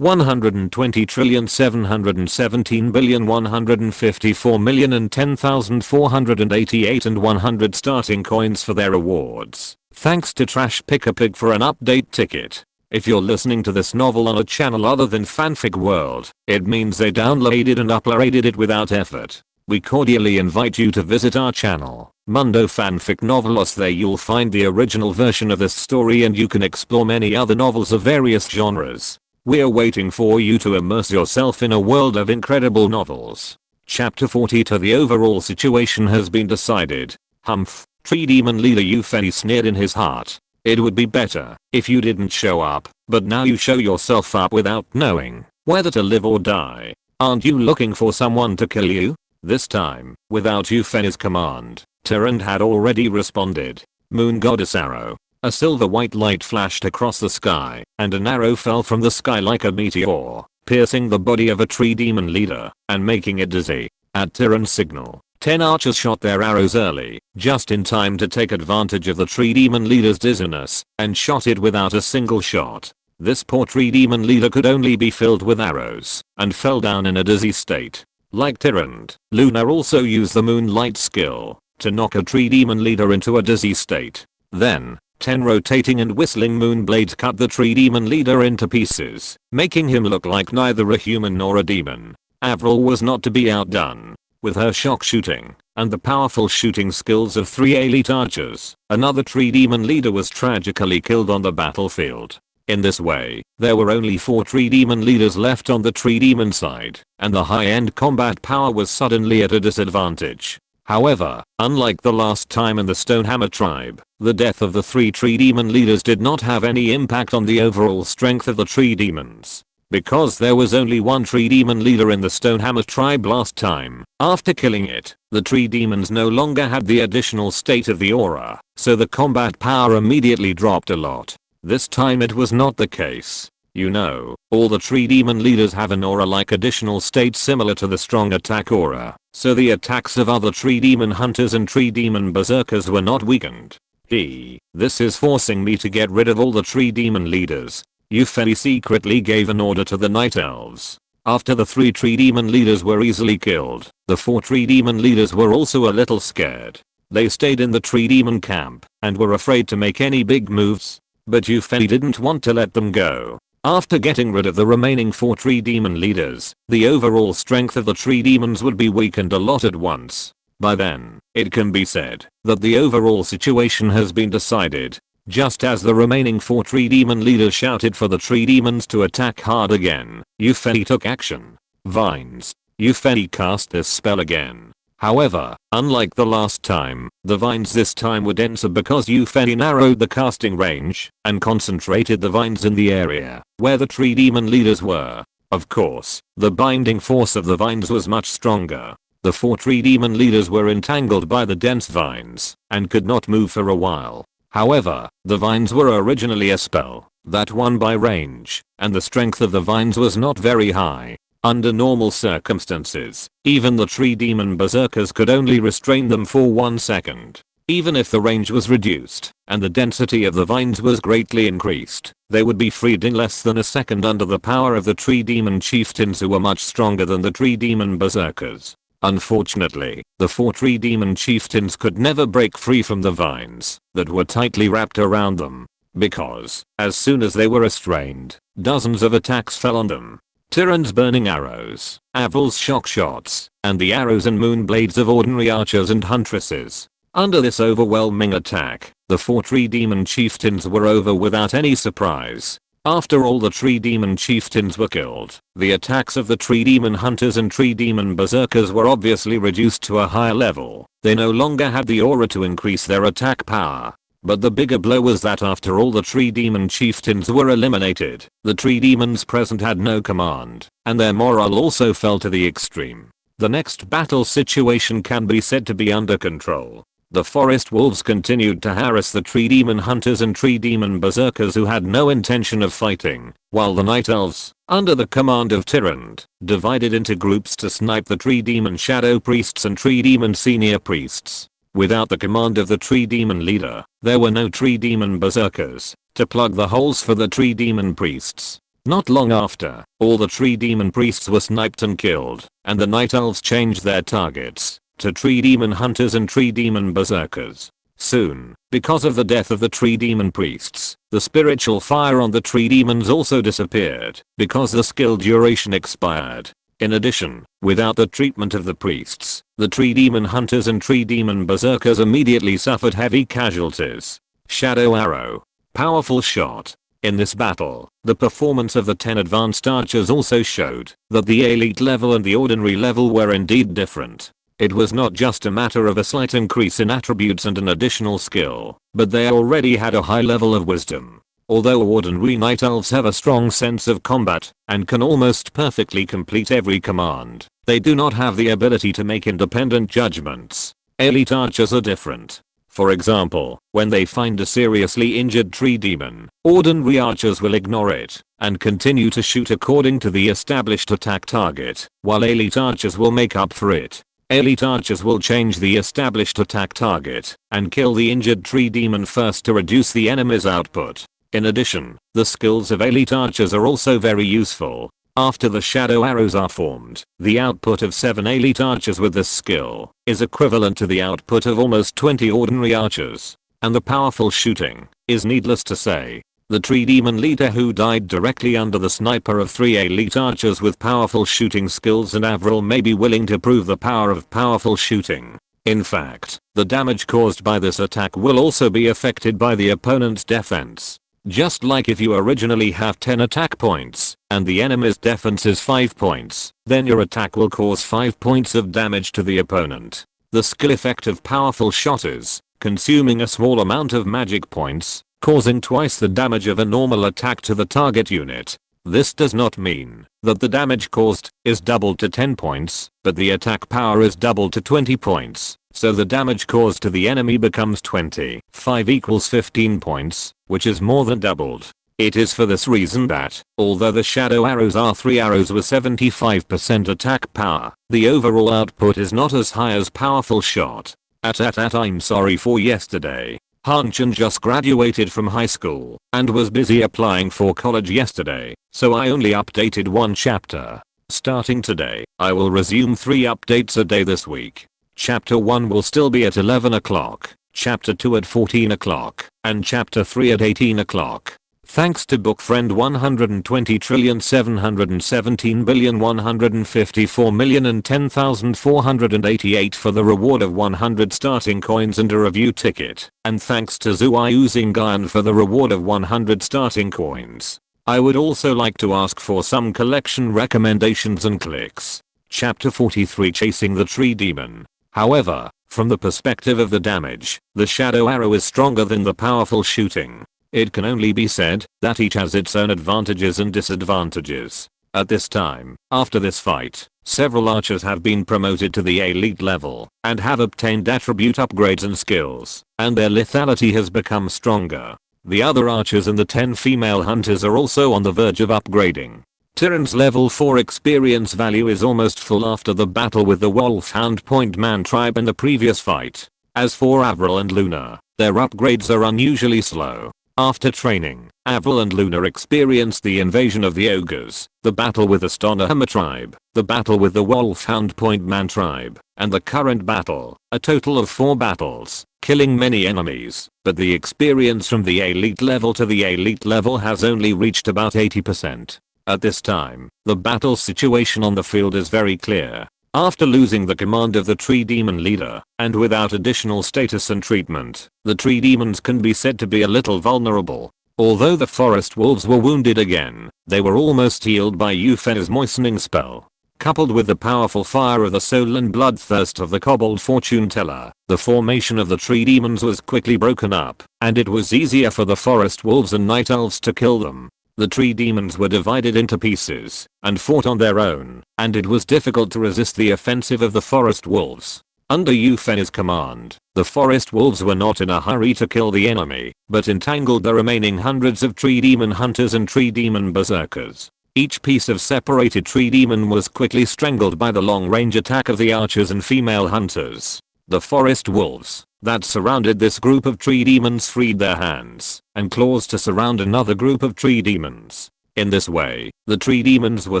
120,717,154,010,488 and 100 starting coins for their awards. Thanks to Trash Picker Pig for an update ticket. If you're listening to this novel on a channel other than Fanfic World, it means they downloaded and uploaded it without effort. We cordially invite you to visit our channel, Mundo Fanfic Novelos. There you'll find the original version of this story and you can explore many other novels of various genres. We're waiting for you to immerse yourself in a world of incredible novels. Chapter 42. The overall situation has been decided. Humph. Tree demon leader Eupheny sneered in his heart. It would be better if you didn't show up, but now you show yourself up without knowing whether to live or die. Aren't you looking for someone to kill you? This time, without Euphony's command, Tyrant had already responded. Moon Goddess Arrow. A silver-white light flashed across the sky, and an arrow fell from the sky like a meteor, piercing the body of a tree demon leader, and making it dizzy. At Tyrant's signal, 10 archers shot their arrows early, just in time to take advantage of the tree demon leader's dizziness, and shot it without a single shot. This poor tree demon leader could only be filled with arrows, and fell down in a dizzy state. Like Tyrant, Luna also used the moonlight skill to knock a tree demon leader into a dizzy state. Then, 10 rotating and whistling moon blades cut the tree demon leader into pieces, making him look like neither a human nor a demon. Avril was not to be outdone. With her shock shooting and the powerful shooting skills of 3 elite archers, another tree demon leader was tragically killed on the battlefield. In this way, there were only 4 tree demon leaders left on the tree demon side, and the high-end combat power was suddenly at a disadvantage. However, unlike the last time in the Stonehammer tribe, the death of the 3 tree demon leaders did not have any impact on the overall strength of the tree demons. Because there was only 1 tree demon leader in the Stonehammer tribe last time, after killing it, the tree demons no longer had the additional state of the aura, so the combat power immediately dropped a lot. This time it was not the case. You know, all the tree demon leaders have an aura-like additional state similar to the strong attack aura, so the attacks of other tree demon hunters and tree demon berserkers were not weakened. This is forcing me to get rid of all the tree demon leaders. Eupheny secretly gave an order to the Night Elves. After the 3 tree demon leaders were easily killed, the 4 tree demon leaders were also a little scared. They stayed in the tree demon camp and were afraid to make any big moves. But Eupheny didn't want to let them go. After getting rid of the remaining 4 tree demon leaders, the overall strength of the tree demons would be weakened a lot at once. By then, it can be said that the overall situation has been decided. Just as the remaining 4 tree demon leaders shouted for the tree demons to attack hard again, Eupheny took action. Vines. Eupheny cast this spell again. However, unlike the last time, the vines this time were denser because Eupheny narrowed the casting range and concentrated the vines in the area where the tree demon leaders were. Of course, the binding force of the vines was much stronger. The 4 tree demon leaders were entangled by the dense vines and could not move for a while. However, the vines were originally a spell that won by range, and the strength of the vines was not very high. Under normal circumstances, even the tree demon berserkers could only restrain them for 1 second. Even if the range was reduced and the density of the vines was greatly increased, they would be freed in less than a second under the power of the tree demon chieftains who were much stronger than the tree demon berserkers. Unfortunately, the 4 tree demon chieftains could never break free from the vines that were tightly wrapped around them, because, as soon as they were restrained, dozens of attacks fell on them. Tyrant's burning arrows, Avril's shock shots, and the arrows and moon blades of ordinary archers and huntresses. Under this overwhelming attack, the 4 tree demon chieftains were over without any surprise. After all the tree demon chieftains were killed, the attacks of the tree demon hunters and tree demon berserkers were obviously reduced to a higher level. They no longer had the aura to increase their attack power. But the bigger blow was that after all the tree demon chieftains were eliminated, the tree demons present had no command, and their morale also fell to the extreme. The next battle situation can be said to be under control. The forest wolves continued to harass the tree demon hunters and tree demon berserkers who had no intention of fighting, while the night elves, under the command of Tyrant, divided into groups to snipe the tree demon shadow priests and tree demon senior priests. Without the command of the tree demon leader, there were no tree demon berserkers to plug the holes for the tree demon priests. Not long after, all the tree demon priests were sniped and killed, and the night elves changed their targets to tree demon hunters and tree demon berserkers. Soon, because of the death of the tree demon priests, the spiritual fire on the tree demons also disappeared because the skill duration expired. In addition, without the treatment of the priests, the tree demon hunters and tree demon berserkers immediately suffered heavy casualties. Shadow arrow. Powerful shot. In this battle, the performance of the 10 advanced archers also showed that the elite level and the ordinary level were indeed different. It was not just a matter of a slight increase in attributes and an additional skill, but they already had a high level of wisdom. Although ordinary Night Elves have a strong sense of combat and can almost perfectly complete every command, they do not have the ability to make independent judgments. Elite archers are different. For example, when they find a seriously injured tree demon, ordinary archers will ignore it and continue to shoot according to the established attack target, while elite archers will make up for it. Elite archers will change the established attack target and kill the injured tree demon first to reduce the enemy's output. In addition, the skills of elite archers are also very useful. After the shadow arrows are formed, the output of 7 elite archers with this skill is equivalent to the output of almost 20 ordinary archers. And the powerful shooting is needless to say. The tree demon leader who died directly under the sniper of 3 elite archers with powerful shooting skills, and Avril may be willing to prove the power of powerful shooting. In fact, the damage caused by this attack will also be affected by the opponent's defense. Just like if you originally have 10 attack points and the enemy's defense is 5 points, then your attack will cause 5 points of damage to the opponent. The skill effect of powerful shot is consuming a small amount of magic points, causing twice the damage of a normal attack to the target unit. This does not mean that the damage caused is doubled to 10 points, but the attack power is doubled to 20 points. So the damage caused to the enemy becomes 20. 5 equals 15 points, which is more than doubled. It is for this reason that, although the shadow arrows are 3 arrows with 75% attack power, the overall output is not as high as powerful shot. I'm sorry for yesterday. Hanchan just graduated from high school and was busy applying for college yesterday, so I only updated 1 chapter. Starting today, I will resume 3 updates a day this week. Chapter 1 will still be at 11 o'clock, Chapter 2 at 14 o'clock, and Chapter 3 at 18 o'clock. Thanks to bookfriend 120,717,154,010,488 for the reward of 100 starting coins and a review ticket, and thanks to Zuayuzingayan for the reward of 100 starting coins. I would also like to ask for some collection recommendations and clicks. Chapter 43, Chasing the Tree Demon. However, from the perspective of the damage, the shadow arrow is stronger than the powerful shooting. It can only be said that each has its own advantages and disadvantages. At this time, after this fight, several archers have been promoted to the elite level and have obtained attribute upgrades and skills, and their lethality has become stronger. The other archers and the 10 female hunters are also on the verge of upgrading. Tyran's level 4 experience value is almost full after the battle with the Wolfhound Point Man tribe in the previous fight. As for Avril and Luna, their upgrades are unusually slow. After training, Avril and Luna experienced the invasion of the ogres, the battle with the Stonahama tribe, the battle with the Wolfhound Point Man tribe, and the current battle, a total of 4 battles, killing many enemies, but the experience from the elite level to the elite level has only reached about 80%. At this time, the battle situation on the field is very clear. After losing the command of the tree demon leader, and without additional status and treatment, the tree demons can be said to be a little vulnerable. Although the forest wolves were wounded again, they were almost healed by Euphena's moistening spell. Coupled with the powerful fire of the soul and bloodthirst of the kobold fortune teller, the formation of the tree demons was quickly broken up, and it was easier for the forest wolves and night elves to kill them. The tree demons were divided into pieces and fought on their own, and it was difficult to resist the offensive of the forest wolves. Under Euphena's command, the forest wolves were not in a hurry to kill the enemy, but entangled the remaining hundreds of tree demon hunters and tree demon berserkers. Each piece of separated tree demon was quickly strangled by the long-range attack of the archers and female hunters. The forest wolves that surrounded this group of tree demons freed their hands and claws to surround another group of tree demons. In this way, the tree demons were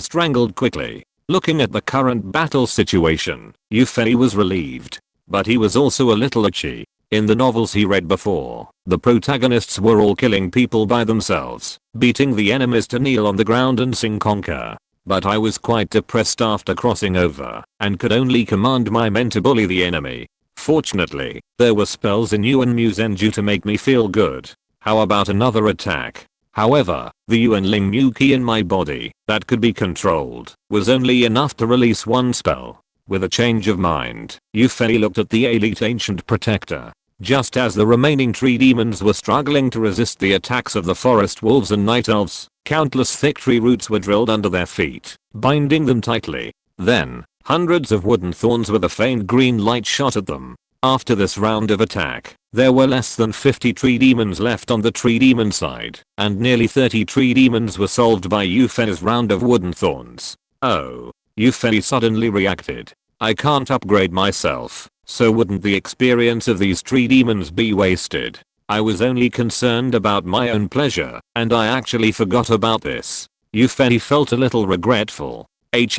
strangled quickly. Looking at the current battle situation, Euphene was relieved. But he was also a little itchy. In the novels he read before, the protagonists were all killing people by themselves, beating the enemies to kneel on the ground and sing conquer. But I was quite depressed after crossing over, and could only command my men to bully the enemy. Fortunately, there were spells in Yuan Musenju to make me feel good. How about another attack? However, the Yuanling Mu Qi in my body, that could be controlled, was only enough to release one spell. With a change of mind, Yufei looked at the elite ancient protector. Just as the remaining tree demons were struggling to resist the attacks of the forest wolves and night elves, countless thick tree roots were drilled under their feet, binding them tightly. Then, hundreds of wooden thorns with a faint green light shot at them. After this round of attack, there were less than 50 tree demons left on the tree demon side, and nearly 30 tree demons were solved by Yufei's round of wooden thorns. Oh. Yufei suddenly reacted. I can't upgrade myself, so wouldn't the experience of these tree demons be wasted? I was only concerned about my own pleasure, and I actually forgot about this. Yufei felt a little regretful. It's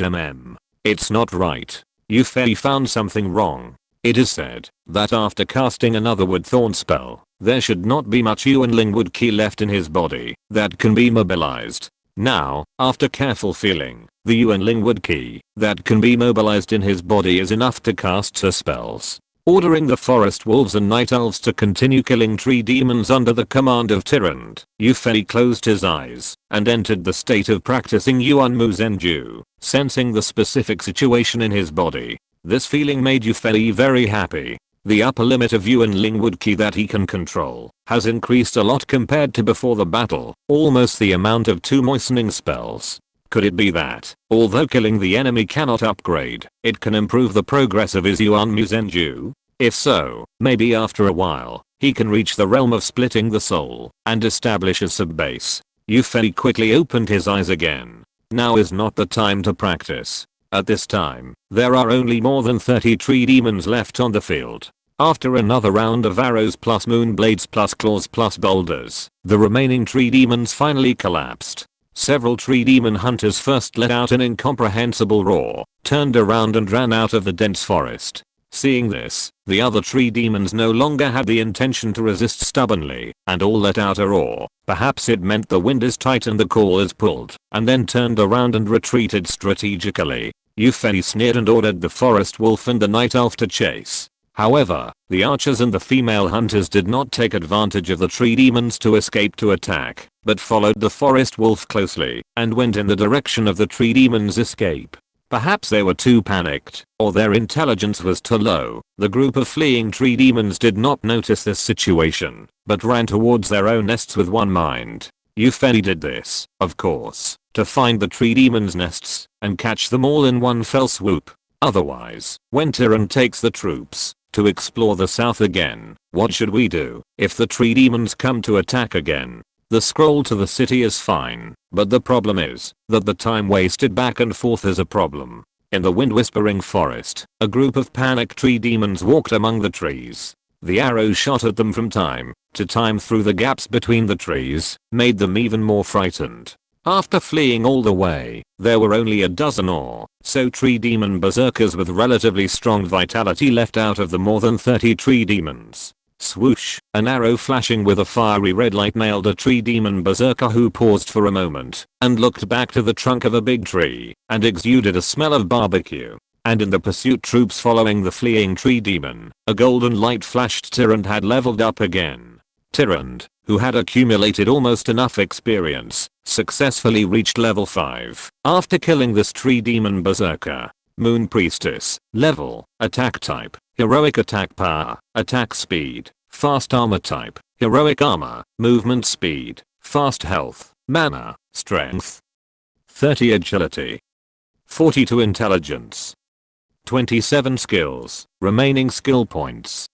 not right. Yufei found something wrong. It is said that after casting another wood thorn spell, there should not be much Yuanling wood Qi left in his body that can be mobilized. Now, after careful feeling, the Yuanling wood Qi that can be mobilized in his body is enough to cast her spells. Ordering the forest wolves and night elves to continue killing tree demons under the command of Tyrant, Yufei closed his eyes and entered the state of practicing Yuan Mu Zhenju, sensing the specific situation in his body. This feeling made Yufei very happy. The upper limit of Yuanling wood Qi that he can control has increased a lot compared to before the battle, almost the amount of 2 moistening spells. Could it be that, although killing the enemy cannot upgrade, it can improve the progress of his Yuan Mu Zhenju? If so, maybe after a while, he can reach the realm of splitting the soul and establish a sub-base. Yufei quickly opened his eyes again. Now is not the time to practice. At this time, there are only more than 30 tree demons left on the field. After another round of arrows plus moon blades plus claws plus boulders, the remaining tree demons finally collapsed. Several tree demon hunters first let out an incomprehensible roar, turned around and ran out of the dense forest. Seeing this, the other tree demons no longer had the intention to resist stubbornly, and all let out a roar. Perhaps it meant the wind is tight and the call is pulled, and then turned around and retreated strategically. Yufei sneered and ordered the forest wolf and the night elf to chase. However, the archers and the female hunters did not take advantage of the tree demons to escape to attack, but followed the forest wolf closely and went in the direction of the tree demons' escape. Perhaps they were too panicked, or their intelligence was too low. The group of fleeing tree demons did not notice this situation, but ran towards their own nests with one mind. Yufei did this, of course, to find the tree demons' nests and catch them all in one fell swoop. Otherwise, when Tyrant takes the troops to explore the south again, what should we do if the tree demons come to attack again? The scroll to the city is fine, but the problem is that the time wasted back and forth is a problem. In the wind whispering forest, a group of panicked tree demons walked among the trees. The arrows shot at them from time to time through the gaps between the trees, made them even more frightened. After fleeing all the way, there were only a dozen or so tree demon berserkers with relatively strong vitality left out of the more than 30 tree demons. Swoosh, an arrow flashing with a fiery red light nailed a tree demon berserker who paused for a moment and looked back to the trunk of a big tree and exuded a smell of barbecue. And in the pursuit troops following the fleeing tree demon, a golden light flashed. Tyrant had leveled up again. Tyrant, who had accumulated almost enough experience, successfully reached level 5 after killing this tree demon berserker. Moon Priestess, level, attack type, heroic attack power, attack speed, fast armor type, heroic armor, movement speed, fast health, mana, strength, 30 agility, 42 intelligence, 27 skills, remaining skill points,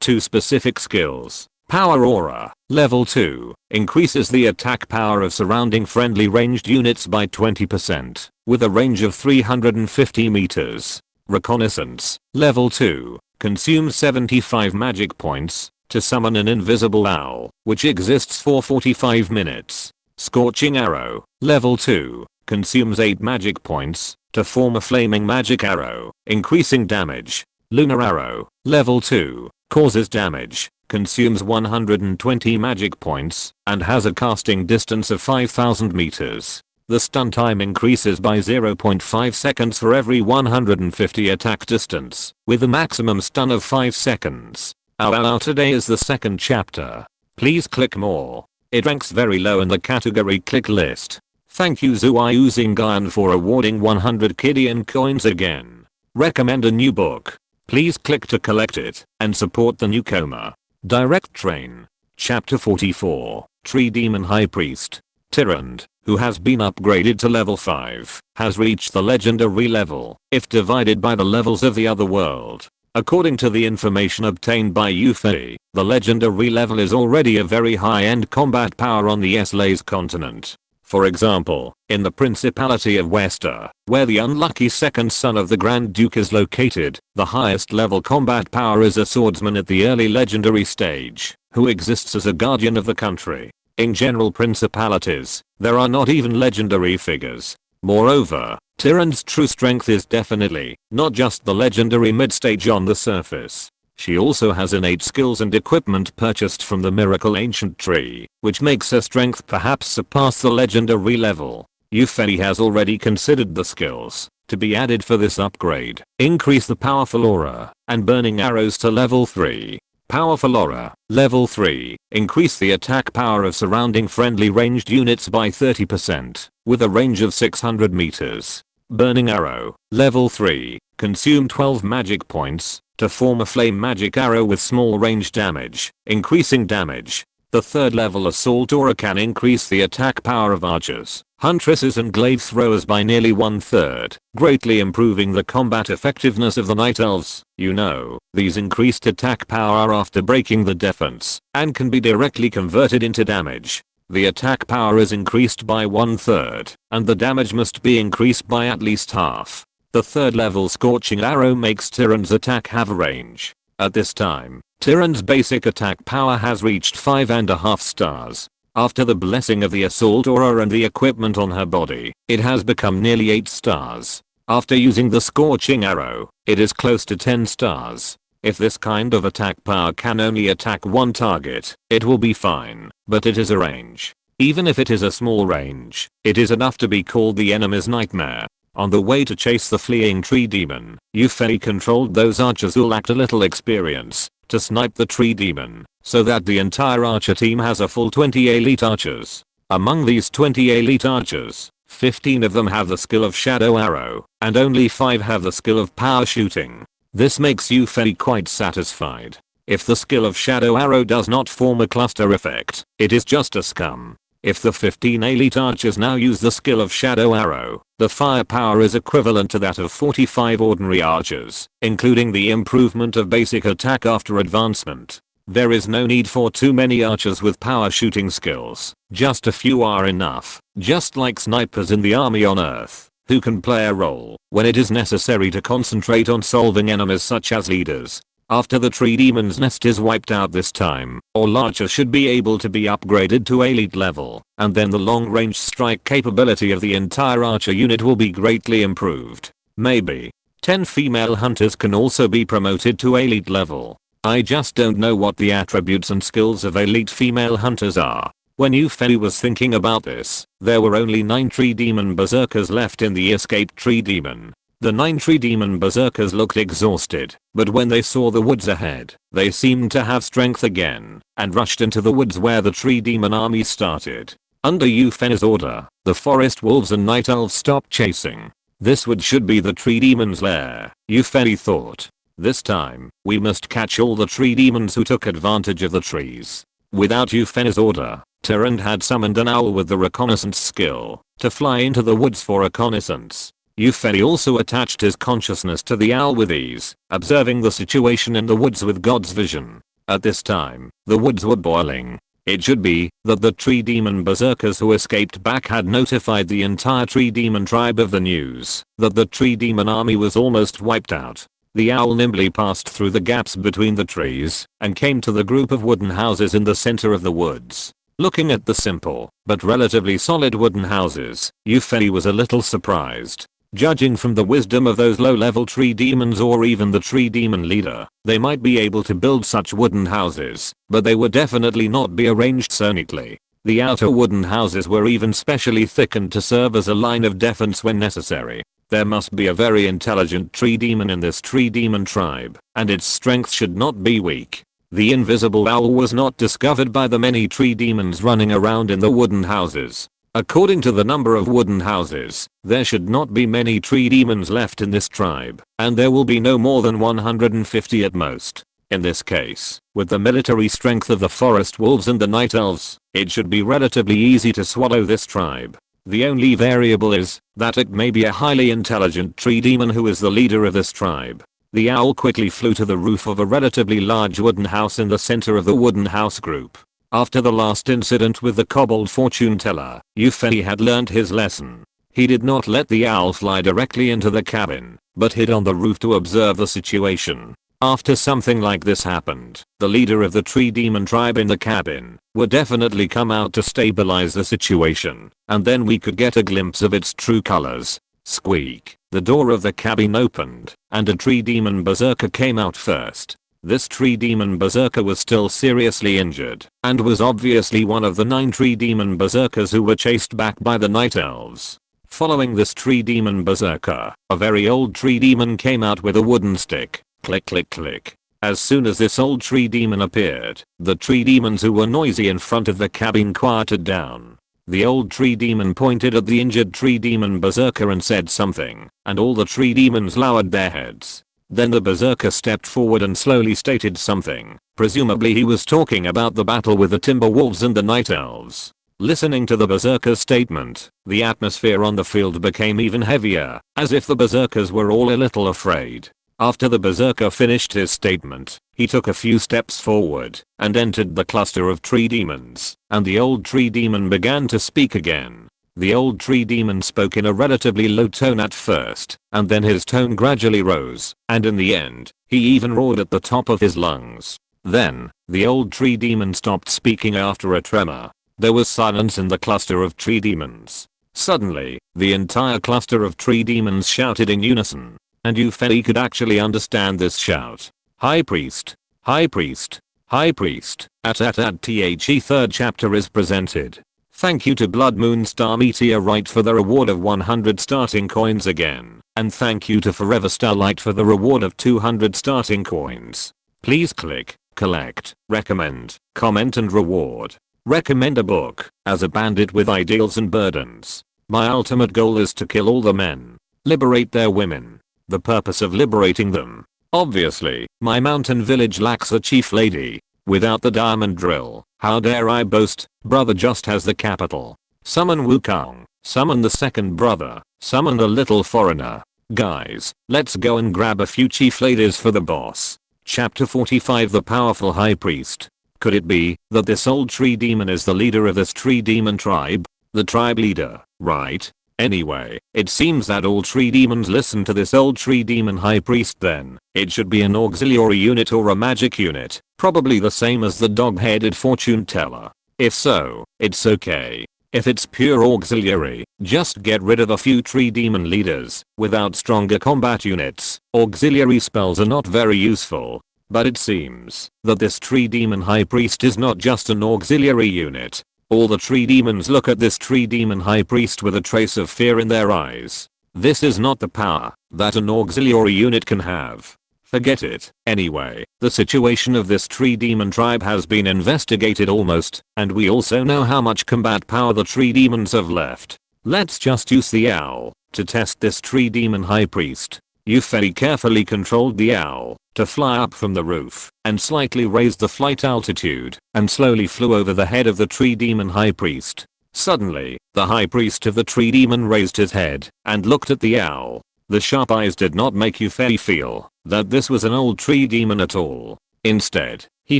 2 specific skills. Power Aura, level 2, increases the attack power of surrounding friendly ranged units by 20%, with a range of 350 meters. Reconnaissance, level 2, consumes 75 magic points to summon an invisible owl, which exists for 45 minutes. Scorching Arrow, level 2, consumes 8 magic points to form a flaming magic arrow, increasing damage. Lunar Arrow, level 2, causes damage, consumes 120 magic points, and has a casting distance of 5,000 meters. The stun time increases by 0.5 seconds for every 150 attack distance, with a maximum stun of 5 seconds. Today is the second chapter. Please click more. It ranks very low in the category click list. Thank you Zuayu Zingayan for awarding 100 Kidian coins again. Recommend a new book. Please click to collect it and support the newcomer. Direct train. Chapter 44. Tree Demon High Priest. Tyrant, who has been upgraded to level 5, has reached the legendary level if divided by the levels of the other world. According to the information obtained by Yufei, the legendary level is already a very high-end combat power on the Slays continent. For example, in the Principality of Wester, where the unlucky second son of the Grand Duke is located, the highest level combat power is a swordsman at the early legendary stage, who exists as a guardian of the country. In general principalities, there are not even legendary figures. Moreover, Tyrant's true strength is definitely not just the legendary mid-stage on the surface. She also has innate skills and equipment purchased from the Miracle Ancient Tree, which makes her strength perhaps surpass the legendary level. Yufei has already considered the skills to be added for this upgrade. Increase the powerful aura and burning arrows to level 3. Powerful aura, level 3, increase the attack power of surrounding friendly ranged units by 30%, with a range of 600 meters. Burning arrow, level 3, consume 12 magic points to form a flame magic arrow with small range damage, increasing damage. The third level assault aura can increase the attack power of archers, huntresses and glaive throwers by nearly 1/3, greatly improving the combat effectiveness of the Night Elves. You know, these increased attack power are after breaking the defense, and can be directly converted into damage. The attack power is increased by 1/3, and the damage must be increased by at least half. The third level Scorching Arrow makes Tyrant's attack have a range. At this time, Tyrant's basic attack power has reached 5.5 stars. After the blessing of the assault aura and the equipment on her body, it has become nearly 8 stars. After using the Scorching Arrow, it is close to 10 stars. If this kind of attack power can only attack one target, it will be fine, but it is a range. Even if it is a small range, it is enough to be called the enemy's nightmare. On the way to chase the fleeing tree demon, Yufei controlled those archers who lacked a little experience to snipe the tree demon, so that the entire archer team has a full 20 elite archers. Among these 20 elite archers, 15 of them have the skill of shadow arrow, and only 5 have the skill of power shooting. This makes Yufei quite satisfied. If the skill of shadow arrow does not form a cluster effect, it is just a scum. If the 15 elite archers now use the skill of shadow arrow, the firepower is equivalent to that of 45 ordinary archers, including the improvement of basic attack after advancement. There is no need for too many archers with power shooting skills, just a few are enough, just like snipers in the army on Earth, who can play a role when it is necessary to concentrate on solving enemies such as leaders. After the tree demon's nest is wiped out this time, all archers should be able to be upgraded to elite level, and then the long range strike capability of the entire archer unit will be greatly improved. Maybe 10 female hunters can also be promoted to elite level. I just don't know what the attributes and skills of elite female hunters are. When Yufei was thinking about this, there were only 9 tree demon berserkers left in the escaped tree demon. The 9 tree demon berserkers looked exhausted, but when they saw the woods ahead, they seemed to have strength again, and rushed into the woods where the tree demon army started. Under Yufei's order, the forest wolves and night elves stopped chasing. This wood should be the tree demon's lair, Yufei thought. This time, we must catch all the tree demons who took advantage of the trees. Without Yufei's order, Tyrant had summoned an owl with the reconnaissance skill to fly into the woods for reconnaissance. Yufei also attached his consciousness to the owl with ease, observing the situation in the woods with God's vision. At this time, the woods were boiling. It should be that the tree demon berserkers who escaped back had notified the entire tree demon tribe of the news that the tree demon army was almost wiped out. The owl nimbly passed through the gaps between the trees and came to the group of wooden houses in the center of the woods. Looking at the simple, but relatively solid wooden houses, Yufei was a little surprised. Judging from the wisdom of those low-level tree demons or even the tree demon leader, they might be able to build such wooden houses, but they would definitely not be arranged so neatly. The outer wooden houses were even specially thickened to serve as a line of defense when necessary. There must be a very intelligent tree demon in this tree demon tribe, and its strength should not be weak. The invisible owl was not discovered by the many tree demons running around in the wooden houses. According to the number of wooden houses, there should not be many tree demons left in this tribe, and there will be no more than 150 at most. In this case, with the military strength of the forest wolves and the night elves, it should be relatively easy to swallow this tribe. The only variable is that it may be a highly intelligent tree demon who is the leader of this tribe. The owl quickly flew to the roof of a relatively large wooden house in the center of the wooden house group. After the last incident with the kobold fortune teller, Euphony had learned his lesson. He did not let the owl fly directly into the cabin, but hid on the roof to observe the situation. After something like this happened, the leader of the tree demon tribe in the cabin would definitely come out to stabilize the situation, and then we could get a glimpse of its true colors. Squeak. The door of the cabin opened, and a tree demon berserker came out first. This tree demon berserker was still seriously injured, and was obviously one of the 9 tree demon berserkers who were chased back by the night elves. Following this tree demon berserker, a very old tree demon came out with a wooden stick. Click click click. As soon as this old tree demon appeared, the tree demons who were noisy in front of the cabin quieted down. The old tree demon pointed at the injured tree demon berserker and said something, and all the tree demons lowered their heads. Then the berserker stepped forward and slowly stated something. Presumably he was talking about the battle with the timber wolves and the night elves. Listening to the berserker's statement, the atmosphere on the field became even heavier, as if the berserkers were all a little afraid. After the berserker finished his statement, he took a few steps forward and entered the cluster of tree demons, and the old tree demon began to speak again. The old tree demon spoke in a relatively low tone at first, and then his tone gradually rose, and in the end, he even roared at the top of his lungs. Then, the old tree demon stopped speaking after a tremor. There was silence in the cluster of tree demons. Suddenly, the entire cluster of tree demons shouted in unison, and Euphony could actually understand this shout. High priest, high priest, high priest. The third chapter is presented. Thank you to Blood Moon Star Meteorite for the reward of 100 starting coins again, and thank you to Forever Starlight for the reward of 200 starting coins. Please click, collect, recommend, comment and reward. Recommend a book, As a Bandit with Ideals and Burdens. My ultimate goal is to kill all the men. Liberate their women. The purpose of liberating them. Obviously, my mountain village lacks a chief lady. Without the diamond drill, how dare I boast, brother just has the capital. Summon Wukong, summon the second brother, summon the little foreigner. Guys, let's go and grab a few chief ladies for the boss. Chapter 45 The Powerful High Priest. Could it be that this old tree demon is the leader of this tree demon tribe? The tribe leader, right? Anyway, it seems that all tree demons listen to this old tree demon high priest then. It should be an auxiliary unit or a magic unit, probably the same as the dog-headed fortune teller. If so, it's okay. If it's pure auxiliary, just get rid of a few tree demon leaders. Without stronger combat units, auxiliary spells are not very useful. But it seems that this tree demon high priest is not just an auxiliary unit. All the tree demons look at this tree demon high priest with a trace of fear in their eyes. This is not the power that an auxiliary unit can have. Forget it. Anyway, the situation of this tree demon tribe has been investigated almost, and we also know how much combat power the tree demons have left. Let's just use the owl to test this tree demon high priest. Euphony carefully controlled the owl to fly up from the roof and slightly raised the flight altitude and slowly flew over the head of the tree demon high priest. Suddenly, the high priest of the tree demon raised his head and looked at the owl. The sharp eyes did not make Euphony feel that this was an old tree demon at all. Instead, he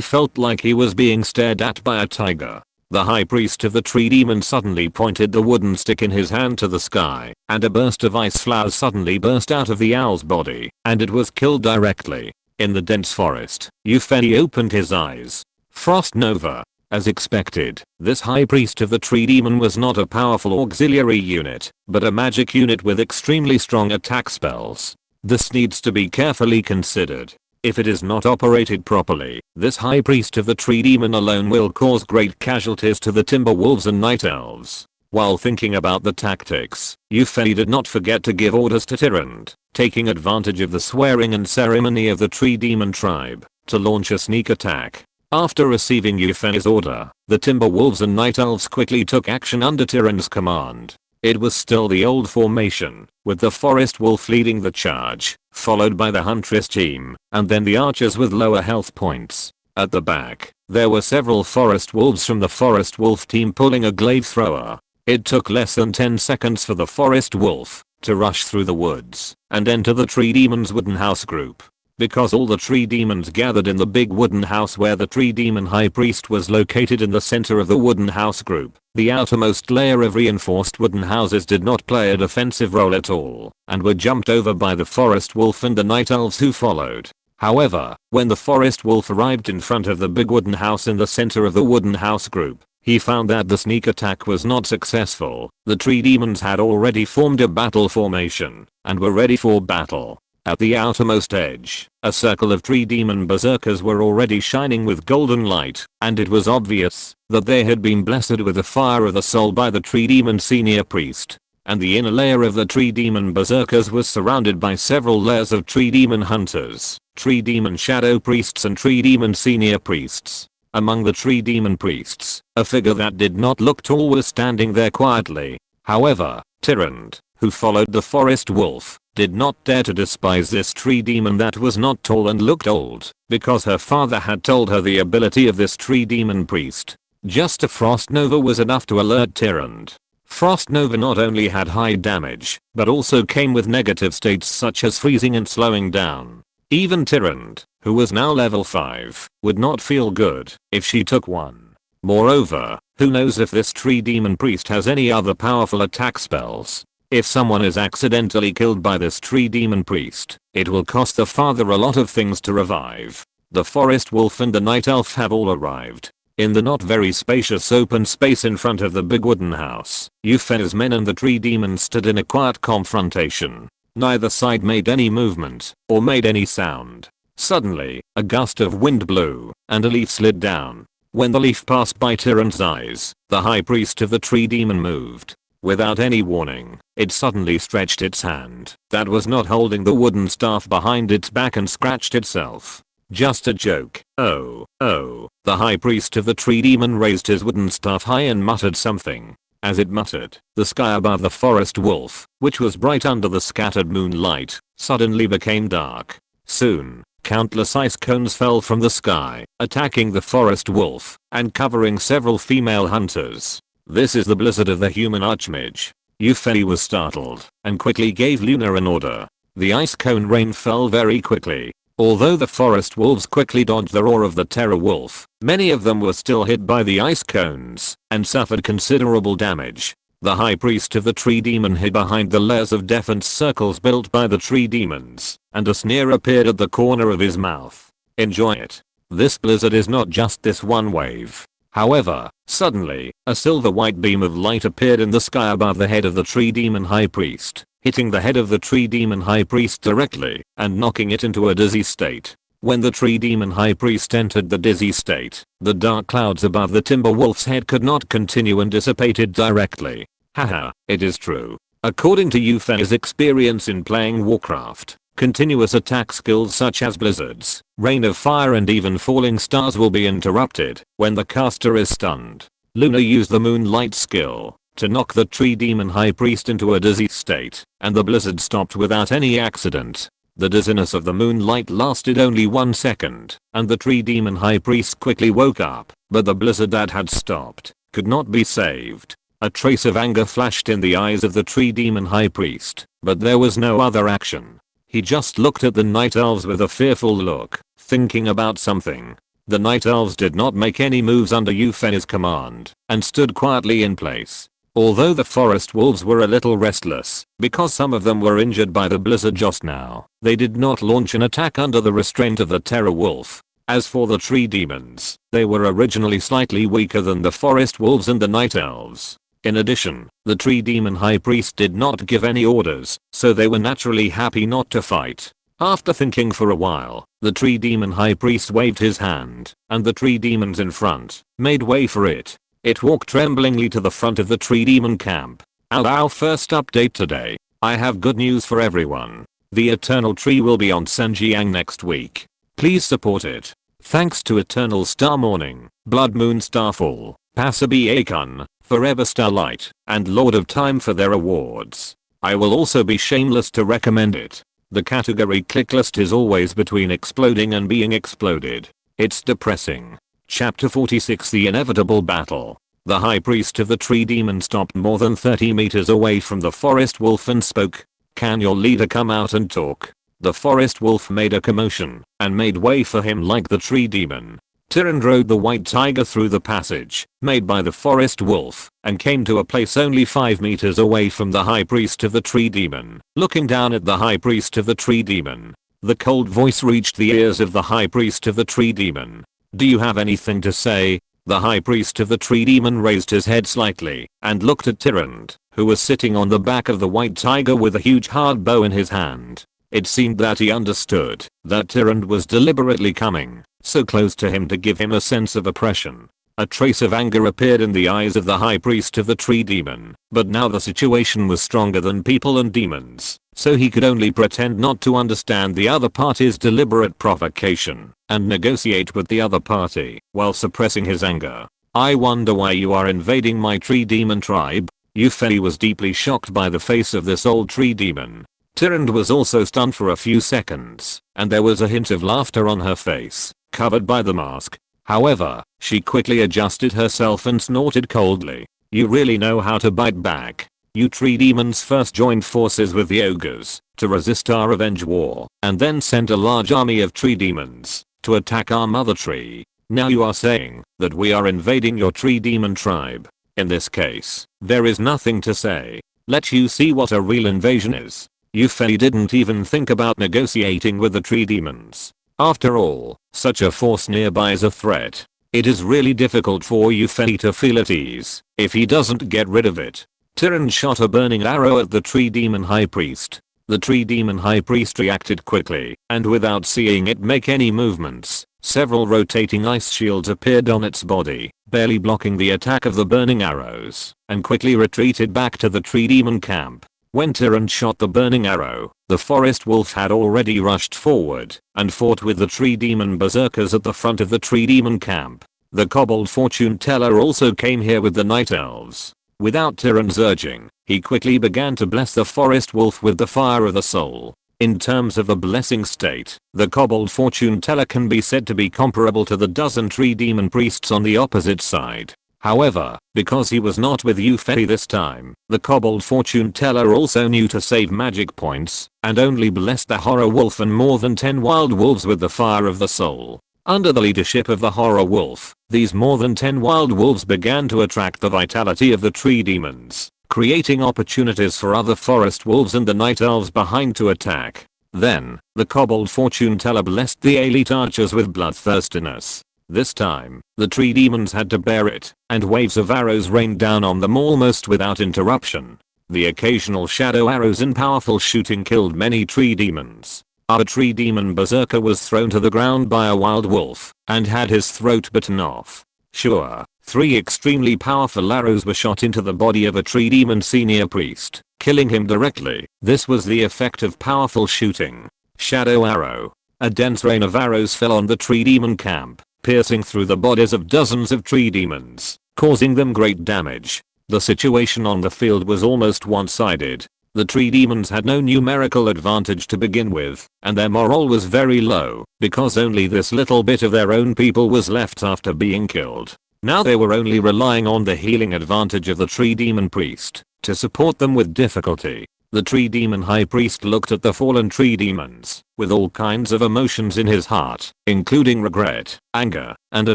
felt like he was being stared at by a tiger. The high priest of the tree demon suddenly pointed the wooden stick in his hand to the sky, and a burst of ice flowers suddenly burst out of the owl's body, and it was killed directly. In the dense forest, Euphony opened his eyes. Frost Nova. As expected, this high priest of the tree demon was not a powerful auxiliary unit, but a magic unit with extremely strong attack spells. This needs to be carefully considered. If it is not operated properly, this high priest of the tree demon alone will cause great casualties to the timber wolves and night elves. While thinking about the tactics, Yufei did not forget to give orders to Tyrant, taking advantage of the swearing and ceremony of the tree demon tribe, to launch a sneak attack. After receiving Yufei's order, the Timberwolves and Night Elves quickly took action under Tyrant's command. It was still the old formation, with the Forest Wolf leading the charge, followed by the Huntress team, and then the archers with lower health points. At the back, there were several Forest Wolves from the Forest Wolf team pulling a glaive thrower. It took less than 10 seconds for the Forest Wolf to rush through the woods and enter the Tree Demon's wooden house group. Because all the tree demons gathered in the big wooden house where the tree demon high priest was located in the center of the wooden house group, the outermost layer of reinforced wooden houses did not play a defensive role at all, and were jumped over by the Forest Wolf and the Night Elves who followed. However, when the Forest Wolf arrived in front of the big wooden house in the center of the wooden house group, he found that the sneak attack was not successful. The tree demons had already formed a battle formation, and were ready for battle. At the outermost edge, a circle of tree demon berserkers were already shining with golden light, and it was obvious that they had been blessed with the fire of the soul by the tree demon senior priest. And the inner layer of the tree demon berserkers was surrounded by several layers of tree demon hunters, tree demon shadow priests and tree demon senior priests. Among the tree demon priests, a figure that did not look tall was standing there quietly. However, Tyrant, who followed the Forest Wolf, did not dare to despise this tree demon that was not tall and looked old, because her father had told her the ability of this tree demon priest. Just a Frost Nova was enough to alert Tyrant. Frost Nova not only had high damage, but also came with negative states such as freezing and slowing down. Even Tyrant, who was now level 5, would not feel good if she took one. Moreover, who knows if this tree demon priest has any other powerful attack spells. If someone is accidentally killed by this tree demon priest, it will cost the father a lot of things to revive. The Forest Wolf and the Night Elf have all arrived. In the not very spacious open space in front of the big wooden house, Yufei's men and the tree demon stood in a quiet confrontation. Neither side made any movement or made any sound. Suddenly, a gust of wind blew, and a leaf slid down. When the leaf passed by Tyrant's eyes, the high priest of the tree demon moved. Without any warning, it suddenly stretched its hand that was not holding the wooden staff behind its back and scratched itself. Just a joke. Oh. The high priest of the tree demon raised his wooden staff high and muttered something. As it muttered, the sky above the Forest Wolf, which was bright under the scattered moonlight, suddenly became dark. Soon, countless ice cones fell from the sky, attacking the Forest Wolf and covering several female hunters. This is the blizzard of the human archmage. Yufei was startled and quickly gave Luna an order. The ice cone rain fell very quickly. Although the Forest Wolves quickly dodged the roar of the Terror Wolf, many of them were still hit by the ice cones and suffered considerable damage. The high priest of the tree demon hid behind the layers of defense circles built by the tree demons, and a sneer appeared at the corner of his mouth. Enjoy it. This blizzard is not just this one wave. However, suddenly, a silver-white beam of light appeared in the sky above the head of the tree demon high priest, hitting the head of the tree demon high priest directly and knocking it into a dizzy state. When the tree demon high priest entered the dizzy state, the dark clouds above the timber wolf's head could not continue and dissipated directly. Haha, it is true. According to Yufei's experience in playing Warcraft, continuous attack skills such as blizzards, rain of fire and even falling stars will be interrupted when the caster is stunned. Luna used the moonlight skill to knock the tree demon high priest into a dizzy state, and the blizzard stopped without any accident. The dizziness of the moonlight lasted only 1 second, and the tree demon high priest quickly woke up, but the blizzard that had stopped could not be saved. A trace of anger flashed in the eyes of the tree demon high priest, but there was no other action. He just looked at the Night Elves with a fearful look, thinking about something. The Night Elves did not make any moves under Yufei's command, and stood quietly in place. Although the Forest Wolves were a little restless, because some of them were injured by the blizzard just now, they did not launch an attack under the restraint of the Terror Wolf. As for the Tree Demons, they were originally slightly weaker than the Forest Wolves and the Night Elves. In addition, the Tree Demon High Priest did not give any orders, so they were naturally happy not to fight. After thinking for a while, the Tree Demon High Priest waved his hand, and the Tree Demons in front made way for it. It walked tremblingly to the front of the tree demon camp. Our first update today. I have good news for everyone. The Eternal Tree will be on Senjiang next week. Please support it. Thanks to Eternal Star Morning, Blood Moon Starfall, Passabi Akon, Forever Starlight, and Lord of Time for their awards. I will also be shameless to recommend it. The category click list is always between exploding and being exploded. It's depressing. Chapter 46 The Inevitable Battle. The High Priest of the Tree Demon stopped more than 30 meters away from the Forest Wolf and spoke. Can your leader come out and talk? The Forest Wolf made a commotion and made way for him like the Tree Demon. Tyrant rode the white tiger through the passage made by the Forest Wolf and came to a place only 5 meters away from the High Priest of the Tree Demon. Looking down at the High Priest of the Tree Demon, the cold voice reached the ears of the High Priest of the Tree Demon. Do you have anything to say? The High Priest of the Tree Demon raised his head slightly and looked at Tyrant, who was sitting on the back of the white tiger with a huge hard bow in his hand. It seemed that he understood that Tyrant was deliberately coming so close to him to give him a sense of oppression. A trace of anger appeared in the eyes of the High Priest of the Tree Demon, but now the situation was stronger than people and demons, so he could only pretend not to understand the other party's deliberate provocation and negotiate with the other party while suppressing his anger. I wonder why you are invading my tree demon tribe? Yufei was deeply shocked by the face of this old tree demon. Tyrant was also stunned for a few seconds, and there was a hint of laughter on her face, covered by the mask. However, she quickly adjusted herself and snorted coldly. You really know how to bite back. You tree demons first joined forces with the ogres to resist our revenge war, and then sent a large army of tree demons to attack our mother tree. Now you are saying that we are invading your tree demon tribe. In this case, there is nothing to say. Let you see what a real invasion is. Yufei didn't even think about negotiating with the tree demons. After all, such a force nearby is a threat. It is really difficult for Yufei to feel at ease if he doesn't get rid of it. Tyrant shot a burning arrow at the tree demon high priest. The tree demon high priest reacted quickly, and without seeing it make any movements, several rotating ice shields appeared on its body, barely blocking the attack of the burning arrows, and quickly retreated back to the tree demon camp. When Tyrant shot the burning arrow, the forest wolf had already rushed forward and fought with the tree demon berserkers at the front of the tree demon camp. The kobold fortune teller also came here with the Night Elves. Without Tyrant's urging, he quickly began to bless the forest wolf with the fire of the soul. In terms of the blessing state, the kobold fortune teller can be said to be comparable to the dozen tree demon priests on the opposite side. However, because he was not with Yufei this time, the kobold fortune teller also knew to save magic points and only blessed the horror wolf and more than 10 wild wolves with the fire of the soul. Under the leadership of the horror wolf, these more than 10 wild wolves began to attract the vitality of the tree demons, creating opportunities for other forest wolves and the night elves behind to attack. Then, the kobold fortune teller blessed the elite archers with bloodthirstiness. This time, the tree demons had to bear it, and waves of arrows rained down on them almost without interruption. The occasional shadow arrows and powerful shooting killed many tree demons. Our tree demon berserker was thrown to the ground by a wild wolf and had his throat bitten off. Sure, 3 extremely powerful arrows were shot into the body of a tree demon senior priest, killing him directly. This was the effect of powerful shooting. Shadow arrow. A dense rain of arrows fell on the tree demon camp, piercing through the bodies of dozens of tree demons, causing them great damage. The situation on the field was almost one-sided. The tree demons had no numerical advantage to begin with, and their morale was very low, because only this little bit of their own people was left after being killed. Now they were only relying on the healing advantage of the tree demon priest to support them with difficulty. The tree demon high priest looked at the fallen tree demons with all kinds of emotions in his heart, including regret, anger, and a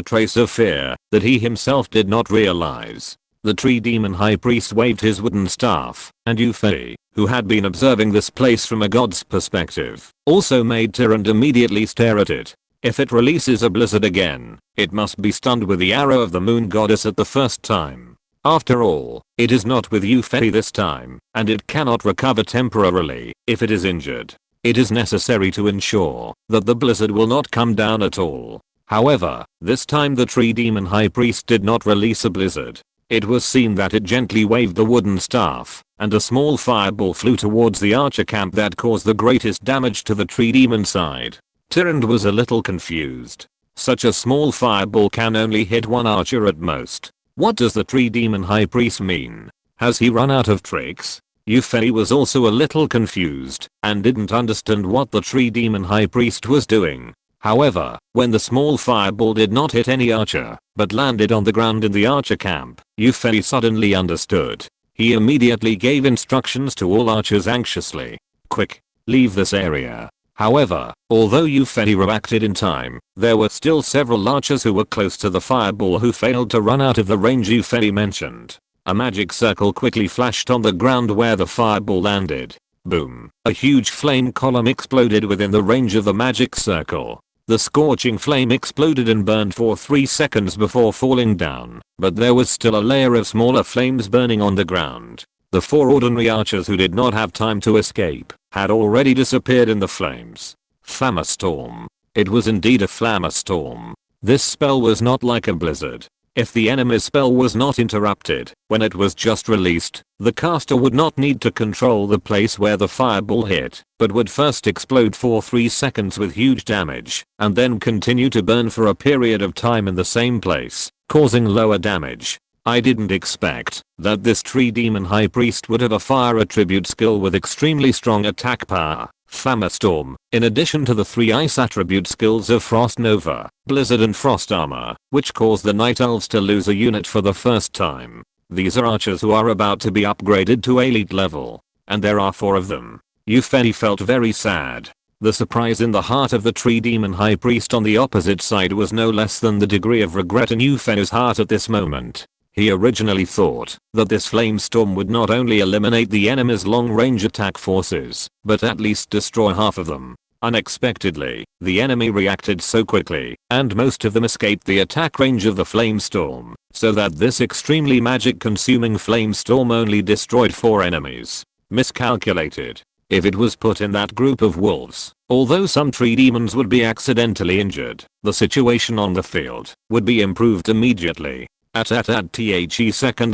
trace of fear that he himself did not realize. The tree demon high priest waved his wooden staff, and Yufei, who had been observing this place from a god's perspective, also made Tyrant immediately stare at it. If it releases a blizzard again, it must be stunned with the arrow of the moon goddess at the first time. After all, it is not with Yufei this time, and it cannot recover temporarily if it is injured. It is necessary to ensure that the blizzard will not come down at all. However, this time the tree demon high priest did not release a blizzard. It was seen that it gently waved the wooden staff, and a small fireball flew towards the archer camp that caused the greatest damage to the tree demon side. Tyrande was a little confused. Such a small fireball can only hit one archer at most. What does the tree demon high priest mean? Has he run out of tricks? Euphony was also a little confused and didn't understand what the tree demon high priest was doing. However, when the small fireball did not hit any archer, but landed on the ground in the archer camp, Euphony suddenly understood. He immediately gave instructions to all archers anxiously. Quick, leave this area. However, although Euphony reacted in time, there were still several archers who were close to the fireball who failed to run out of the range Euphony mentioned. A magic circle quickly flashed on the ground where the fireball landed. Boom. A huge flame column exploded within the range of the magic circle. The scorching flame exploded and burned for 3 seconds before falling down, but there was still a layer of smaller flames burning on the ground. The 4 ordinary archers who did not have time to escape had already disappeared in the flames. Flammerstorm. It was indeed a flammerstorm. This spell was not like a blizzard. If the enemy's spell was not interrupted when it was just released, the caster would not need to control the place where the fireball hit, but would first explode for 3 seconds with huge damage, and then continue to burn for a period of time in the same place, causing lower damage. I didn't expect that this tree demon high priest would have a fire attribute skill with extremely strong attack power. Flammerstorm, in addition to the 3 ice attribute skills of Frost Nova, Blizzard and Frost Armor, which caused the Night Elves to lose a unit for the first time. These are archers who are about to be upgraded to elite level, and there are 4 of them. Euphony felt very sad. The surprise in the heart of the tree demon high priest on the opposite side was no less than the degree of regret in Euphony's heart at this moment. He originally thought that this flame storm would not only eliminate the enemy's long-range attack forces, but at least destroy half of them. Unexpectedly, the enemy reacted so quickly, and most of them escaped the attack range of the flame storm, so that this extremely magic-consuming flame storm only destroyed 4 enemies. Miscalculated. If it was put in that group of wolves, although some tree demons would be accidentally injured, the situation on the field would be improved immediately. The second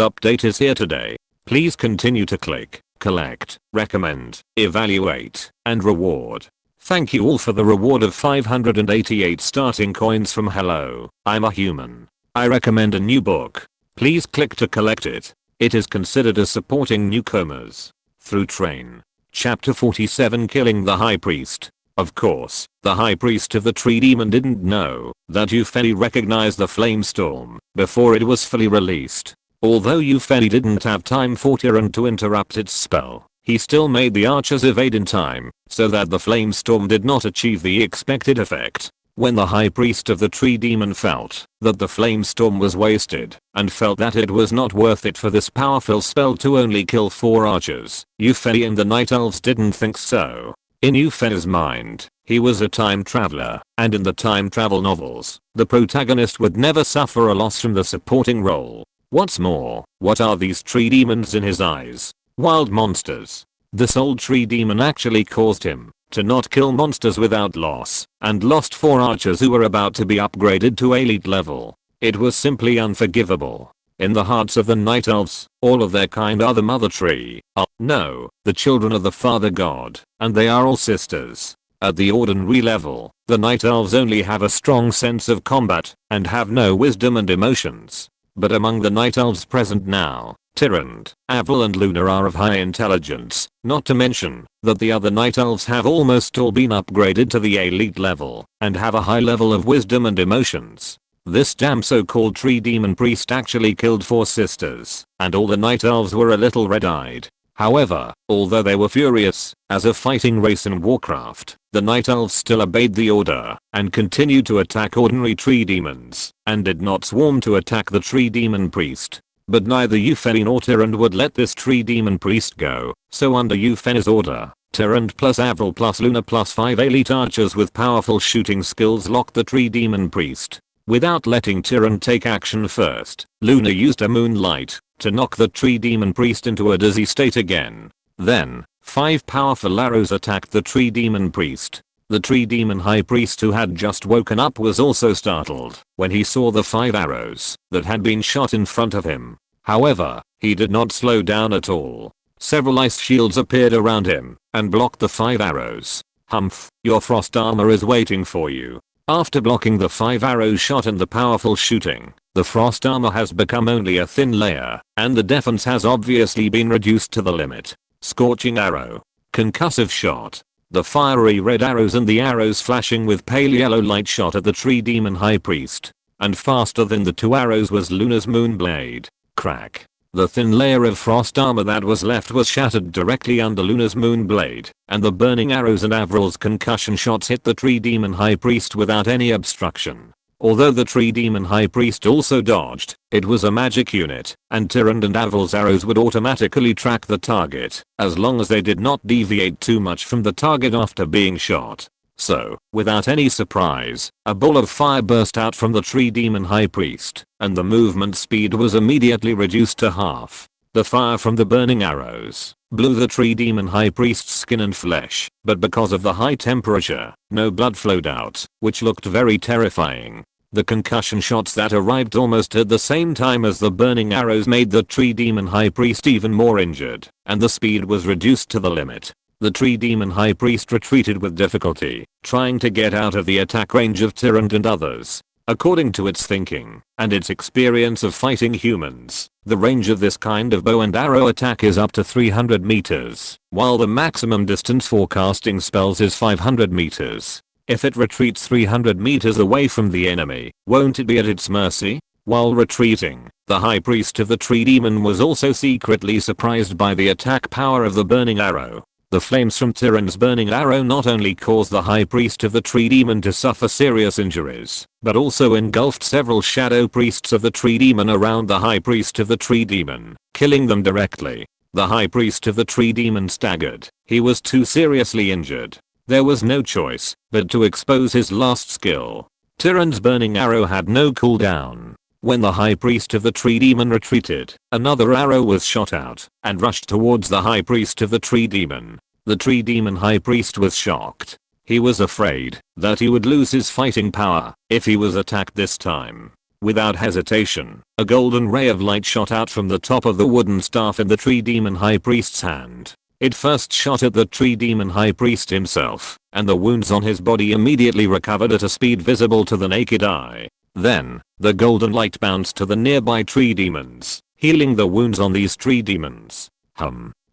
update is here today. Please continue to click, collect, recommend, evaluate, and reward. Thank you all for the reward of 588 starting coins from Hello, I'm a Human. I recommend a new book. Please click to collect it. It is considered as supporting newcomers. Through Train. Chapter 47 Killing the High Priest. Of course, the high priest of the tree demon didn't know that Euphony recognized the flame storm before it was fully released. Although Euphony didn't have time for Tyrande to interrupt its spell, he still made the archers evade in time so that the flame storm did not achieve the expected effect. When the high priest of the tree demon felt that the flame storm was wasted and felt that it was not worth it for this powerful spell to only kill 4 archers, Euphony and the Night Elves didn't think so. In Euphony's mind, he was a time traveler, and in the time travel novels, the protagonist would never suffer a loss from the supporting role. What's more, what are these tree demons in his eyes? Wild monsters. This old tree demon actually caused him to not kill monsters without loss, and lost 4 archers who were about to be upgraded to elite level. It was simply unforgivable. In the hearts of the Night Elves, all of their kind are the mother tree. No, the children of the father god, and they are all sisters. At the ordinary level, the Night Elves only have a strong sense of combat, and have no wisdom and emotions. But among the Night Elves present now, Tyrande, Avril and Luna are of high intelligence, not to mention that the other Night Elves have almost all been upgraded to the elite level, and have a high level of wisdom and emotions. This damn so-called tree demon priest actually killed 4 sisters, and all the Night Elves were a little red-eyed. However, although they were furious, as a fighting race in Warcraft, the Night Elves still obeyed the order, and continued to attack ordinary tree demons, and did not swarm to attack the tree demon priest. But neither Euphony nor Tyrande would let this tree demon priest go, so under Euphony's order, Tyrande plus Avril plus Luna plus 5 elite archers with powerful shooting skills locked the tree demon priest. Without letting Tyrande take action first, Luna used a moonlight to knock the tree demon priest into a dizzy state again. Then, 5 powerful arrows attacked the tree demon priest. The tree demon high priest who had just woken up was also startled when he saw the 5 arrows that had been shot in front of him. However, he did not slow down at all. Several ice shields appeared around him and blocked the 5 arrows. Humph, your frost armor is waiting for you. After blocking the 5 arrows shot and the powerful shooting, the frost armor has become only a thin layer, and the defense has obviously been reduced to the limit. Scorching arrow. Concussive shot. The fiery red arrows and the arrows flashing with pale yellow light shot at the tree demon high priest. And faster than the 2 arrows was Luna's moon blade. Crack. The thin layer of frost armor that was left was shattered directly under Luna's moon blade, and the burning arrows and Avril's concussion shots hit the tree demon high priest without any obstruction. Although the tree demon high priest also dodged, it was a magic unit, and Tyrande and Avril's arrows would automatically track the target, as long as they did not deviate too much from the target after being shot. So, without any surprise, a ball of fire burst out from the tree demon high priest, and the movement speed was immediately reduced to half. The fire from the burning arrows blew the tree demon high priest's skin and flesh, but because of the high temperature, no blood flowed out, which looked very terrifying. The concussion shots that arrived almost at the same time as the burning arrows made the tree demon high priest even more injured, and the speed was reduced to the limit. The tree demon high priest retreated with difficulty, trying to get out of the attack range of Tyrande and others. According to its thinking, and its experience of fighting humans, the range of this kind of bow and arrow attack is up to 300 meters, while the maximum distance for casting spells is 500 meters. If it retreats 300 meters away from the enemy, won't it be at its mercy? While retreating, the high priest of the tree demon was also secretly surprised by the attack power of the burning arrow. The flames from Tyrande's burning arrow not only caused the high priest of the tree demon to suffer serious injuries, but also engulfed several shadow priests of the tree demon around the high priest of the tree demon, killing them directly. The high priest of the tree demon staggered. He was too seriously injured. There was no choice but to expose his last skill. Tyrande's burning arrow had no cooldown. When the high priest of the tree demon retreated, another arrow was shot out and rushed towards the high priest of the tree demon. The tree demon high priest was shocked. He was afraid that he would lose his fighting power if he was attacked this time. Without hesitation, a golden ray of light shot out from the top of the wooden staff in the tree demon high priest's hand. It first shot at the tree demon high priest himself, and the wounds on his body immediately recovered at a speed visible to the naked eye. Then, the golden light bounced to the nearby tree demons, healing the wounds on these tree demons.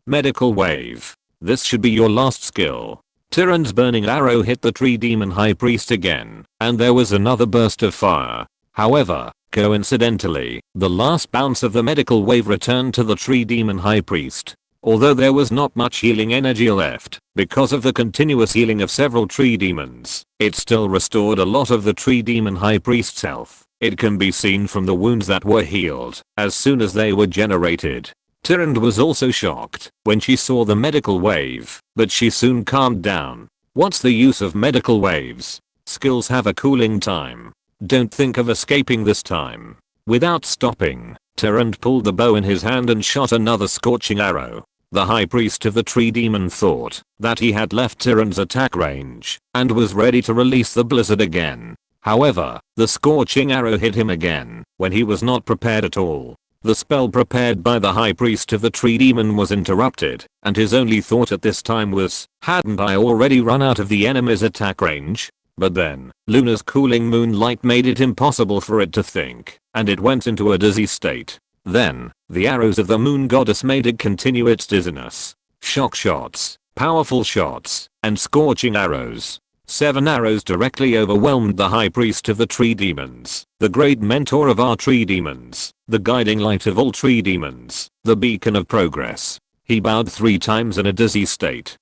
Medical wave. This should be your last skill. Tyrande's burning arrow hit the tree demon high priest again, and there was another burst of fire. However, coincidentally, the last bounce of the medical wave returned to the tree demon high priest. Although there was not much healing energy left, because of the continuous healing of several tree demons, it still restored a lot of the tree demon high priest's health. It can be seen from the wounds that were healed as soon as they were generated. Tyrande was also shocked when she saw the medical wave, but she soon calmed down. What's the use of medical waves? Skills have a cooling time. Don't think of escaping this time. Without stopping, Tyrande pulled the bow in his hand and shot another scorching arrow. The high priest of the tree demon thought that he had left Tyrande's attack range and was ready to release the blizzard again. However, the scorching arrow hit him again when he was not prepared at all. The spell prepared by the high priest of the tree demon was interrupted, and his only thought at this time was, hadn't I already run out of the enemy's attack range? But then, Luna's cooling moonlight made it impossible for it to think, and it went into a dizzy state. Then, the arrows of the moon goddess made it continue its dizziness. Shock shots, powerful shots, and scorching arrows. 7 arrows directly overwhelmed the high priest of the tree demons, the great mentor of our tree demons, the guiding light of all tree demons, the beacon of progress. He bowed 3 times in a dizzy state.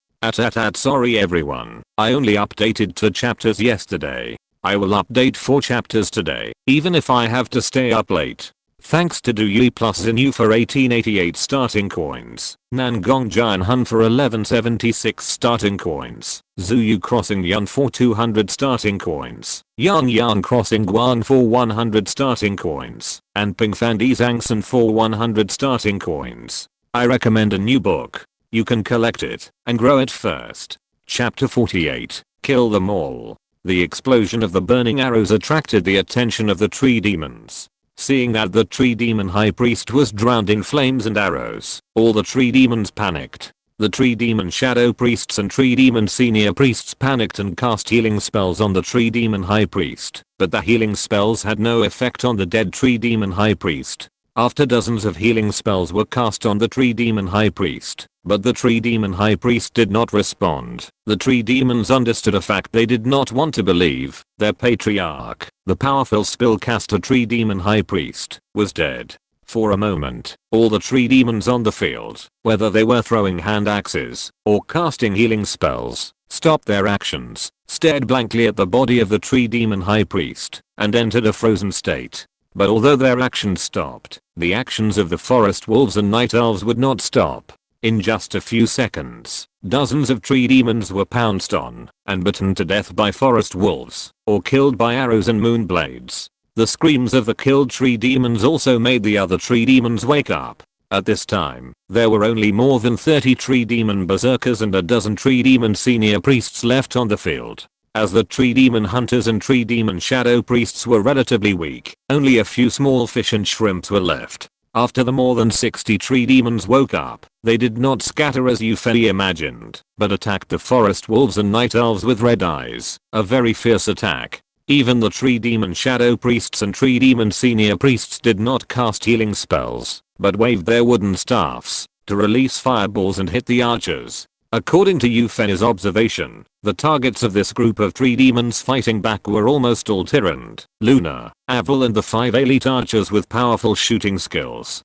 Sorry everyone, I only updated 2 chapters yesterday. I will update 4 chapters today, even if I have to stay up late. Thanks to Duyui plus Zinu for 1888 starting coins, Nangong Jian Hun for 1176 starting coins, Zuyu Crossing Yun for 200 starting coins, Yan Crossing Guan for 100 starting coins, and Pingfandi Zhangsan for 100 starting coins. I recommend a new book. You can collect it and grow it first. Chapter 48. Kill them all. The explosion of the burning arrows attracted the attention of the tree demons. Seeing that the tree demon high priest was drowned in flames and arrows, all the tree demons panicked. The tree demon shadow priests and tree demon senior priests panicked and cast healing spells on the tree demon high priest, but the healing spells had no effect on the dead tree demon high priest. After dozens of healing spells were cast on the tree demon high priest, but the tree demon high priest did not respond. The tree demons understood a fact they did not want to believe. Their patriarch, the powerful spellcaster tree demon high priest, was dead. For a moment, all the tree demons on the field, whether they were throwing hand axes or casting healing spells, stopped their actions, stared blankly at the body of the tree demon high priest, and entered a frozen state. But although their actions stopped, the actions of the forest wolves and night elves would not stop. In just a few seconds, dozens of tree demons were pounced on and bitten to death by forest wolves, or killed by arrows and moon blades. The screams of the killed tree demons also made the other tree demons wake up. At this time, there were only more than 30 tree demon berserkers and a dozen tree demon senior priests left on the field. As the tree demon hunters and tree demon shadow priests were relatively weak, only a few small fish and shrimps were left. After the more than 60 tree demons woke up, they did not scatter as Euphony imagined, but attacked the forest wolves and night elves with red eyes, a very fierce attack. Even the tree demon shadow priests and tree demon senior priests did not cast healing spells, but waved their wooden staffs to release fireballs and hit the archers. According to Euphony's observation, the targets of this group of tree demons fighting back were almost all Tyrant, Luna, Avril and the 5 elite archers with powerful shooting skills.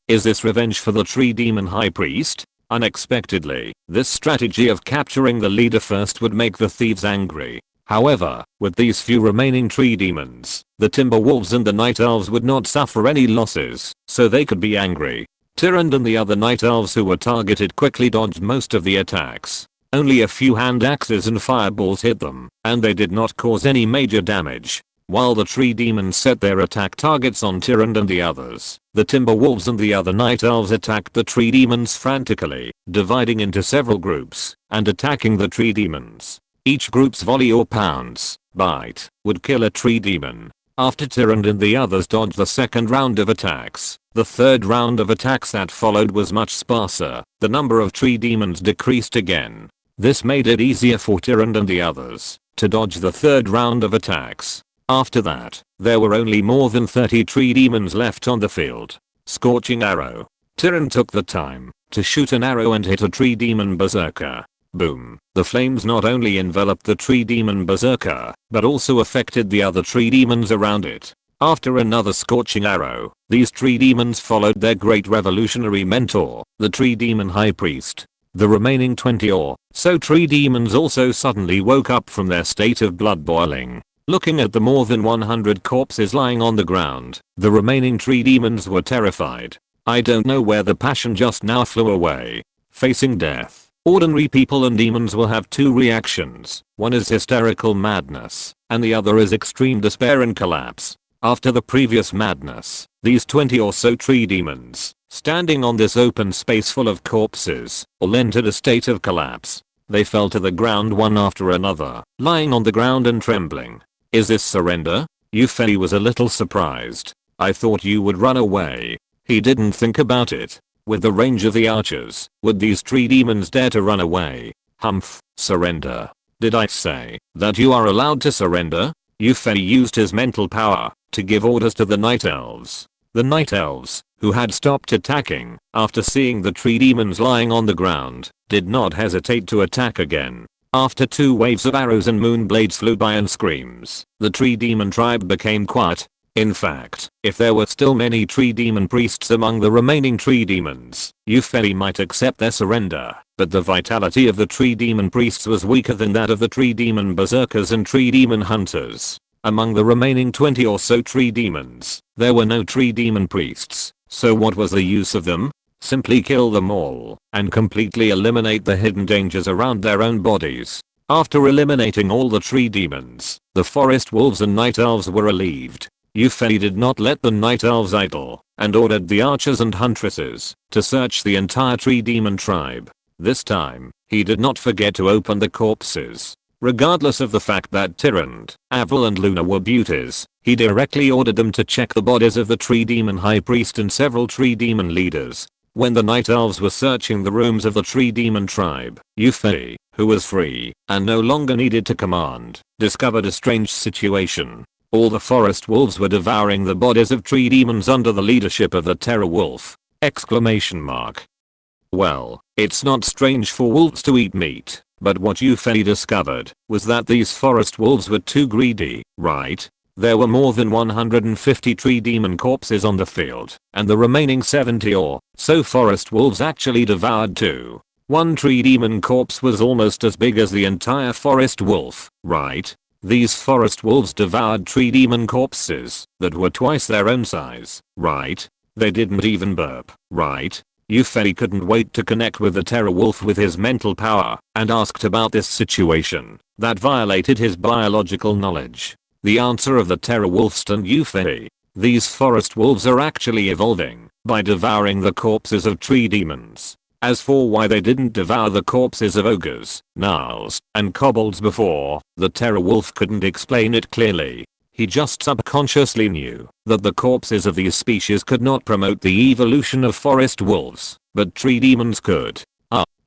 Is this revenge for the tree demon high priest? Unexpectedly, this strategy of capturing the leader first would make the thieves angry. However, with these few remaining tree demons, the timber wolves and the night elves would not suffer any losses, so they could be angry. Tyrant and the other night elves who were targeted quickly dodged most of the attacks. Only a few hand axes and fireballs hit them, and they did not cause any major damage. While the tree demons set their attack targets on Tyrant and the others, the timber wolves and the other night elves attacked the tree demons frantically, dividing into several groups, and attacking the tree demons. Each group's volley or pounce, bite, would kill a tree demon. After Tyrant and the others dodged the second round of attacks, the third round of attacks that followed was much sparser. The number of tree demons decreased again. This made it easier for Tyrant and the others to dodge the third round of attacks. After that, there were only more than 30 tree demons left on the field. Scorching arrow. Tyrant took the time to shoot an arrow and hit a tree demon berserker. Boom. The flames not only enveloped the tree demon berserker, but also affected the other tree demons around it. After another scorching arrow, these tree demons followed their great revolutionary mentor, the tree demon high priest. The remaining 20 or so tree demons also suddenly woke up from their state of blood boiling. Looking at the more than 100 corpses lying on the ground, the remaining tree demons were terrified. I don't know where the passion just now flew away. Facing death, ordinary people and demons will have two reactions. One is hysterical madness, and the other is extreme despair and collapse. After the previous madness, these 20 or so tree demons, standing on this open space full of corpses, all entered a state of collapse. They fell to the ground one after another, lying on the ground and trembling. Is this surrender? Euphony was a little surprised. I thought you would run away. He didn't think about it. With the range of the archers, would these tree demons dare to run away? Humph, surrender. Did I say that you are allowed to surrender? Euphony used his mental power to give orders to the night elves. The night elves, who had stopped attacking after seeing the tree demons lying on the ground, did not hesitate to attack again. After 2 waves of arrows and moon blades flew by and screams, the tree demon tribe became quiet. In fact, if there were still many tree demon priests among the remaining tree demons, Euphony might accept their surrender, but the vitality of the tree demon priests was weaker than that of the tree demon berserkers and tree demon hunters. Among the remaining 20 or so tree demons, there were no tree demon priests, so what was the use of them? Simply kill them all, and completely eliminate the hidden dangers around their own bodies. After eliminating all the tree demons, the forest wolves and night elves were relieved. Euphony did not let the night elves idle, and ordered the archers and huntresses to search the entire tree demon tribe. This time, he did not forget to open the corpses. Regardless of the fact that Tyrant, Avril and Luna were beauties, he directly ordered them to check the bodies of the tree demon high priest and several tree demon leaders. When the Night Elves were searching the rooms of the tree demon tribe, Yuffie, who was free and no longer needed to command, discovered a strange situation. All the forest wolves were devouring the bodies of tree demons under the leadership of the Terror Wolf! Well, it's not strange for wolves to eat meat, but what Yuffie discovered was that these forest wolves were too greedy, right? There were more than 150 tree demon corpses on the field, and the remaining 70 or so forest wolves actually devoured two. One tree demon corpse was almost as big as the entire forest wolf, right? These forest wolves devoured tree demon corpses that were twice their own size, right? They didn't even burp, right? Yuffie couldn't wait to connect with the Terror Wolf with his mental power and asked about this situation that violated his biological knowledge. The answer of the Terror Wolf stunned Yuffie. These forest wolves are actually evolving by devouring the corpses of tree demons. As for why they didn't devour the corpses of ogres, gnolls, and kobolds before, the Terror Wolf couldn't explain it clearly. He just subconsciously knew that the corpses of these species could not promote the evolution of forest wolves, but tree demons could.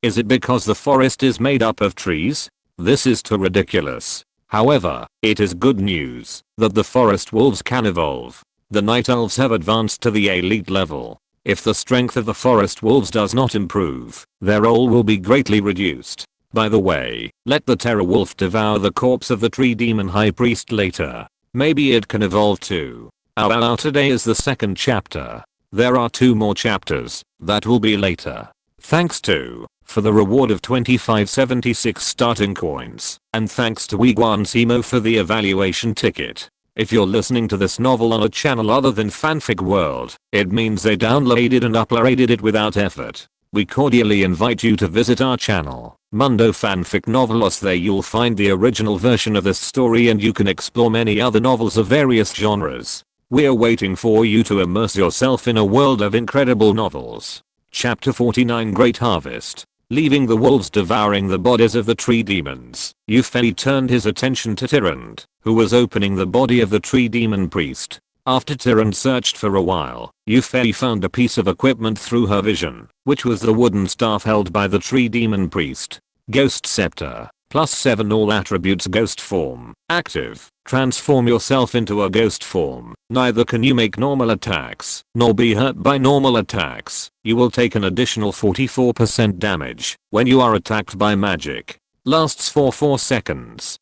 Is it because the forest is made up of trees? This is too ridiculous. However, it is good news that the forest wolves can evolve. The Night Elves have advanced to the elite level. If the strength of the forest wolves does not improve, their role will be greatly reduced. By the way, let the Terror Wolf devour the corpse of the tree demon high priest later. Maybe it can evolve too. Today is the second chapter. There are 2 more chapters that will be later. Thanks to for the reward of 2576 starting coins, and thanks to Simo for the evaluation ticket. If you're listening to this novel on a channel other than Fanfic World, it means they downloaded and uploaded it without effort. We cordially invite you to visit our channel, Mundo Fanfic Novelos. There you'll find the original version of this story and you can explore many other novels of various genres. We're waiting for you to immerse yourself in a world of incredible novels. Chapter 49 Great Harvest. Leaving the wolves devouring the bodies of the tree demons, Yuffie turned his attention to Tyrant, who was opening the body of the tree demon priest. After Tyrant searched for a while, Yuffie found a piece of equipment through her vision, which was the wooden staff held by the tree demon priest. Ghost Scepter. +7 all attributes ghost form. Active. Transform yourself into a ghost form. Neither can you make normal attacks, nor be hurt by normal attacks. You will take an additional 44% damage when you are attacked by magic. Lasts for 4 seconds.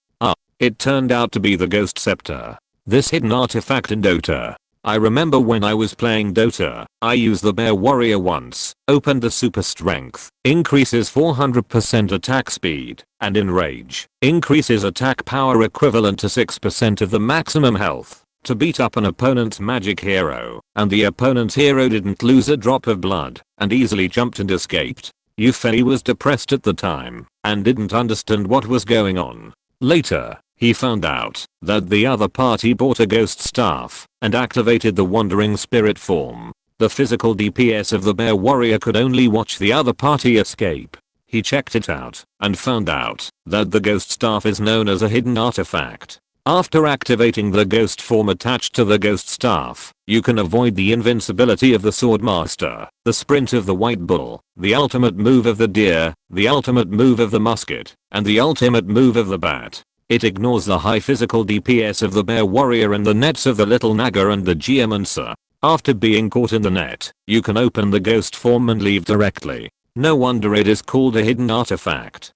It turned out to be the Ghost Scepter. This hidden artifact in Dota. I remember when I was playing Dota, I used the Bear Warrior once, opened the super strength, increases 400% attack speed, and in rage, increases attack power equivalent to 6% of the maximum health, to beat up an opponent's magic hero, and the opponent's hero didn't lose a drop of blood, and easily jumped and escaped. Yuffie was depressed at the time, and didn't understand what was going on. Later, he found out that the other party bought a ghost staff and activated the wandering spirit form. The physical DPS of the Bear Warrior could only watch the other party escape. He checked it out and found out that the ghost staff is known as a hidden artifact. After activating the ghost form attached to the ghost staff, you can avoid the invincibility of the Swordmaster, the sprint of the White Bull, the ultimate move of the deer, the ultimate move of the musket, and the ultimate move of the bat. It ignores the high physical DPS of the Bear Warrior and the nets of the little Naga and the Geomancer. After being caught in the net, you can open the ghost form and leave directly. No wonder it is called a hidden artifact.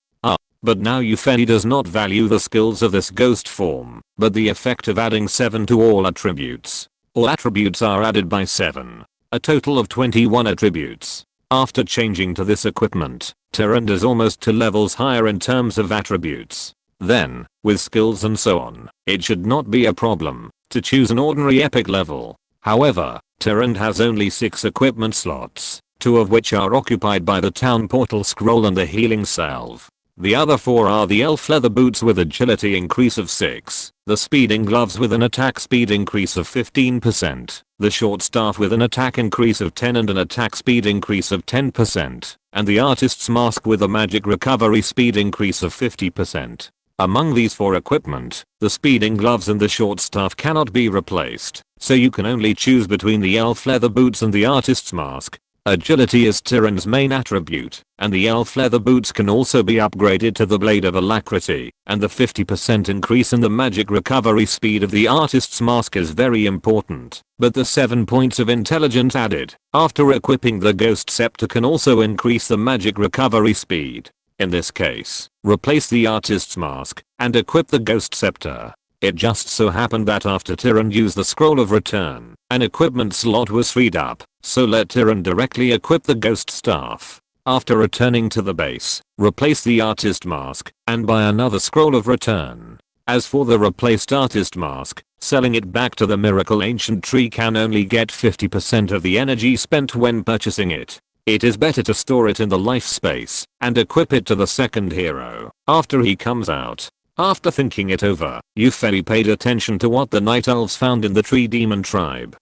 But now Yuffie does not value the skills of this ghost form, but the effect of adding 7 to all attributes. All attributes are added by 7. A total of 21 attributes. After changing to this equipment, Tyrant is almost 2 levels higher in terms of attributes. Then, with skills and so on, it should not be a problem to choose an ordinary epic level. However, Tyrant has only 6 equipment slots, 2 of which are occupied by the town portal scroll and the healing salve. The other 4 are the elf leather boots with agility increase of 6, the speeding gloves with an attack speed increase of 15%, the short staff with an attack increase of 10 and an attack speed increase of 10%, and the artist's mask with a magic recovery speed increase of 50%. Among these 4 equipment, the speeding gloves and the short staff cannot be replaced, so you can only choose between the elf leather boots and the artist's mask. Agility is Tyrann's main attribute, and the elf leather boots can also be upgraded to the blade of alacrity, and the 50% increase in the magic recovery speed of the artist's mask is very important, but the 7 points of intelligence added after equipping the ghost scepter can also increase the magic recovery speed. In this case, replace the artist's mask and equip the ghost scepter. It just so happened that after Tyrann used the scroll of return, an equipment slot was freed up, so let Tyrann directly equip the ghost staff. After returning to the base, replace the artist mask and buy another scroll of return. As for the replaced artist mask, selling it back to the miracle ancient tree can only get 50% of the energy spent when purchasing it. It is better to store it in the life space and equip it to the second hero after he comes out. After thinking it over, Eupheli paid attention to what the Night Elves found in the Tree Demon tribe.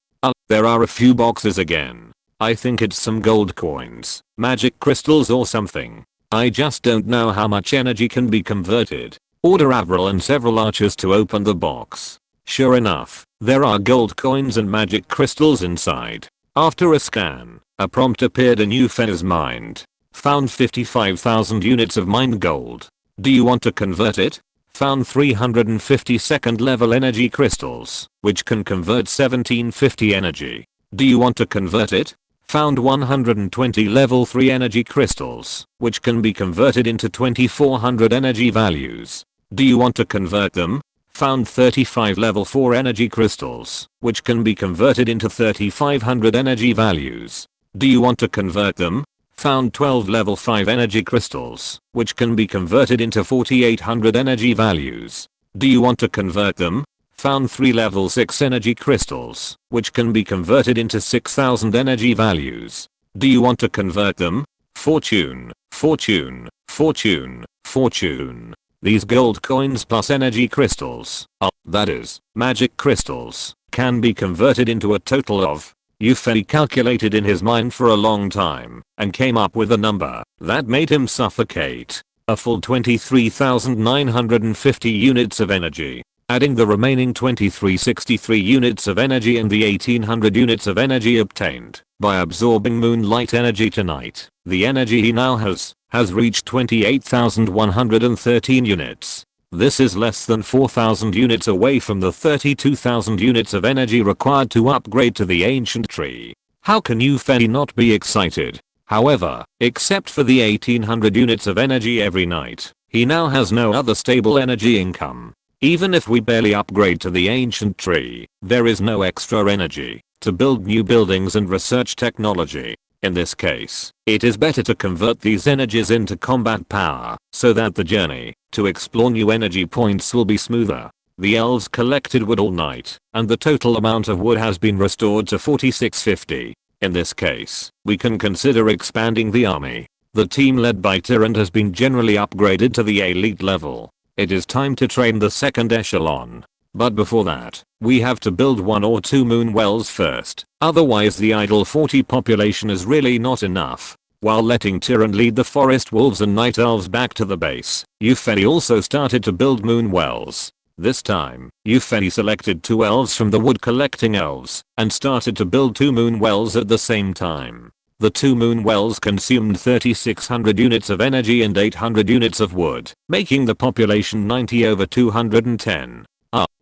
There are a few boxes again. I think it's some gold coins, magic crystals or something. I just don't know how much energy can be converted. Order Avril and several archers to open the box. Sure enough, there are gold coins and magic crystals inside. After a scan, a prompt appeared in Eupheli's mind. Found 55,000 units of mined gold. Do you want to convert it? Found 350 second level energy crystals, which can convert 1750 energy. Do you want to convert it? Found 120 level 3 energy crystals, which can be converted into 2400 energy values. Do you want to convert them? Found 35 level 4 energy crystals, which can be converted into 3500 energy values. Do you want to convert them? Found 12 level 5 energy crystals, which can be converted into 4800 energy values. Do you want to convert them? Found 3 level 6 energy crystals, which can be converted into 6000 energy values. Do you want to convert them? Fortune, fortune, fortune, fortune. These gold coins plus energy crystals, that is, magic crystals, can be converted into a total of. Eupheli calculated in his mind for a long time and came up with a number that made him suffocate. A full 23,950 units of energy. Adding the remaining 2363 units of energy and the 1800 units of energy obtained by absorbing moonlight energy tonight, the energy he now has reached 28,113 units. This is less than 4,000 units away from the 32,000 units of energy required to upgrade to the ancient tree. How can Eupheli not be excited? However, except for the 1800 units of energy every night, he now has no other stable energy income. Even if we barely upgrade to the ancient tree, there is no extra energy to build new buildings and research technology. In this case, it is better to convert these energies into combat power so that the journey to explore new energy points will be smoother. The elves collected wood all night, and the total amount of wood has been restored to 4650. In this case, we can consider expanding the army. The team led by Tyrann has been generally upgraded to the elite level. It is time to train the second echelon. But before that, we have to build 1 or 2 moon wells first, otherwise the idle 40 population is really not enough. While letting Tyrann lead the forest wolves and night elves back to the base, Eupheli also started to build moon wells. This time, Eupheli selected 2 elves from the wood collecting elves and started to build 2 moon wells at the same time. The 2 moon wells consumed 3600 units of energy and 800 units of wood, making the population 90/210.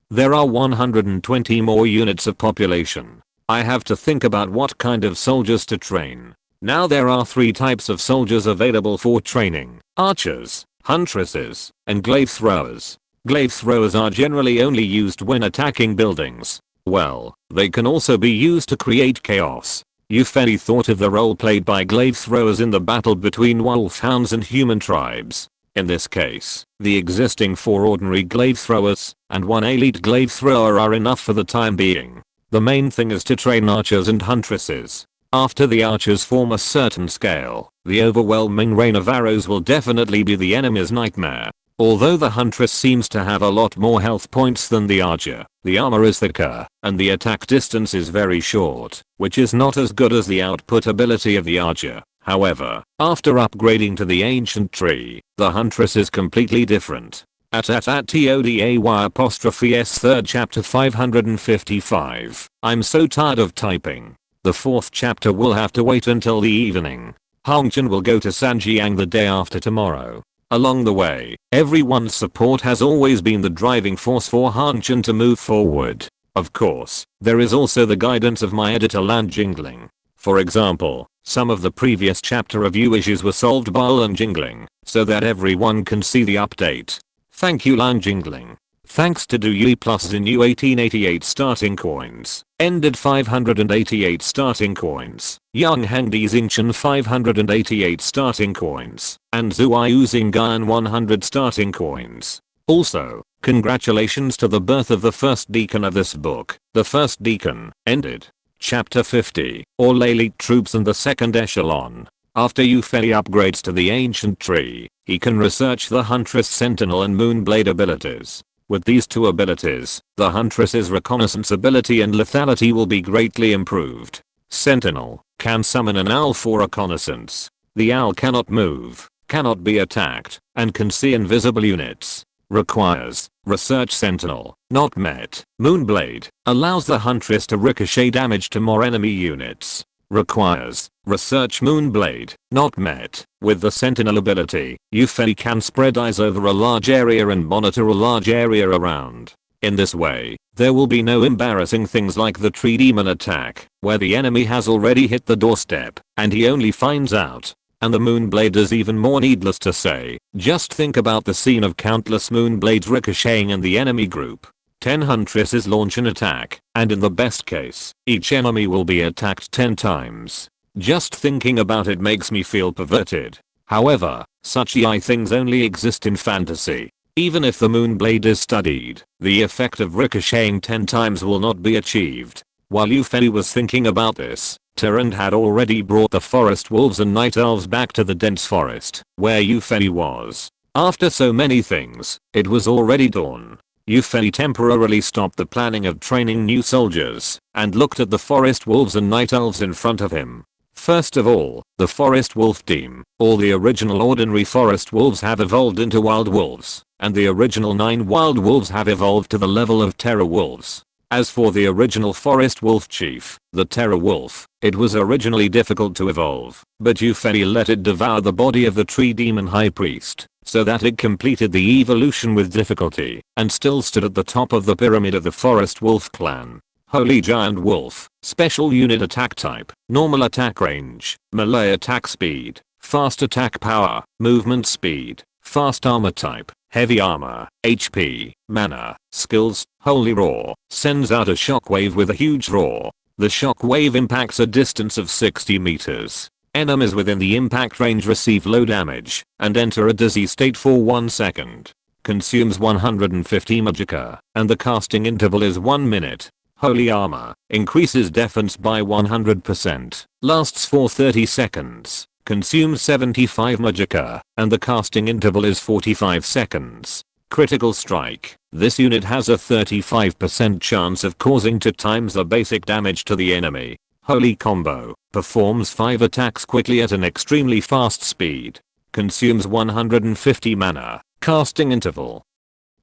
There are 120 more units of population. I have to think about what kind of soldiers to train. Now there are 3 types of soldiers available for training: archers, huntresses, and glaive throwers. Glaive throwers are generally only used when attacking buildings. Well, they can also be used to create chaos. Eupheli thought of the role played by glaive throwers in the battle between wolfhounds and human tribes. In this case, the existing 4 ordinary glaive throwers and 1 elite glaive thrower are enough for the time being. The main thing is to train archers and huntresses. After the archers form a certain scale, the overwhelming rain of arrows will definitely be the enemy's nightmare. Although the huntress seems to have a lot more health points than the archer, the armor is thicker, and the attack distance is very short, which is not as good as the output ability of the archer. However, after upgrading to the ancient tree, the huntress is completely different. at TODAY apostrophe S 3rd chapter 555. I'm so tired of typing. The 4th chapter will have to wait until the evening. Hongchen will go to Sanjiang the day after tomorrow. Along the way, everyone's support has always been the driving force for Hongchen to move forward. Of course, there is also the guidance of my editor Lan Jingling. For example, some of the previous chapter review issues were solved by Lan Jingling, so that everyone can see the update. Thank you Lan Jingling. Thanks to Duyui plus Zinu 1888 starting coins, ended 588 starting coins, Yang Hangdi Xingchen 588 starting coins, and Zuiyu Xingyan 100 starting coins. Also, congratulations to the birth of the first deacon of this book. The first deacon, ended. Chapter 50, all elite troops and the second echelon. After Yufei upgrades to the ancient tree, he can research the Huntress Sentinel and Moonblade abilities. With these two abilities, the Huntress's reconnaissance ability and lethality will be greatly improved. Sentinel can summon an owl for reconnaissance. The owl cannot move, cannot be attacked, and can see invisible units. Requires research Sentinel, not met. Moonblade allows the Huntress to ricochet damage to more enemy units. Requires research Moonblade, not met. With the Sentinel ability, Yufei can spread eyes over a large area and monitor a large area around. In this way, there will be no embarrassing things like the tree demon attack, where the enemy has already hit the doorstep, and he only finds out. And the Moonblade is even more needless to say. Just think about the scene of countless Moonblades ricocheting in the enemy group. 10 Huntresses launch an attack, and in the best case, each enemy will be attacked 10 times. Just thinking about it makes me feel perverted. However, such AI things only exist in fantasy. Even if the Moonblade is studied, the effect of ricocheting 10 times will not be achieved. While Yufei was thinking about this, Tyrant had already brought the forest wolves and night elves back to the dense forest, where Yufei was. After so many things, it was already dawn. Yufei temporarily stopped the planning of training new soldiers, and looked at the forest wolves and night elves in front of him. First of all, the forest wolf team. All the original ordinary forest wolves have evolved into wild wolves, and the original 9 wild wolves have evolved to the level of terror wolves. As for the original forest wolf chief, the terror wolf, it was originally difficult to evolve, but Yufei let it devour the body of the tree demon high priest, so that it completed the evolution with difficulty, and still stood at the top of the pyramid of the forest wolf clan. Holy Giant Wolf, Special Unit Attack Type, Normal Attack Range, Melee Attack Speed, Fast Attack Power, Movement Speed, Fast Armor Type, Heavy Armor, HP, Mana, Skills, Holy Roar, sends out a shockwave with a huge roar. The shockwave impacts a distance of 60 meters. Enemies within the impact range receive low damage, and enter a dizzy state for 1 second. Consumes 150 magicka, and the casting interval is 1 minute. Holy Armor, increases defense by 100%, lasts for 30 seconds. Consumes 75 magicka, and the casting interval is 45 seconds. Critical Strike. This unit has a 35% chance of causing 2 times the basic damage to the enemy. Holy Combo. Performs 5 attacks quickly at an extremely fast speed. Consumes 150 mana. Casting interval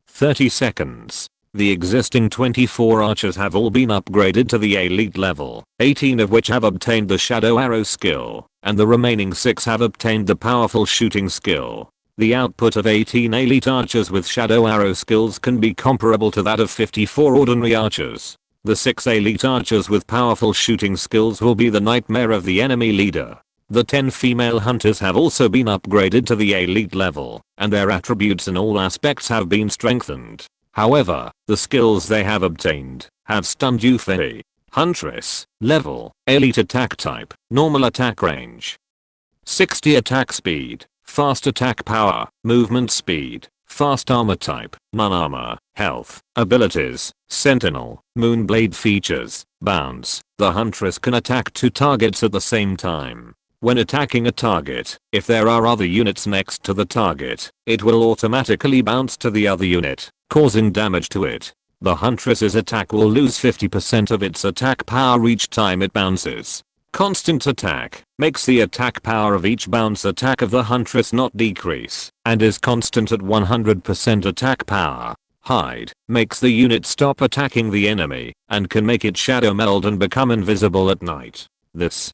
30 seconds. The existing 24 archers have all been upgraded to the elite level, 18 of which have obtained the Shadow Arrow skill, and the remaining 6 have obtained the powerful shooting skill. The output of 18 elite archers with Shadow Arrow skills can be comparable to that of 54 ordinary archers. The 6 elite archers with powerful shooting skills will be the nightmare of the enemy leader. The 10 female hunters have also been upgraded to the elite level, and their attributes in all aspects have been strengthened. However, the skills they have obtained have stunned Yufei. Huntress, level, elite attack type, normal attack range. 60 attack speed, fast attack power, movement speed, fast armor type, non-armor, health, abilities, sentinel, moonblade features, bounce. The Huntress can attack 2 targets at the same time. When attacking a target, if there are other units next to the target, it will automatically bounce to the other unit, causing damage to it. The Huntress's attack will lose 50% of its attack power each time it bounces. Constant attack makes the attack power of each bounce attack of the huntress not decrease and is constant at 100% attack power. Hide makes the unit stop attacking the enemy and can make it shadow meld and become invisible at night. This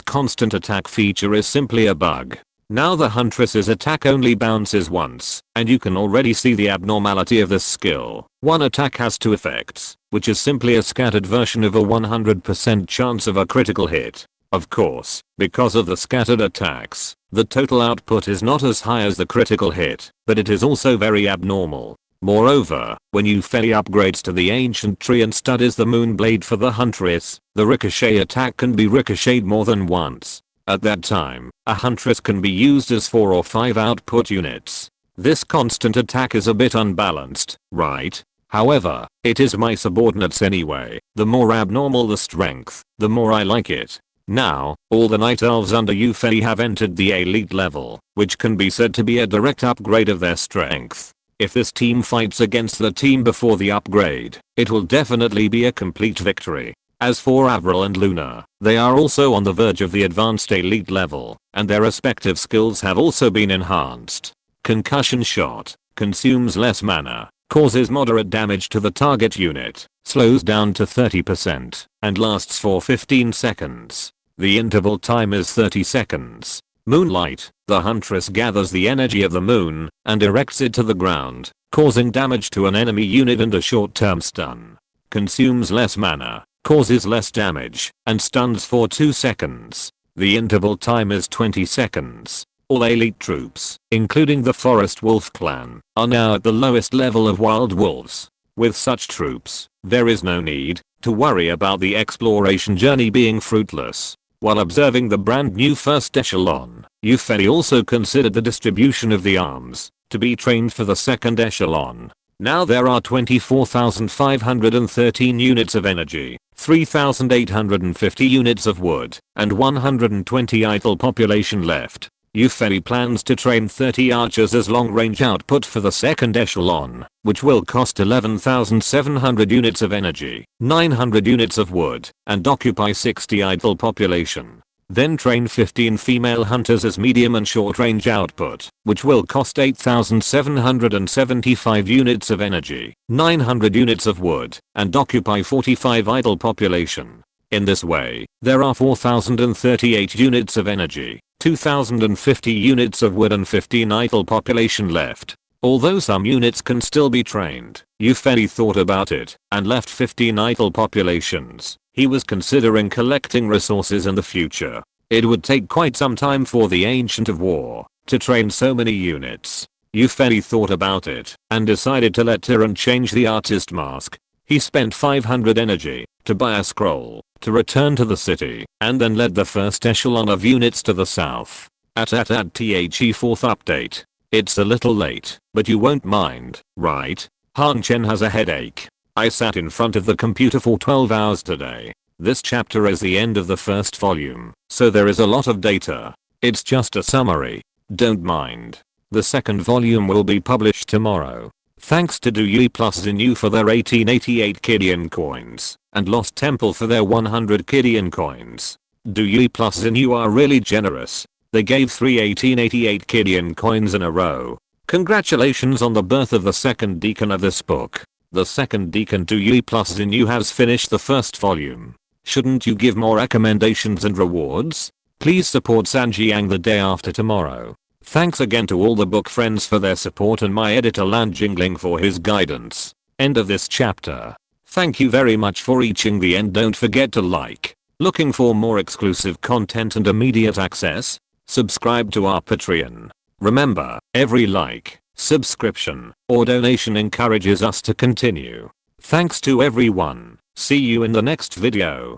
constant attack feature is simply a bug. Now the huntress's attack only bounces once, and you can already see the abnormality of this skill. One attack has two effects, which is simply a scattered version of a 100% chance of a critical hit. Of course, because of the scattered attacks, the total output is not as high as the critical hit, but it is also very abnormal. Moreover, when Ufeli upgrades to the ancient tree and studies the moonblade for the huntress, the ricochet attack can be ricocheted more than once. At that time, a huntress can be used as 4 or 5 output units. This constant attack is a bit unbalanced, right? However, it is my subordinates anyway. The more abnormal the strength, the more I like it. Now, all the Night Elves under Ufeli have entered the elite level, which can be said to be a direct upgrade of their strength. If this team fights against the team before the upgrade, it will definitely be a complete victory. As for Avril and Luna, they are also on the verge of the advanced elite level, and their respective skills have also been enhanced. Concussion shot consumes less mana, causes moderate damage to the target unit, slows down to 30%, and lasts for 15 seconds. The interval time is 30 seconds. Moonlight, the huntress gathers the energy of the moon and erects it to the ground, causing damage to an enemy unit and a short-term stun. Consumes less mana, causes less damage, and stuns for 2 seconds. The interval time is 20 seconds. All elite troops, including the Forest Wolf clan, are now at the lowest level of wild wolves. With such troops, there is no need to worry about the exploration journey being fruitless. While observing the brand new first echelon, Ufeli also considered the distribution of the arms to be trained for the second echelon. Now there are 24,513 units of energy, 3,850 units of wood, and 120 idle population left. Ufeli plans to train 30 archers as long-range output for the second echelon, which will cost 11,700 units of energy, 900 units of wood, and occupy 60 idle population. Then train 15 female hunters as medium and short-range output, which will cost 8,775 units of energy, 900 units of wood, and occupy 45 idle population. In this way, there are 4,038 units of energy, 2,050 units of wood and 15 idle population left. Although some units can still be trained, Ufeli thought about it and left 15 idle populations. He was considering collecting resources in the future. It would take quite some time for the Ancient of War to train so many units. Ufeli thought about it and decided to let Tyran change the artist mask. He spent 500 energy to buy a scroll to return to the city and then led the first echelon of units to the south. The 4th update. It's a little late, but you won't mind, right? Han Chen has a headache. I sat in front of the computer for 12 hours today. This chapter is the end of the first volume, so there is a lot of data. It's just a summary. Don't mind. The second volume will be published tomorrow. Thanks to Dewey plus Xinu for their 1888 Kidian coins, and Lost Temple for their 100 Kidian coins. Dewey plus Xinu are really generous. They gave 3 1888 Kidian coins in a row. Congratulations on the birth of the second deacon of this book. The second deacon Dewey plus Xinu has finished the first volume. Shouldn't you give more recommendations and rewards? Please support Sanjiang the day after tomorrow. Thanks again to all the book friends for their support and my editor Lan Jingling for his guidance. End of this chapter. Thank you very much for reaching the end. Don't forget to like. Looking for more exclusive content and immediate access? Subscribe to our Patreon. Remember, every like, subscription, or donation encourages us to continue. Thanks to everyone. See you in the next video.